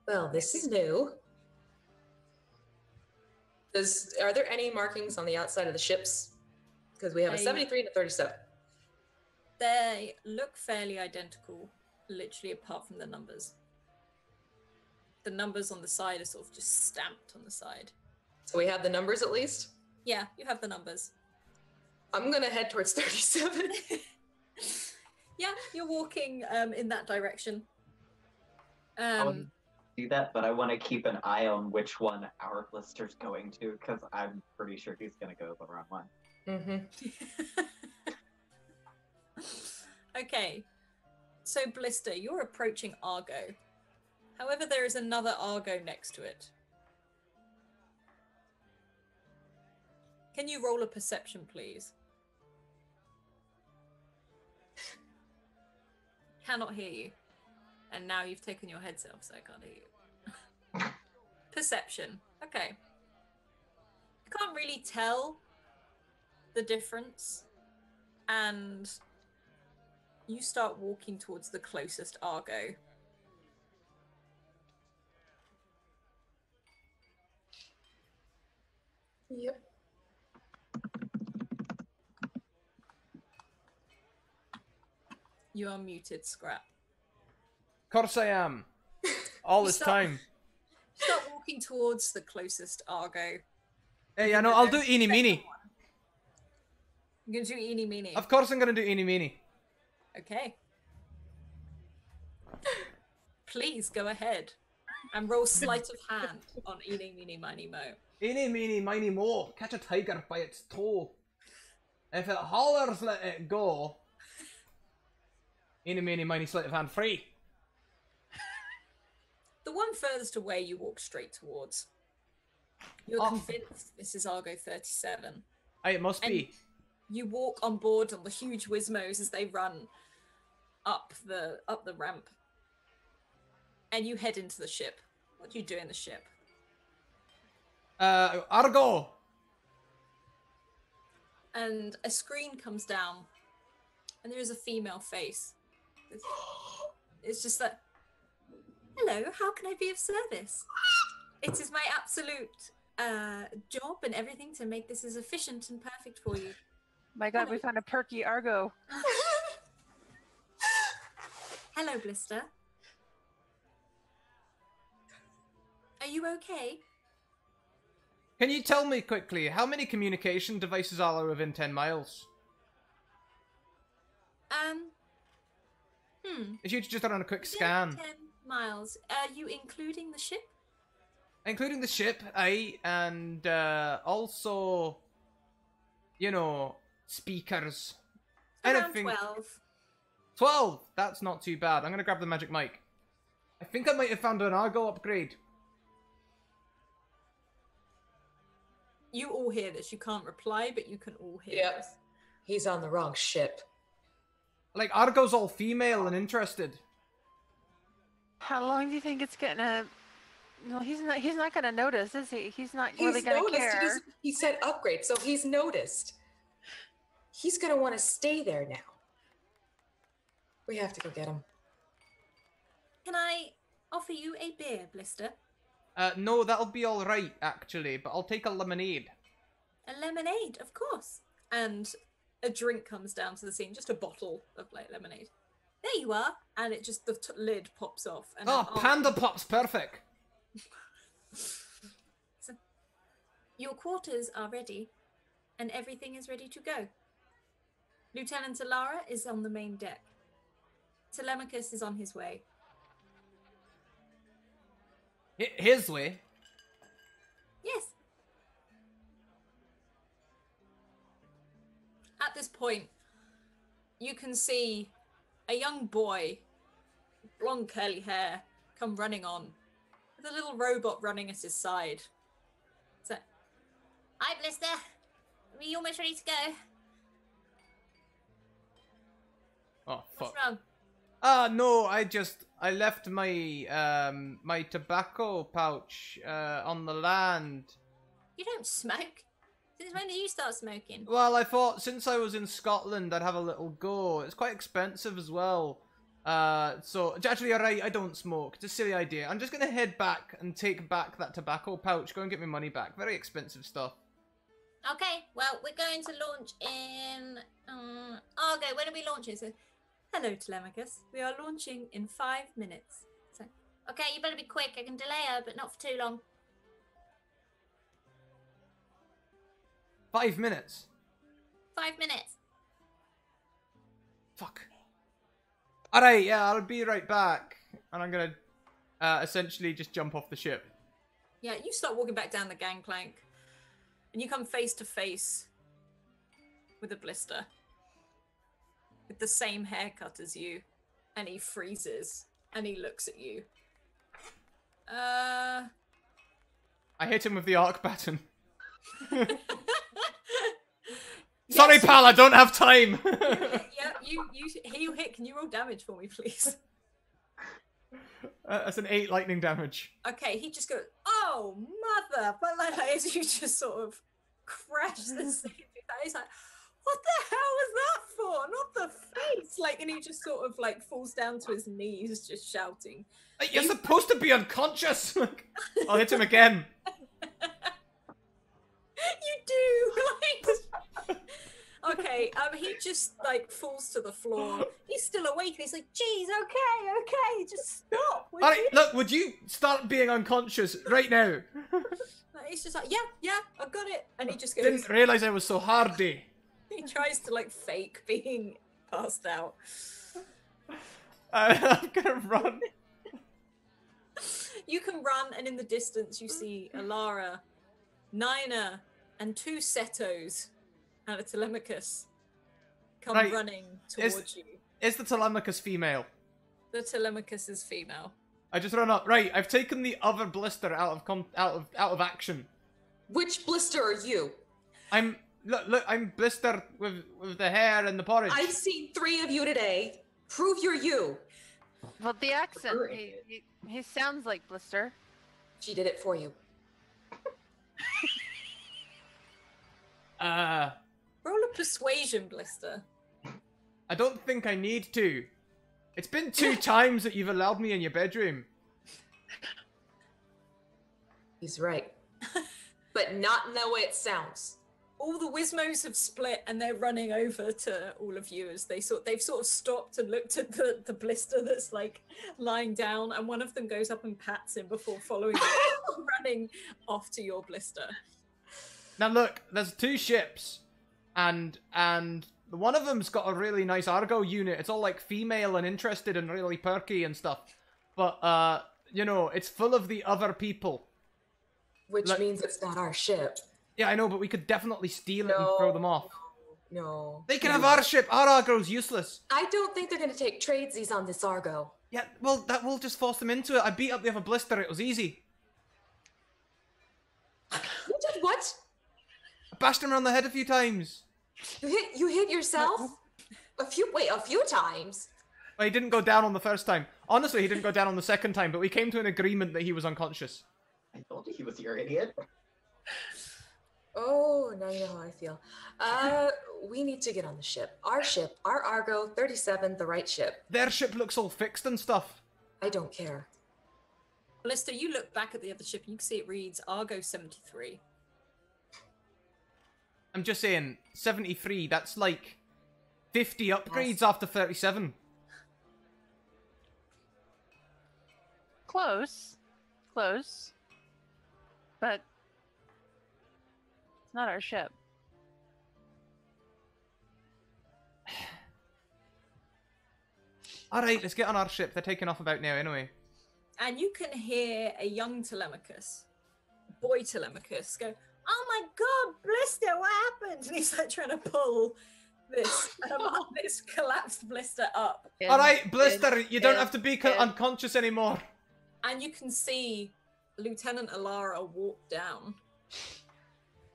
[SPEAKER 5] Well, this is new. Are there any markings on the outside of the ships? Because we have a 73 and a 37.
[SPEAKER 2] They look fairly identical, literally apart from the numbers. The numbers on the side are sort of just stamped on the side.
[SPEAKER 5] So we have the numbers at least?
[SPEAKER 2] Yeah, you have the numbers.
[SPEAKER 5] I'm going to head towards 37.
[SPEAKER 2] Yeah, you're walking in that direction.
[SPEAKER 4] I want to do that, but I want to keep an eye on which one our Blister's going to, because I'm pretty sure he's going to go the wrong one.
[SPEAKER 5] Mm-hmm.
[SPEAKER 2] Okay, so Blister, you're approaching Argo. However, there is another Argo next to it. Can you roll a perception, please? Cannot hear you. And now you've taken your headset off, so I can't hear you. Perception. Okay. You can't really tell the difference. And you start walking towards the closest Argo.
[SPEAKER 5] Yep.
[SPEAKER 2] You are muted, Scrap.
[SPEAKER 1] Of course I am. All this time.
[SPEAKER 2] Start walking towards the closest Argo.
[SPEAKER 1] Hey, I know, I'll do eeny meeny.
[SPEAKER 2] You're gonna do eeny meeny.
[SPEAKER 1] Of course I'm gonna do eeny meeny.
[SPEAKER 2] Okay. Please go ahead and roll sleight of hand on eeny meeny miny mo.
[SPEAKER 1] Eeny meeny miny mo. Catch a tiger by its toe. If it hollers, let it go. Eeny meeny miny sleight of hand free.
[SPEAKER 2] The one furthest away you walk straight towards. You're convinced this is Argo 37.
[SPEAKER 1] Aye, it must be.
[SPEAKER 2] You walk on board on the huge Wizmos as they run up the ramp. And you head into the ship. What do you do in the ship?
[SPEAKER 1] Argo!
[SPEAKER 2] And a screen comes down. And there is a female face. It's just that... Hello, how can I be of service? It is my absolute job and everything to make this as efficient and perfect for you.
[SPEAKER 3] My God, we found a perky Argo.
[SPEAKER 2] Hello, Blister. Are you okay?
[SPEAKER 1] Can you tell me quickly, how many communication devices are there within 10 miles? If you just run a quick scan.
[SPEAKER 2] 10 miles. Are you including the ship?
[SPEAKER 1] Including the ship, aye, and also, you know, speakers.
[SPEAKER 2] Around
[SPEAKER 1] Anything.
[SPEAKER 2] 12.
[SPEAKER 1] 12! That's not too bad. I'm gonna grab the magic mic. I think I might have found an Argo upgrade.
[SPEAKER 2] You all hear this. You can't reply, but you can all hear
[SPEAKER 5] Yep.
[SPEAKER 2] this.
[SPEAKER 5] He's on the wrong ship.
[SPEAKER 1] Like, Argo's all female and interested.
[SPEAKER 3] How long do you think it's gonna? No, he's not gonna notice, is he? He's not
[SPEAKER 5] He's
[SPEAKER 3] really gonna
[SPEAKER 5] noticed.
[SPEAKER 3] care.
[SPEAKER 5] He said upgrade, so he's noticed. He's gonna want to stay there now. We have to go get him.
[SPEAKER 2] Can I offer you a beer, Blister?
[SPEAKER 1] No, that'll be alright, actually, but I'll take a lemonade.
[SPEAKER 2] A lemonade, of course. And a drink comes down to the scene, just a bottle of like lemonade. There you are. And it just, the lid pops off. And
[SPEAKER 1] Oh,
[SPEAKER 2] then,
[SPEAKER 1] Panda Pop's perfect!
[SPEAKER 2] So, your quarters are ready, and everything is ready to go. Lieutenant Alara is on the main deck. Telemachus is on his way.
[SPEAKER 1] His way?
[SPEAKER 2] Yes. At this point, you can see a young boy, blonde curly hair, come running on, with a little robot running at his side. So,
[SPEAKER 8] Hi, Blister. Are you almost ready to go?
[SPEAKER 1] Oh, fuck.
[SPEAKER 2] what's wrong?
[SPEAKER 1] No, I I left my my tobacco pouch on the land.
[SPEAKER 8] You don't smoke. Since when did you start smoking?
[SPEAKER 1] Well, I thought since I was in Scotland, I'd have a little go. It's quite expensive as well. So actually, alright, I don't smoke. It's a silly idea. I'm just gonna head back and take back that tobacco pouch. Go and get my money back. Very expensive stuff.
[SPEAKER 8] Okay, well, we're going to launch in Argo. When are we launching? So,
[SPEAKER 2] Hello, Telemachus. We are launching in 5 minutes. So,
[SPEAKER 8] okay, you better be quick. I can delay her, but not for too long.
[SPEAKER 1] 5 minutes.
[SPEAKER 8] 5 minutes.
[SPEAKER 1] Fuck. Alright, yeah, I'll be right back. And I'm gonna essentially just jump off the ship.
[SPEAKER 2] yeah, you start walking back down the gangplank, and you come face to face with a blister with the same haircut as you, and he freezes and he looks at you.
[SPEAKER 1] I hit him with the arc baton. Sorry,
[SPEAKER 2] Yes.
[SPEAKER 1] pal, I don't have time.
[SPEAKER 2] Yeah, you hit. Can you roll damage for me, please?
[SPEAKER 1] That's an 8 lightning damage.
[SPEAKER 2] Okay, he just goes, "Oh, mother!" But like as you just sort of crash the scene, he's like, "What the hell was that for? Not the face!" Like, and he just sort of like falls down to his knees, just shouting.
[SPEAKER 1] You're supposed to be unconscious. I'll hit him again.
[SPEAKER 2] You do. Like, okay, he just like falls to the floor. He's still awake, and he's like, "Geez, okay, just stop." would
[SPEAKER 1] Alright,
[SPEAKER 2] you?"
[SPEAKER 1] look, would you start being unconscious right now?
[SPEAKER 2] Like, he's just like, "Yeah, I got it," and he just goes.
[SPEAKER 1] Didn't realise I was so hardy.
[SPEAKER 2] He tries to like fake being passed out.
[SPEAKER 1] I'm gonna run.
[SPEAKER 2] You can run, and in the distance you see Alara, Nina, and 2 Setos and a Telemachus come
[SPEAKER 1] Right.
[SPEAKER 2] running towards you.
[SPEAKER 1] Is the Telemachus female?
[SPEAKER 2] The Telemachus is female.
[SPEAKER 1] I just run up. Right, I've taken the other blister out of action.
[SPEAKER 5] Which blister are you?
[SPEAKER 1] I'm look. I'm blister with the hair and the porridge.
[SPEAKER 5] I've seen 3 of you today. Prove you're you.
[SPEAKER 3] Well, the accent, he sounds like Blister.
[SPEAKER 5] She did it for you.
[SPEAKER 2] Roll a persuasion, Blister.
[SPEAKER 1] I don't think I need to. It's been 2 times that you've allowed me in your bedroom.
[SPEAKER 5] He's right. But not in the way it sounds.
[SPEAKER 2] All the Wismos have split, and they're running over to all of you as they've sort of stopped and looked at the blister that's like lying down, and one of them goes up and pats him before following you, running off to your blister.
[SPEAKER 1] Now look, there's 2 ships, and one of them's got a really nice Argo unit. It's all like female and interested and really perky and stuff. But you know, it's full of the other people.
[SPEAKER 5] Which means it's not our ship.
[SPEAKER 1] Yeah, I know, but we could definitely steal it and throw them off.
[SPEAKER 5] No.
[SPEAKER 1] They can have our ship. Our Argo's useless.
[SPEAKER 5] I don't think they're going to take tradesies on this Argo.
[SPEAKER 1] Yeah, well, that will just force them into it. I beat up the other blister. It was easy.
[SPEAKER 5] You did what?
[SPEAKER 1] I bashed him around the head a few times.
[SPEAKER 5] You hit yourself? A few times.
[SPEAKER 1] Well, he didn't go down on the first time. Honestly, he didn't go down on the second time, but we came to an agreement that he was unconscious.
[SPEAKER 4] I told you he was your idiot.
[SPEAKER 5] Oh, now you know how I feel. We need to get on the ship. Our ship, our Argo 37, the right ship.
[SPEAKER 1] Their ship looks all fixed and stuff.
[SPEAKER 5] I don't care.
[SPEAKER 2] Blister, you look back at the other ship and you can see it reads Argo 73.
[SPEAKER 1] I'm just saying, 73, that's like 50 upgrades after 37.
[SPEAKER 3] Close. Close. But it's not our ship.
[SPEAKER 1] Alright, let's get on our ship. They're taking off about now anyway.
[SPEAKER 2] And you can hear a young Telemachus, boy Telemachus, go, "Oh my god, Blister, what happened?" And he's like trying to pull this this collapsed Blister up.
[SPEAKER 1] Alright, Blister, you don't have to be unconscious anymore.
[SPEAKER 2] And you can see Lieutenant Alara walk down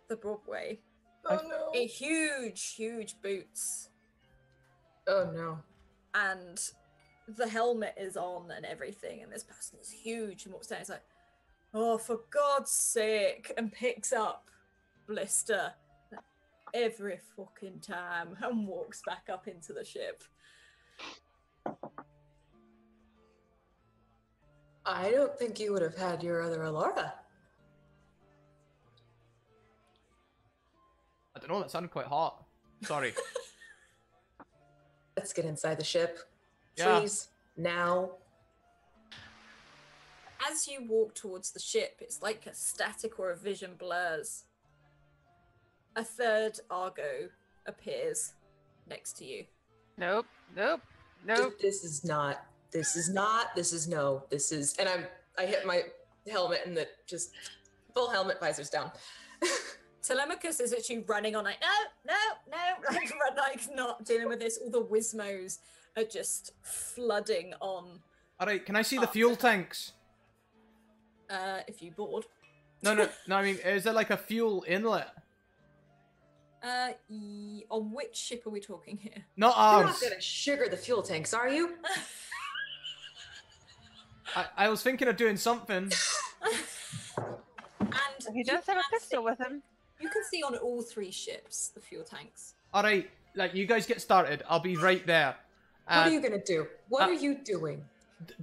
[SPEAKER 2] the Broadway.
[SPEAKER 5] Oh no.
[SPEAKER 2] In huge boots.
[SPEAKER 5] Oh no.
[SPEAKER 2] And the helmet is on and everything, and this person is huge and walks down. He's like, "Oh, for God's sake!" and picks up Blister every fucking time and walks back up into the ship.
[SPEAKER 5] I don't think you would have had your other Alara.
[SPEAKER 1] I don't know, that sounded quite hot. Sorry.
[SPEAKER 5] Let's get inside the ship.
[SPEAKER 1] Yeah.
[SPEAKER 5] Freeze. Now.
[SPEAKER 2] As you walk towards the ship, it's like a static or a vision blurs. A third Argo appears next to you.
[SPEAKER 3] Nope. Nope. Nope.
[SPEAKER 5] This is no. And I hit my helmet and the just full helmet visors down.
[SPEAKER 2] Telemachus is actually running on like, no, like not dealing with this. All the Wizmos are just flooding on.
[SPEAKER 1] Alright, can I see the fuel tanks?
[SPEAKER 2] If you board.
[SPEAKER 1] No, I mean, is there like a fuel inlet?
[SPEAKER 2] On which ship are we talking here?
[SPEAKER 1] Not
[SPEAKER 5] You're
[SPEAKER 1] ours.
[SPEAKER 5] not gonna sugar the fuel tanks, are you?
[SPEAKER 1] I was thinking of doing something.
[SPEAKER 2] And
[SPEAKER 3] He does have a pistol with him.
[SPEAKER 2] you can see on all 3 ships the fuel tanks.
[SPEAKER 1] Alright, like, you guys get started. I'll be right there.
[SPEAKER 5] What are you gonna do? What are you doing?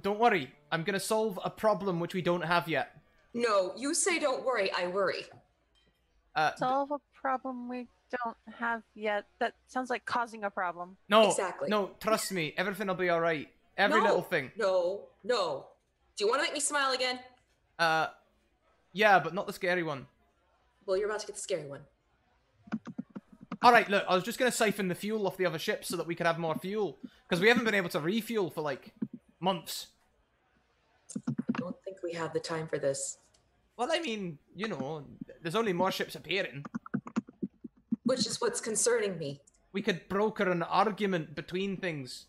[SPEAKER 1] Don't worry. I'm gonna solve a problem which we don't have yet.
[SPEAKER 5] No, you say don't worry, I worry.
[SPEAKER 3] Solve a problem we don't have yet. That sounds like causing a problem.
[SPEAKER 1] No,
[SPEAKER 5] Exactly.
[SPEAKER 1] no, trust me. Everything will be alright. Every
[SPEAKER 5] No,
[SPEAKER 1] little thing.
[SPEAKER 5] No. Do you want to make me smile again?
[SPEAKER 1] Yeah, but not the scary one.
[SPEAKER 5] Well, you're about to get the scary one.
[SPEAKER 1] Alright, look, I was just gonna siphon the fuel off the other ships so that we could have more fuel. Because we haven't been able to refuel for, like, months.
[SPEAKER 5] I don't think we have the time for this.
[SPEAKER 1] Well, I mean, you know, there's only more ships appearing.
[SPEAKER 5] Which is what's concerning me.
[SPEAKER 1] We could broker an argument between things.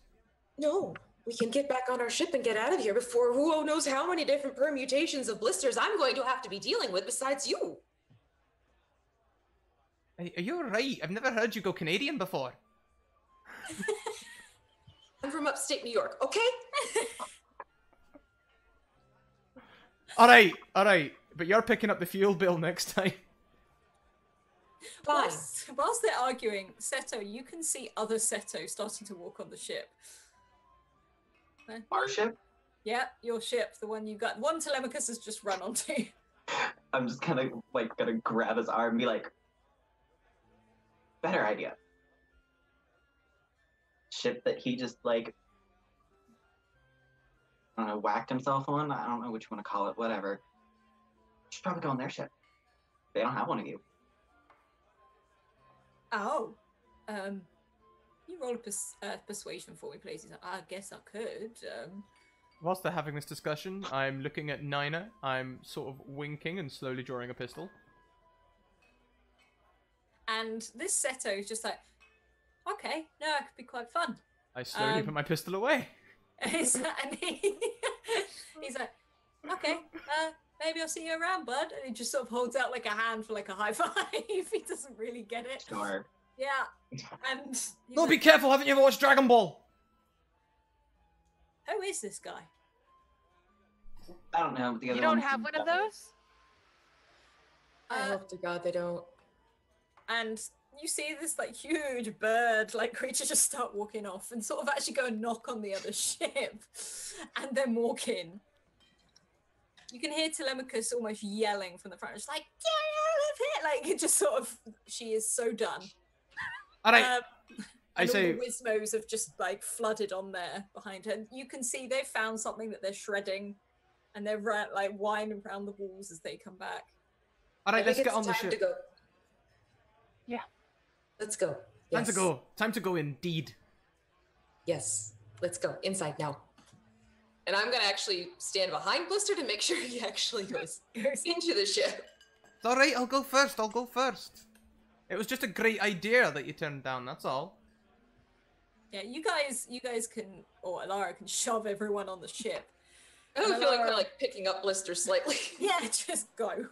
[SPEAKER 5] No, we can get back on our ship and get out of here before who knows how many different permutations of blisters I'm going to have to be dealing with besides you.
[SPEAKER 1] Are you alright? I've never heard you go Canadian before.
[SPEAKER 5] I'm from upstate New York, okay?
[SPEAKER 1] Alright. But you're picking up the fuel bill next time.
[SPEAKER 5] Fine.
[SPEAKER 2] Whilst they're arguing, Seto, you can see other Seto starting to walk on the ship.
[SPEAKER 4] Our ship?
[SPEAKER 2] Yeah, your ship, the one you got. One Telemachus has just run onto.
[SPEAKER 4] I'm just kind of like gonna grab his arm and be like, better idea. Ship that he just like, I don't know, whacked himself on. I don't know which one to call it. Whatever. Should probably go on their ship. They don't have one of you.
[SPEAKER 2] Oh, you roll a persuasion for me, please. He's like, I guess I could.
[SPEAKER 1] Whilst they're having this discussion, I'm looking at Nina. I'm sort of winking and slowly drawing a pistol.
[SPEAKER 2] And this Seto is just like, okay, no, it could be quite fun.
[SPEAKER 1] I slowly put my pistol away.
[SPEAKER 2] He's like, okay, maybe I'll see you around, bud. And he just sort of holds out like a hand for like a high five. He doesn't really get it.
[SPEAKER 4] Sure.
[SPEAKER 2] Yeah. And he's
[SPEAKER 1] No,
[SPEAKER 2] like,
[SPEAKER 1] be careful! Haven't you ever watched Dragon Ball?
[SPEAKER 2] who is this guy?
[SPEAKER 4] I don't know. The other
[SPEAKER 3] You don't
[SPEAKER 4] one's
[SPEAKER 3] have one of those?
[SPEAKER 5] I hope to God they don't.
[SPEAKER 2] And you see this like huge bird like creature just start walking off and sort of actually go and knock on the other ship and then walk in. You can hear Telemachus almost yelling from the front, just like, get out of here! Like, it just sort of, she is so done.
[SPEAKER 1] Alright,
[SPEAKER 2] I
[SPEAKER 1] I say...
[SPEAKER 2] all the Wizmos have just like flooded on there behind her. You can see they've found something that they're shredding and they're like winding around the walls as they come back.
[SPEAKER 1] Alright,
[SPEAKER 5] I
[SPEAKER 1] let's
[SPEAKER 5] think
[SPEAKER 1] get
[SPEAKER 5] it's
[SPEAKER 1] on the
[SPEAKER 5] time
[SPEAKER 1] ship.
[SPEAKER 5] to go.
[SPEAKER 3] Yeah.
[SPEAKER 5] Let's go.
[SPEAKER 1] Time to
[SPEAKER 5] Yes.
[SPEAKER 1] go. Time to go indeed.
[SPEAKER 5] Yes. Let's go. Inside now. And I'm gonna actually stand behind Blister to make sure he actually goes into the ship.
[SPEAKER 1] It's alright, I'll go first. It was just a great idea that you turned down, that's all.
[SPEAKER 2] Yeah, you guys can, or Alara can shove everyone on the ship.
[SPEAKER 5] I don't feel like
[SPEAKER 2] Alara-
[SPEAKER 5] we're like picking up Blister slightly.
[SPEAKER 2] Yeah, just go.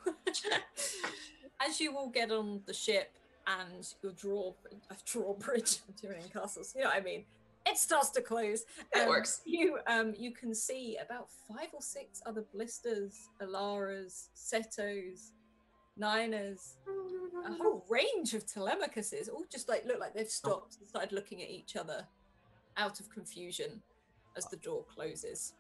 [SPEAKER 2] As you all get on the ship and your drawbridge, I'm doing it in castles, you know what I mean? It starts to close.
[SPEAKER 5] It works.
[SPEAKER 2] You can see about 5 or 6 other blisters, Alaras, Setos, Niners, a whole range of Telemachuses, all just like look like they've stopped and started looking at each other out of confusion as the door closes.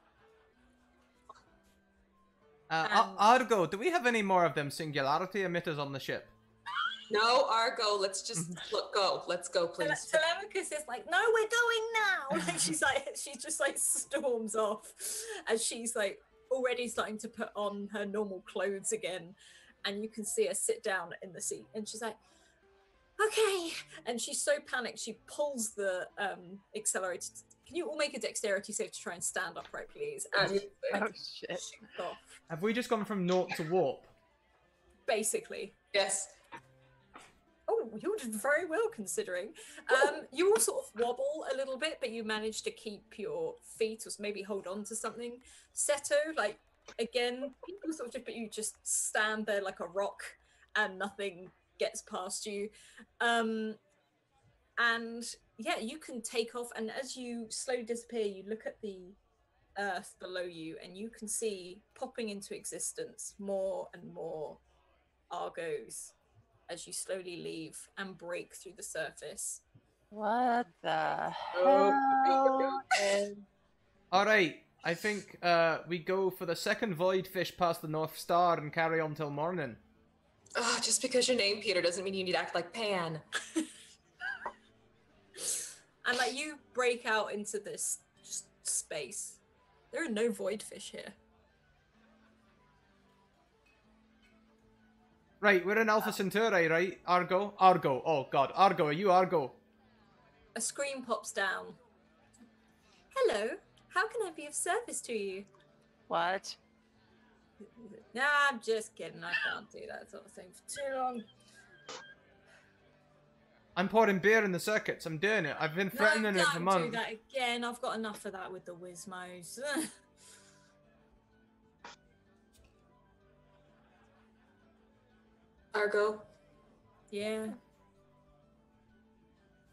[SPEAKER 1] Argo, do we have any more of them singularity emitters on the ship?
[SPEAKER 5] No, Argo, let's just go. Let's go, please.
[SPEAKER 2] Telemachus is like, no, we're going now. Like she just like storms off as she's like already starting to put on her normal clothes again. And you can see her sit down in the seat and she's like, okay. And she's so panicked, she pulls the accelerator. Can you all make a dexterity save to try and stand upright, please? And
[SPEAKER 3] Oh shit.
[SPEAKER 2] shoot off.
[SPEAKER 1] Have we just gone from naught to warp?
[SPEAKER 2] Basically.
[SPEAKER 5] Yes.
[SPEAKER 2] Oh, you did very well considering. You all sort of wobble a little bit, but you manage to keep your feet or maybe hold on to something. Seto, like, again, people sort of just, but you just stand there like a rock and nothing gets past you. And yeah, you can take off. And as you slowly disappear, you look at the earth below you and you can see popping into existence more and more Argos as you slowly leave and break through the surface.
[SPEAKER 3] What the hell?
[SPEAKER 1] Alright, I think we go for the second void fish past the North Star and carry on till morning.
[SPEAKER 5] Oh, just because your name Peter doesn't mean you need to act like Pan.
[SPEAKER 2] And like you break out into this just space. There are no void fish here.
[SPEAKER 1] Right, we're in Alpha Centauri, right? Argo? Argo. Oh god, Argo, are you Argo?
[SPEAKER 2] A screen pops down. Hello, how can I be of service to you?
[SPEAKER 3] What?
[SPEAKER 2] Nah, I'm just kidding. I can't do that sort of thing for too long.
[SPEAKER 1] I'm pouring beer in the circuits, I'm doing it. I've been threatening it for
[SPEAKER 2] Don't do
[SPEAKER 1] months.
[SPEAKER 2] that again. I've got enough of that with the Wizmos.
[SPEAKER 5] Argo,
[SPEAKER 2] Yeah.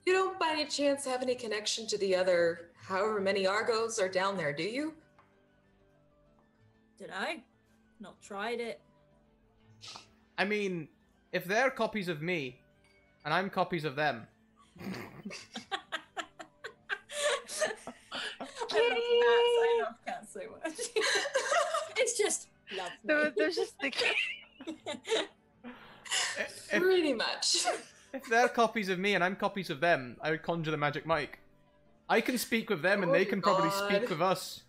[SPEAKER 5] you don't by any chance have any connection to the other however many Argos are down there, do you?
[SPEAKER 2] Did I? Not tried it.
[SPEAKER 1] I mean, if they're copies of me, and I'm copies of them.
[SPEAKER 2] I love cats so much. It's just love me.
[SPEAKER 3] There's just the
[SPEAKER 5] Pretty much.
[SPEAKER 1] If they're copies of me and I'm copies of them, I would conjure the magic mic. I can speak with them and they can probably speak with us.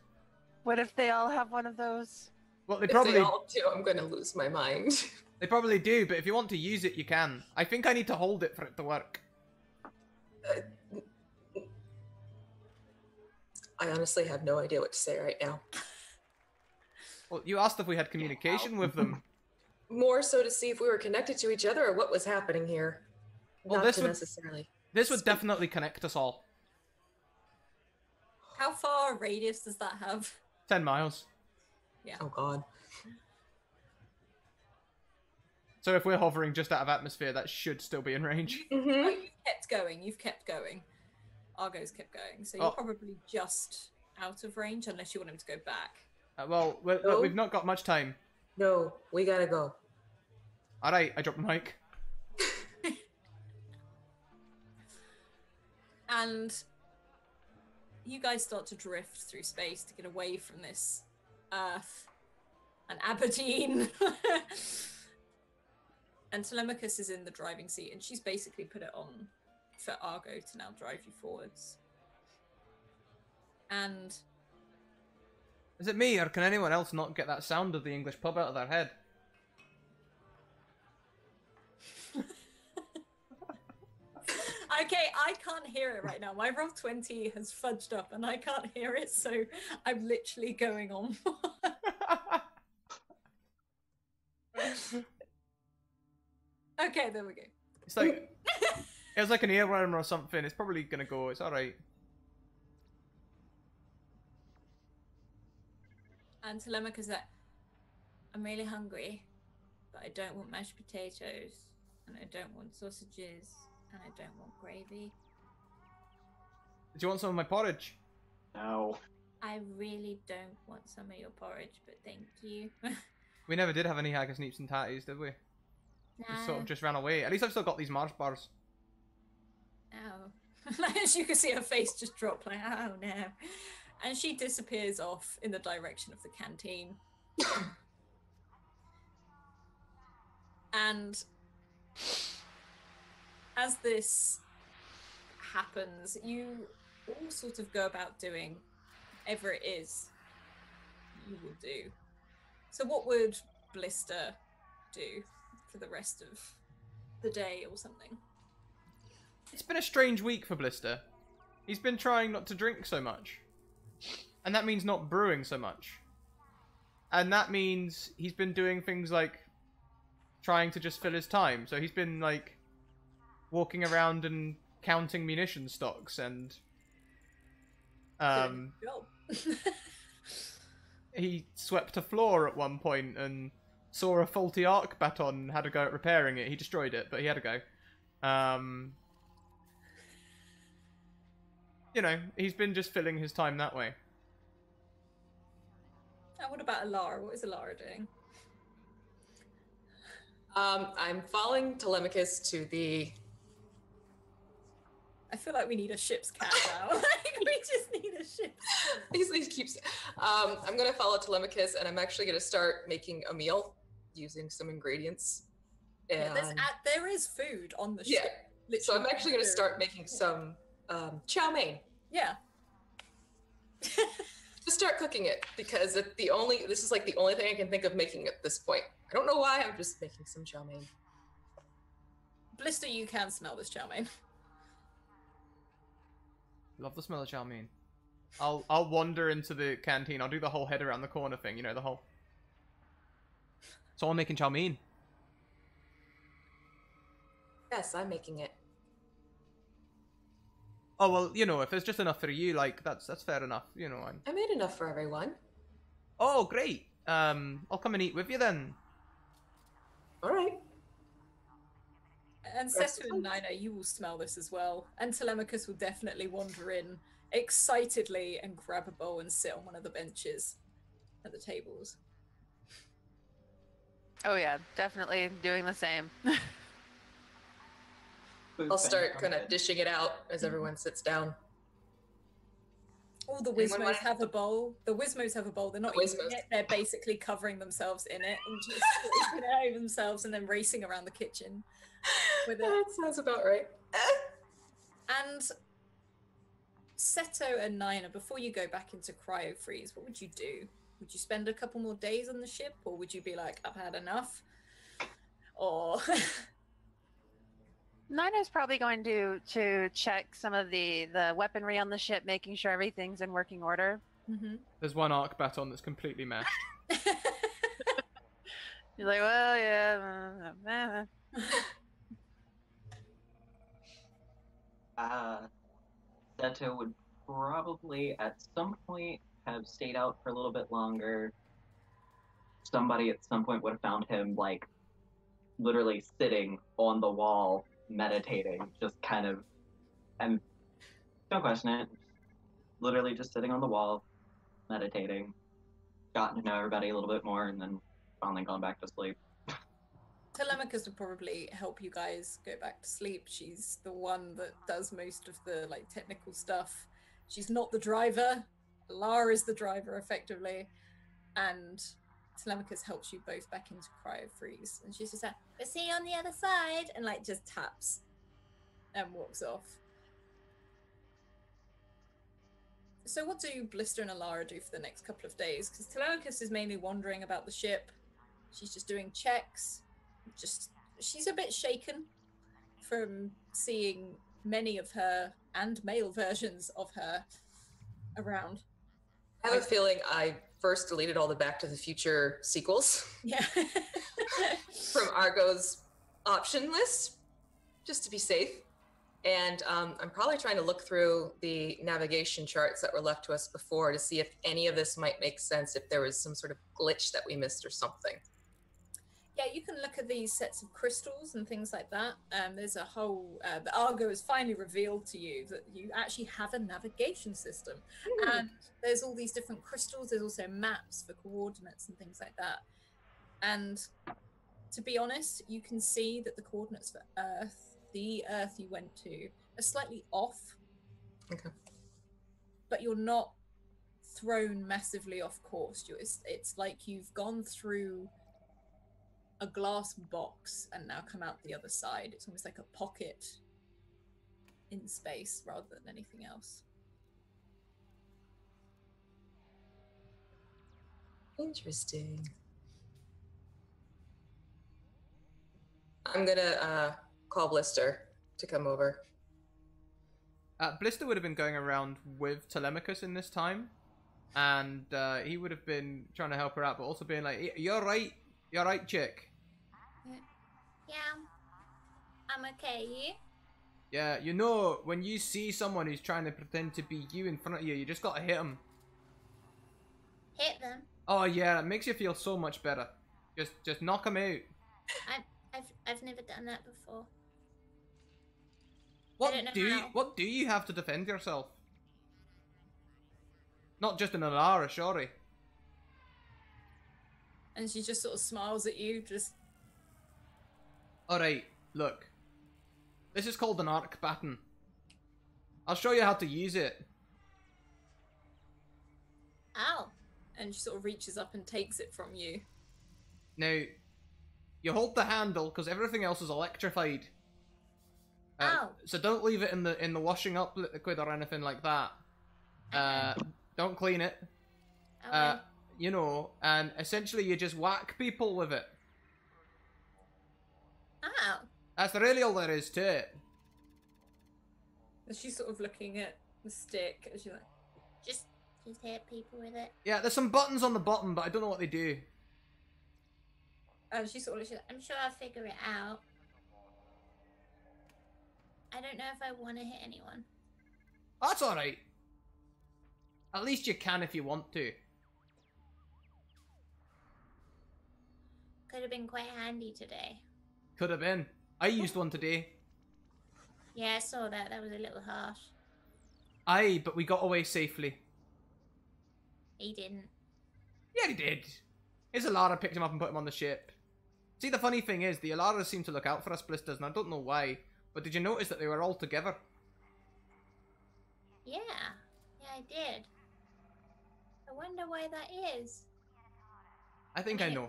[SPEAKER 3] What if they all have one of those?
[SPEAKER 1] Well, they
[SPEAKER 5] If
[SPEAKER 1] probably
[SPEAKER 5] they all do, I'm gonna lose my mind.
[SPEAKER 1] they probably do, but if you want to use it, you can. I think I need to hold it for it to work.
[SPEAKER 5] I honestly have no idea what to say right now.
[SPEAKER 1] Well, you asked if we had communication with them.
[SPEAKER 5] More so to see if we were connected to each other or what was happening here.
[SPEAKER 1] Well,
[SPEAKER 5] Not
[SPEAKER 1] this
[SPEAKER 5] to
[SPEAKER 1] would-
[SPEAKER 5] necessarily.
[SPEAKER 1] This would definitely connect us all.
[SPEAKER 2] How far a radius does that have?
[SPEAKER 1] 10 miles.
[SPEAKER 5] Oh god.
[SPEAKER 1] So if we're hovering just out of atmosphere, that should still be in range.
[SPEAKER 2] Oh,
[SPEAKER 5] Mm-hmm.
[SPEAKER 2] you've kept going. You've kept going. Argo's kept going. So you're
[SPEAKER 1] Oh.
[SPEAKER 2] probably just out of range unless you want him to go back.
[SPEAKER 1] Well, look,
[SPEAKER 5] No.
[SPEAKER 1] we've not got much time.
[SPEAKER 5] No, we gotta go.
[SPEAKER 1] Alright, I dropped the mic.
[SPEAKER 2] And you guys start to drift through space to get away from this Earth and Aberdeen. And Telemachus is in the driving seat, and she's basically put it on for Argo to now drive you forwards. And
[SPEAKER 1] Is it me, or can anyone else not get that sound of the English pub out of their head?
[SPEAKER 2] okay, I can't hear it right now. My roll 20 has fudged up, and I can't hear it, so I'm literally going on. Okay, there we go.
[SPEAKER 1] It's like it was like an earworm or something. It's probably gonna go. It's alright.
[SPEAKER 2] And Telemachus is like, I'm really hungry, but I don't want mashed potatoes, and I don't want sausages, and I don't want gravy.
[SPEAKER 1] Do you want some of my porridge?
[SPEAKER 4] No.
[SPEAKER 8] I really don't want some of your porridge, but thank you.
[SPEAKER 1] We never did have any haggis, neeps, and tatties, did we? We sort of
[SPEAKER 8] No.
[SPEAKER 1] just ran away. At least I've still got these Mars bars.
[SPEAKER 2] Oh. As you can see, her face just drop like, oh no. And she disappears off in the direction of the canteen. And as this happens, you all sort of go about doing whatever it is you will do. So what would Blister do for the rest of the day or something?
[SPEAKER 1] It's been a strange week for Blister. He's been trying not to drink so much. And that means not brewing so much. And that means he's been doing things like trying to just fill his time. So he's been like walking around and counting munition stocks and
[SPEAKER 2] Good job.
[SPEAKER 1] he swept a floor at one point and saw a faulty arc baton and had a go at repairing it. He destroyed it, but he had a go. You know, he's been just filling his time that way.
[SPEAKER 2] And what about Alara? What is Alara doing?
[SPEAKER 5] I'm following Telemachus to the.
[SPEAKER 2] I feel like we need a ship's cat now. Like, we just need a ship.
[SPEAKER 5] He keeps. I'm gonna follow Telemachus, and I'm actually gonna start making a meal using some ingredients. And
[SPEAKER 2] There is food on the
[SPEAKER 5] yeah,
[SPEAKER 2] ship.
[SPEAKER 5] so I'm
[SPEAKER 2] literally
[SPEAKER 5] actually gonna
[SPEAKER 2] food.
[SPEAKER 5] start making some chow mein.
[SPEAKER 2] Yeah.
[SPEAKER 5] Just start cooking it because this is like the only thing I can think of making at this point. I don't know why. I'm just making some chow mein.
[SPEAKER 2] Blister, you can smell this chow mein.
[SPEAKER 1] Love the smell of chow mein. I'll wander into the canteen. I'll do the whole head around the corner thing. You know, the whole. So I'm making chow mein.
[SPEAKER 5] Yes, I'm making it.
[SPEAKER 1] Oh well, you know, if there's just enough for you, like that's fair enough. You know, I'm.
[SPEAKER 5] I made enough for everyone.
[SPEAKER 1] Oh great. I'll come and eat with you then.
[SPEAKER 5] All right.
[SPEAKER 2] And Setu and Nina, you will smell this as well. And Telemachus will definitely wander in excitedly and grab a bowl and sit on one of the benches at the tables.
[SPEAKER 3] Oh yeah, definitely doing the same.
[SPEAKER 5] I'll start kind of dishing it out as everyone sits down.
[SPEAKER 2] All the
[SPEAKER 5] Anyone
[SPEAKER 2] Wizmos
[SPEAKER 5] wanna-
[SPEAKER 2] have a bowl. The Wizmos have a bowl. They're not
[SPEAKER 5] The
[SPEAKER 2] eating
[SPEAKER 5] Wizmos.
[SPEAKER 2] it. They're basically covering themselves in it and just putting it over themselves and then racing around the kitchen. With it.
[SPEAKER 5] That sounds about right.
[SPEAKER 2] And Seto and Nina, before you go back into cryo freeze, what would you do? Would you spend a couple more days on the ship, or would you be like, I've had enough? Or
[SPEAKER 3] Nina's probably going to check some of the weaponry on the ship, making sure everything's in working order.
[SPEAKER 2] Mhm.
[SPEAKER 1] There's one arc baton that's completely mashed.
[SPEAKER 3] You're like, well, yeah.
[SPEAKER 4] Seto would probably at some point have stayed out for a little bit longer. Somebody at some point would have found him like literally sitting on the wall meditating, just kind of, and don't question it, literally just sitting on the wall meditating, gotten to know everybody a little bit more, and then finally gone back to sleep.
[SPEAKER 2] Telemachus would probably help you guys go back to sleep. She's the one that does most of the like technical stuff. She's not the driver. Lara is the driver effectively, and Telemachus helps you both back into cryo freeze. And she's just like, "We'll see you on the other side," and like just taps and walks off. So what do Blister and Alara do for the next couple of days? Because Telemachus is mainly wandering about the ship. She's just doing checks. She's a bit shaken from seeing many of her and male versions of her around.
[SPEAKER 5] I have a feeling I first deleted all the Back to the Future sequels
[SPEAKER 2] Yeah.
[SPEAKER 5] from Argo's option list, just to be safe. And I'm probably trying to look through the navigation charts that were left to us before to see if any of this might make sense, if there was some sort of glitch that we missed or something.
[SPEAKER 2] Yeah, you can look at these sets of crystals and things like that. There's a whole. The Argo has finally revealed to you that you actually have a navigation system, and there's all these different crystals. There's also maps for coordinates and things like that. And to be honest, you can see that the coordinates for Earth, the Earth you went to, are slightly off.
[SPEAKER 5] Okay.
[SPEAKER 2] But you're not thrown massively off course. It's like you've gone through a glass box and now come out the other side. It's almost like a pocket in space rather than anything else.
[SPEAKER 5] Interesting. I'm gonna call Blister to come over.
[SPEAKER 1] Blister would have been going around with Telemachus in this time, and he would have been trying to help her out, but also being like, you're right, chick.
[SPEAKER 8] Yeah, I'm okay. You?
[SPEAKER 1] Yeah, you know, when you see someone who's trying to pretend to be you in front of you, you just gotta hit them.
[SPEAKER 8] Hit them?
[SPEAKER 1] Oh yeah, it makes you feel so much better. Just knock them out.
[SPEAKER 8] I've never done that before.
[SPEAKER 1] What
[SPEAKER 8] I don't know how.
[SPEAKER 1] what do you have to defend yourself? Not just an Alara, sorry.
[SPEAKER 2] And she just sort of smiles at you, just...
[SPEAKER 1] Alright, look. This is called an arc baton. I'll show you how to use it.
[SPEAKER 8] Ow.
[SPEAKER 2] And she sort of reaches up and takes it from you.
[SPEAKER 1] Now, you hold the handle because everything else is electrified.
[SPEAKER 8] Ow.
[SPEAKER 1] So don't leave it in the washing up liquid or anything like that. Don't clean it.
[SPEAKER 8] Okay.
[SPEAKER 1] You know, and essentially you just whack people with it.
[SPEAKER 8] Ow.
[SPEAKER 1] That's really all there is to it.
[SPEAKER 2] And she's sort of looking at the stick as you're like...
[SPEAKER 8] Just hit people with it.
[SPEAKER 1] Yeah, there's some buttons on the bottom, but I don't know what they do.
[SPEAKER 2] And she sort of...
[SPEAKER 8] I'm sure I'll figure it out. I don't know if I want to hit anyone.
[SPEAKER 1] That's alright. At least you can if you want to.
[SPEAKER 8] Could have been quite handy today.
[SPEAKER 1] Could have been. I used one today.
[SPEAKER 8] Yeah, I saw that. That was a little harsh.
[SPEAKER 1] Aye, but we got away safely.
[SPEAKER 8] He didn't.
[SPEAKER 1] Yeah, he did. His Alara picked him up and put him on the ship. See, the funny thing is, the Alaras seem to look out for us Blisters, and I don't know why, but did you notice that they were all together?
[SPEAKER 8] Yeah. Yeah, I did. I wonder why that is.
[SPEAKER 1] I think I know.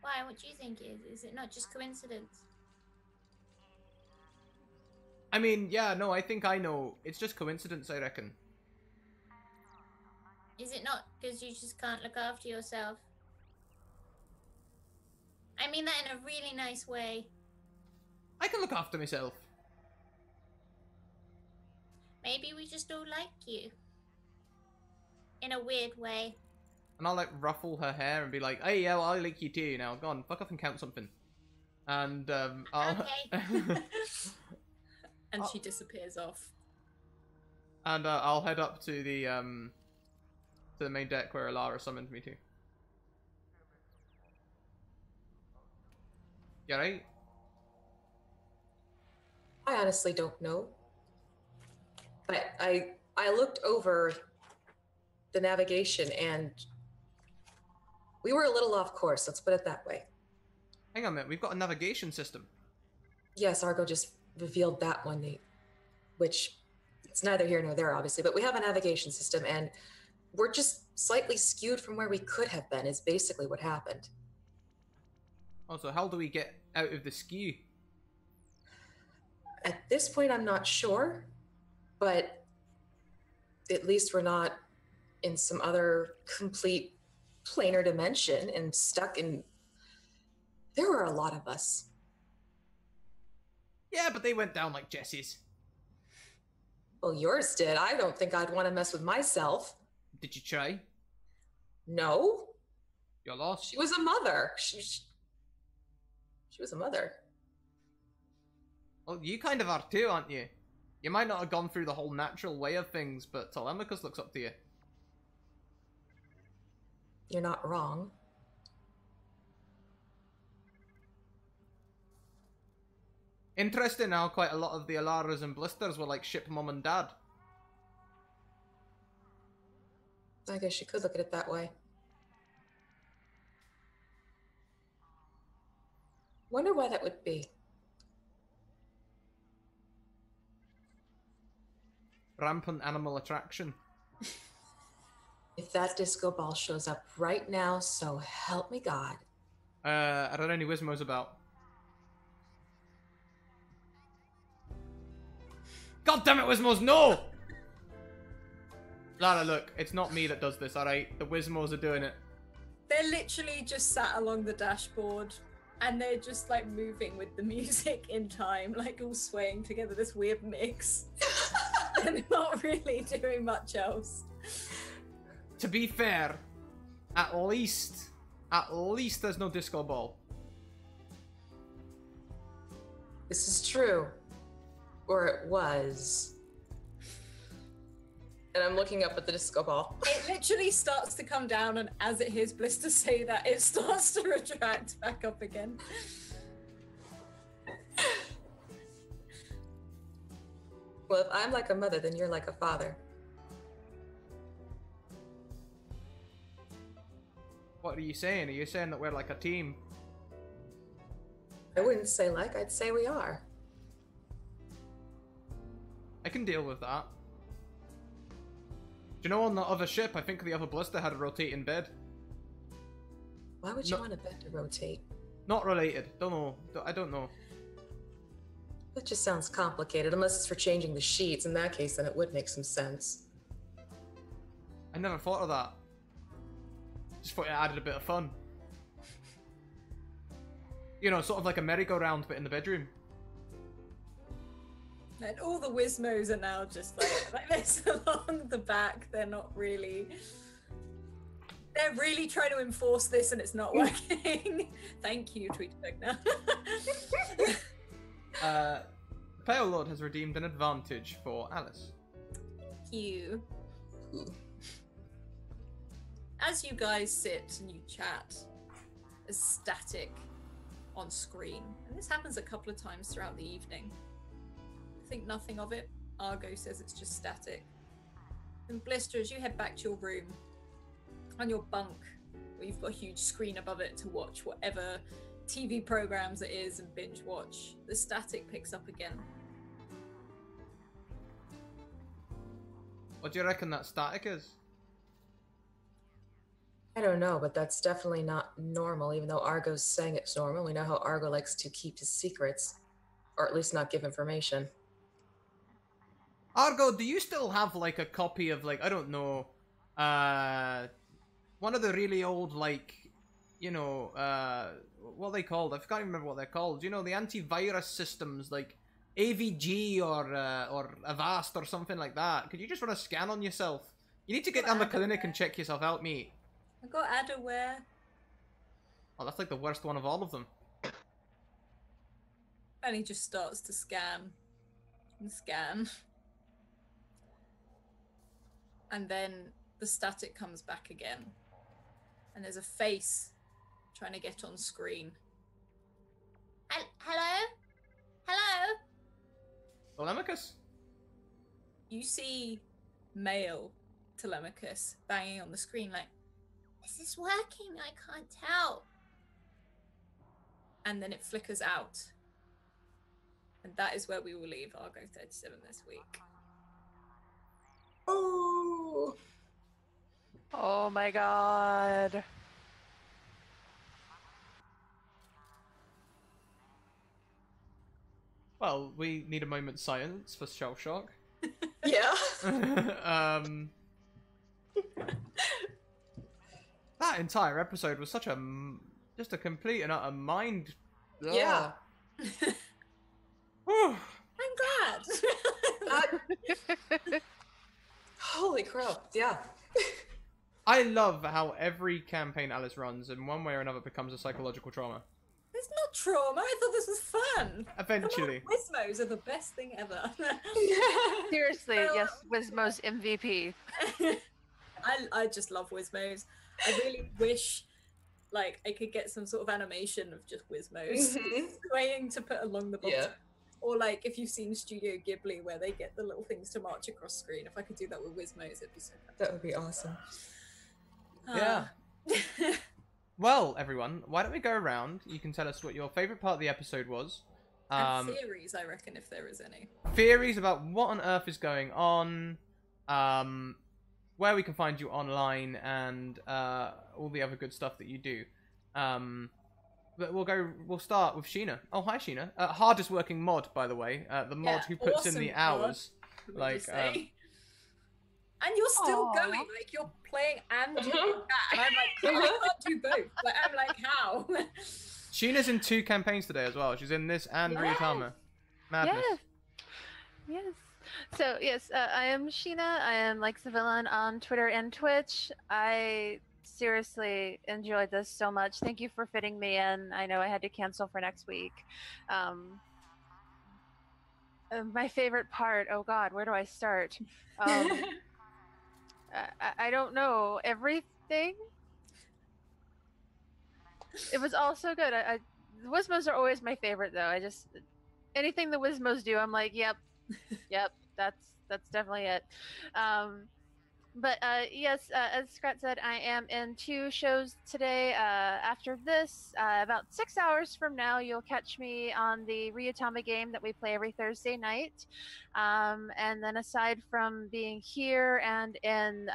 [SPEAKER 8] Why? What do you think it is? Is it not just coincidence?
[SPEAKER 1] I mean, yeah, no, I think I know. It's just coincidence, I reckon.
[SPEAKER 8] Is it not because you just can't look after yourself? I mean that in a really nice way.
[SPEAKER 1] I can look after myself.
[SPEAKER 8] Maybe we just all like you. In a weird way.
[SPEAKER 1] And I'll, like, ruffle her hair and be like, hey, yeah, well, I like you too. Now, go on, fuck off and count something. And, I'll...
[SPEAKER 8] Okay.
[SPEAKER 2] And she disappears off.
[SPEAKER 1] And, I'll head up to the main deck where Alara summoned me to. You alright?
[SPEAKER 5] I honestly don't know. But I looked over the navigation and we were a little off course, let's put it that way.
[SPEAKER 1] Hang on a minute, we've got a navigation system.
[SPEAKER 5] Yes, Argo just revealed that one, which it's neither here nor there, obviously, but we have a navigation system and we're just slightly skewed from where we could have been, is basically what happened.
[SPEAKER 1] Also, how do we get out of the skew?
[SPEAKER 5] At this point, I'm not sure, but at least we're not in some other complete planar dimension and stuck in... There were a lot of us.
[SPEAKER 1] Yeah, but they went down like Jessie's.
[SPEAKER 5] Well, yours did. I don't think I'd want to mess with myself.
[SPEAKER 1] Did you try?
[SPEAKER 5] No.
[SPEAKER 1] You're lost.
[SPEAKER 5] She was a mother. She was a mother.
[SPEAKER 1] Well, you kind of are too, aren't you? You might not have gone through the whole natural way of things, but Telemachus looks up to you.
[SPEAKER 5] You're not wrong.
[SPEAKER 1] Interesting how quite a lot of the Alaras and Blisters were like ship mom and dad.
[SPEAKER 5] I guess you could look at it that way. Wonder why that would be.
[SPEAKER 1] Rampant animal attraction.
[SPEAKER 5] If that disco ball shows up right now, so help me God.
[SPEAKER 1] Are there any Wizmos about? God damn it, Wizmos, no! Lara, look, it's not me that does this, alright? The Wizmos are doing it.
[SPEAKER 2] They're literally just sat along the dashboard and they're just like moving with the music in time, like all swaying together, this weird mix. And not really doing much else.
[SPEAKER 1] To be fair, at least there's no disco ball.
[SPEAKER 5] This is true. Or it was. And I'm looking up at the disco ball.
[SPEAKER 2] It literally starts to come down, and as it hears Blister say that, it starts to retract back up again.
[SPEAKER 5] Well, if I'm like a mother, then you're like a father.
[SPEAKER 1] What are you saying? Are you saying that we're like a team?
[SPEAKER 5] I wouldn't say like, I'd say we are.
[SPEAKER 1] I can deal with that. Do you know on the other ship, I think the other Blister had a rotating bed.
[SPEAKER 5] Why would you
[SPEAKER 1] No.
[SPEAKER 5] want a bed to rotate?
[SPEAKER 1] Not related. Don't know. I don't know.
[SPEAKER 5] That just sounds complicated, unless it's for changing the sheets. In that case, then it would make some sense.
[SPEAKER 1] I never thought of that. Just thought it added a bit of fun. You know, sort of like a merry-go-round, but in the bedroom.
[SPEAKER 2] And all the Wizmos are now just like this along the back. They're not really... They're really trying to enforce this and it's not working. Thank you, Tweetbug now.
[SPEAKER 1] Pale Lord has redeemed an advantage for Alice.
[SPEAKER 2] Thank you. As you guys sit and you chat, there's static on screen. And this happens a couple of times throughout the evening. Think nothing of it. Argo says it's just static. And Blister, as you head back to your room, on your bunk, where you've got a huge screen above it to watch whatever TV programs it is and binge watch, the static picks up again.
[SPEAKER 1] What do you reckon that static is?
[SPEAKER 5] I don't know, but that's definitely not normal, even though Argo's saying it's normal. We know how Argo likes to keep his secrets, or at least not give information.
[SPEAKER 1] Argo, do you still have like a copy of like, I don't know, one of the really old like, you know, what are they called? I can't even remember what they're called. You know, the antivirus systems like AVG or Avast or something like that. Could you just run a scan on yourself? You need to get down the clinic and check yourself out, mate.
[SPEAKER 2] I got Adaware.
[SPEAKER 1] Oh, that's like the worst one of all of them.
[SPEAKER 2] And he just starts to scan and scan. And then the static comes back again. And there's a face trying to get on screen.
[SPEAKER 8] Hello? Hello?
[SPEAKER 1] Telemachus?
[SPEAKER 2] You see male Telemachus banging on the screen like,
[SPEAKER 8] Is this working? I can't tell.
[SPEAKER 2] and then it flickers out. And that is where we will leave Argo 37 this week.
[SPEAKER 5] Oh!
[SPEAKER 3] Oh my god.
[SPEAKER 1] Well, we need a moment's silence for Shell Shock.
[SPEAKER 5] Yeah.
[SPEAKER 1] That entire episode was such a just a complete and utter mind.
[SPEAKER 5] Yeah.
[SPEAKER 1] Whew.
[SPEAKER 2] I'm glad.
[SPEAKER 5] Holy crap, yeah.
[SPEAKER 1] I love how every campaign Alice runs in one way or another becomes a psychological trauma.
[SPEAKER 2] It's not trauma. I thought this was fun.
[SPEAKER 1] Eventually.
[SPEAKER 2] Come on, Wizmos are the best thing ever.
[SPEAKER 3] Seriously,
[SPEAKER 2] Well-
[SPEAKER 3] yes, Wizmo's MVP.
[SPEAKER 2] I just love Wizmos. I really wish like I could get some sort of animation of just Wizmos
[SPEAKER 5] Mhm.
[SPEAKER 2] swaying to put along the bottom.
[SPEAKER 5] Yeah.
[SPEAKER 2] Or like if you've seen Studio Ghibli where they get the little things to march across screen. If I could do that with Wizmos, it'd be so
[SPEAKER 5] That would be awesome.
[SPEAKER 1] Yeah. Well, everyone, why don't we go around? You can tell us what your favorite part of the episode was.
[SPEAKER 2] And theories, I reckon, if there is any.
[SPEAKER 1] Theories about what on earth is going on, where we can find you online, and all the other good stuff that you do. But we'll start with Sheena. Oh, hi, Sheena. Hardest working mod, by the way. The mod who puts in the hours.
[SPEAKER 2] Like, and you're still going, like you're playing and doing that. And I'm like, I can't do both. Like, I'm like, how?
[SPEAKER 1] Sheena's in 2 campaigns today as well. She's in this and Ryutama. Madness.
[SPEAKER 3] Yes. So, yes, I am Sheena. I am like the villain on Twitter and Twitch. I seriously enjoyed this so much. Thank you for fitting me in. I know I had to cancel for next week. My favorite part, oh God, where do I start? I don't know. Everything? It was all so good. The Wizmos are always my favorite, though. Anything the Wizmos do, I'm like, yep, that's definitely it. But yes, as Scrat said, I am in 2 shows today. After this, about 6 hours from now, you'll catch me on the Ryutama game that we play every Thursday night. And then aside from being here and in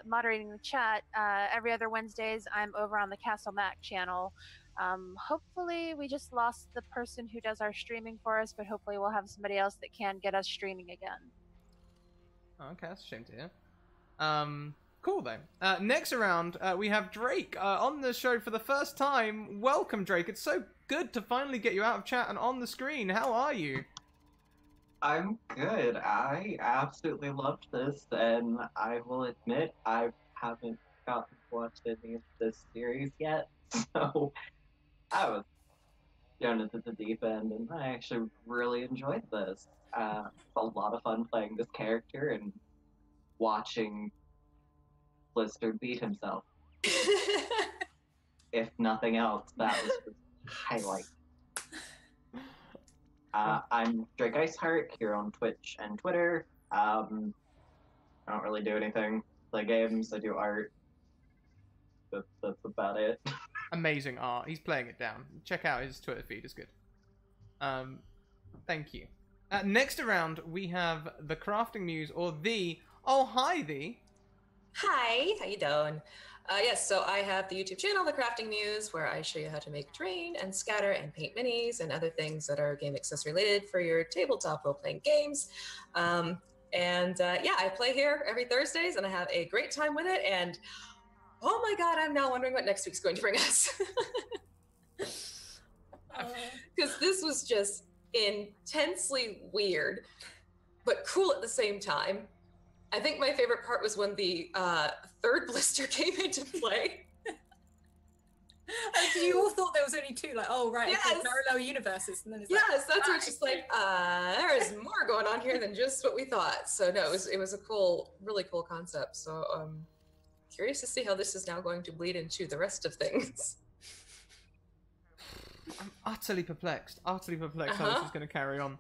[SPEAKER 3] moderating the chat, every other Wednesdays, I'm over on the Castle Mac channel. Hopefully, we just lost the person who does our streaming for us, but hopefully we'll have somebody else that can get us streaming again.
[SPEAKER 1] Oh, okay, that's a shame to hear. Cool then. Next around, we have Drake on the show for the first time. Welcome, Drake. It's so good to finally get you out of chat and on the screen. How are you?
[SPEAKER 4] I'm good. I absolutely loved this, and I will admit I haven't gotten to watch any of this series yet, so I was thrown into the deep end, and I actually really enjoyed this. It's a lot of fun playing this character and watching Blister beat himself. If nothing else, that was the highlight. I'm Drake Iceheart here on Twitch and Twitter. I don't really do anything. Play games, I do art. That's about it.
[SPEAKER 1] Amazing art. He's playing it down. Check out his Twitter feed. It's good. Thank you. Next around, we have the Crafting Muse, or the... Oh, hi, the...
[SPEAKER 5] Hi, how you doing? Yes, so I have the YouTube channel, The Crafting Muse, where I show you how to make terrain and scatter and paint minis and other things that are game access related for your tabletop role-playing games. Yeah, I play here every Thursdays and I have a great time with it. And oh my God, I'm now wondering what next week's going to bring us. Because this was just intensely weird, but cool at the same time. I think my favorite part was when the 3rd blister came into play.
[SPEAKER 2] You all thought there was only 2, like, oh right,
[SPEAKER 5] yes.
[SPEAKER 2] Okay, parallel universes, and then it's
[SPEAKER 5] yes, that's where it's just like, there is more going on here than just what we thought. So no, it was a cool, really cool concept. So curious to see how this is now going to bleed into the rest of things.
[SPEAKER 1] I'm utterly perplexed how this is going to carry on.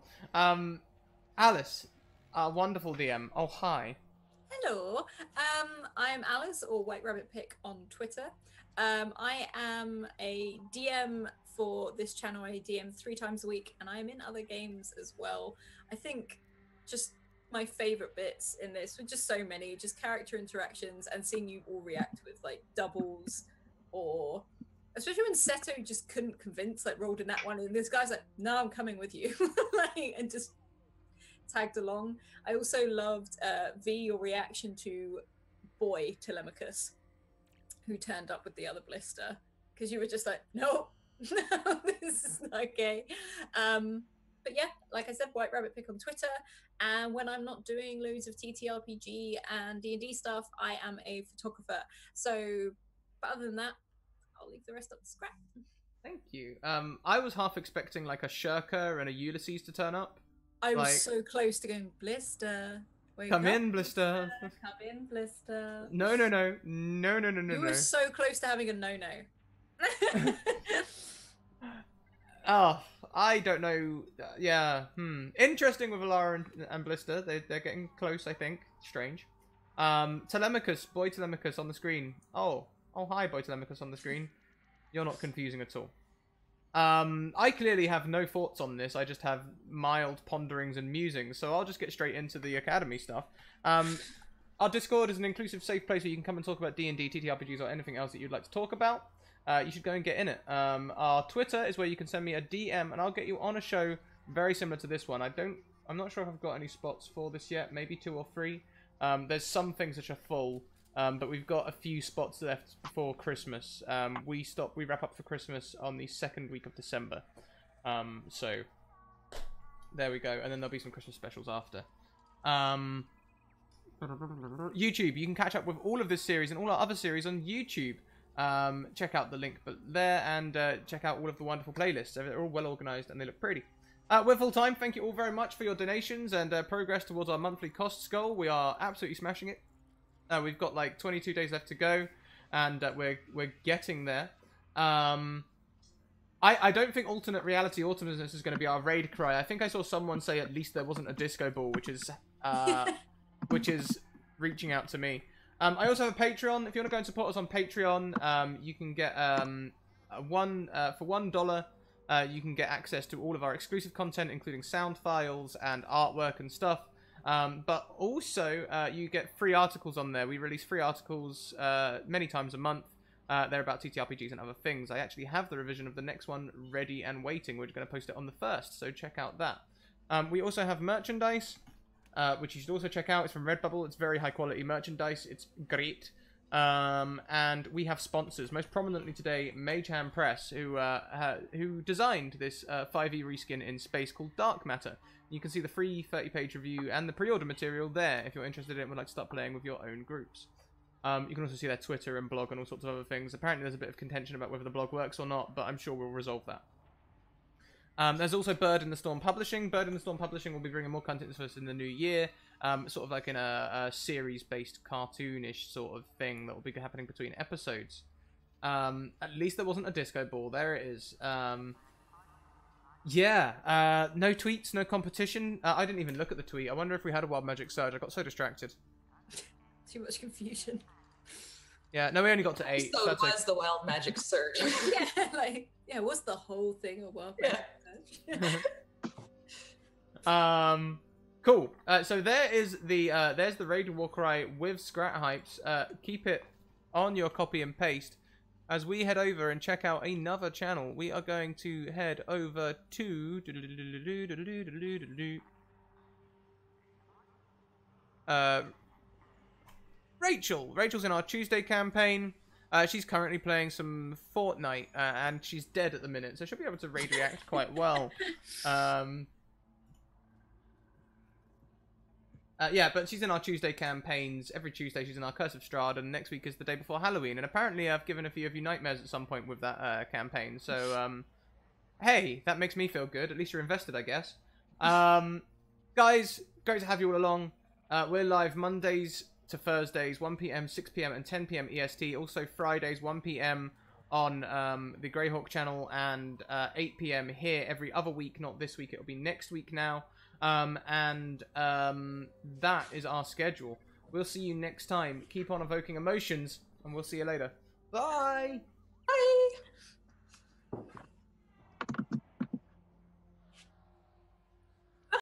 [SPEAKER 1] Alice, our wonderful DM. Oh, hi.
[SPEAKER 2] Hello, I'm Alice, or White Rabbit Pick on Twitter. I am a DM for this channel. I DM 3 times a week, and I am in other games as well. I think just my favorite bits in this were just so many, just character interactions and seeing you all react with like doubles, or especially when Seto just couldn't convince, like rolled in that one, and this guy's like, no, I'm coming with you, like, and just tagged along. I also loved V, your reaction to boy Telemachus, who turned up with the other blister, because you were just like, no, no, this is not okay. But yeah, like I said, White Rabbit Pick on Twitter, and when I'm not doing loads of TTRPG and D&D stuff, I am a photographer. So, but other than that, I'll leave the rest up to Scrap.
[SPEAKER 1] Thank you. I was half expecting like a Shirker and a Ulysses to turn up.
[SPEAKER 2] I was so close to going, Blister.
[SPEAKER 1] Come in, Blister.
[SPEAKER 2] Come in, Blister.
[SPEAKER 1] No.
[SPEAKER 2] You were so close to having a no-no.
[SPEAKER 1] Oh, I don't know. Yeah. Interesting with Alara and Blister. They're getting close, I think. Strange. Telemachus, boy Telemachus on the screen. Oh, hi, boy Telemachus on the screen. You're not confusing at all. I clearly have no thoughts on this. I just have mild ponderings and musings. So I'll just get straight into the Academy stuff. Our Discord is an inclusive, safe place where you can come and talk about D&D, TTRPGs, or anything else that you'd like to talk about. You should go and get in it. Our Twitter is where you can send me a DM, and I'll get you on a show very similar to this one. I'm not sure if I've got any spots for this yet. Maybe 2 or 3. There's some things which are full. But we've got a few spots left before Christmas. We wrap up for Christmas on the 2nd week of December. So there we go, and then there'll be some Christmas specials after. YouTube, you can catch up with all of this series and all our other series on YouTube. Check out the link there, and check out all of the wonderful playlists. They're all well organized and they look pretty. We're full time. Thank you all very much for your donations and progress towards our monthly costs goal. We are absolutely smashing it. We've got like 22 days left to go, and we're getting there. I don't think alternate reality awesomeness is going to be our raid cry. I think I saw someone say at least there wasn't a disco ball, which is reaching out to me. I also have a Patreon. If you want to go and support us on Patreon, you can get for $1. You can get access to all of our exclusive content, including sound files and artwork and stuff. But also, you get free articles on there. We release free articles many times a month. They're about TTRPGs and other things. I actually have the revision of the next one ready and waiting. We're going to post it on the 1st, so check out that. We also have merchandise, which you should also check out. It's from Redbubble. It's very high quality merchandise. It's great. And we have sponsors. Most prominently today, Mage Hand Press, who designed this 5e reskin in space called Dark Matter. You can see the free 30-page review and the pre-order material there if you're interested in it and would like to start playing with your own groups. You can also see their Twitter and blog and all sorts of other things. Apparently there's a bit of contention about whether the blog works or not, but I'm sure we'll resolve that. There's also Bird in the Storm Publishing. Bird in the Storm Publishing will be bringing more content to us in the new year, sort of like in a series-based cartoonish sort of thing that will be happening between episodes. At least there wasn't a disco ball. There it is. Yeah, no tweets, no competition. I didn't even look at the tweet. I wonder if we had a Wild Magic Surge. I got so distracted.
[SPEAKER 2] Too much confusion.
[SPEAKER 1] Yeah, no, we only got to 8.
[SPEAKER 5] So it was the Wild Magic Surge.
[SPEAKER 2] Yeah, what's the whole thing a Wild Magic Surge?
[SPEAKER 1] Cool. So there's the Raid Warcry with Scrat Hypes. Keep it on your copy and paste. As we head over and check out another channel, we are going to head over to Rachel. Rachel's in our Tuesday campaign. She's currently playing some Fortnite, and she's dead at the minute, so she'll be able to raid react quite well. Yeah, but she's in our Tuesday campaigns. Every Tuesday she's in our Curse of Strahd, and next week is the day before Halloween. And apparently I've given a few of you nightmares at some point with that campaign. So, hey, that makes me feel good. At least you're invested, I guess. Guys, great to have you all along. We're live Mondays to Thursdays, 1 PM, 6 PM, and 10 PM EST. Also Fridays, 1 PM on the Greyhawk channel, and 8 PM here every other week. Not this week, it'll be next week now. That is our schedule. We'll see you next time. Keep on evoking emotions, and we'll see you later. Bye!
[SPEAKER 5] Bye!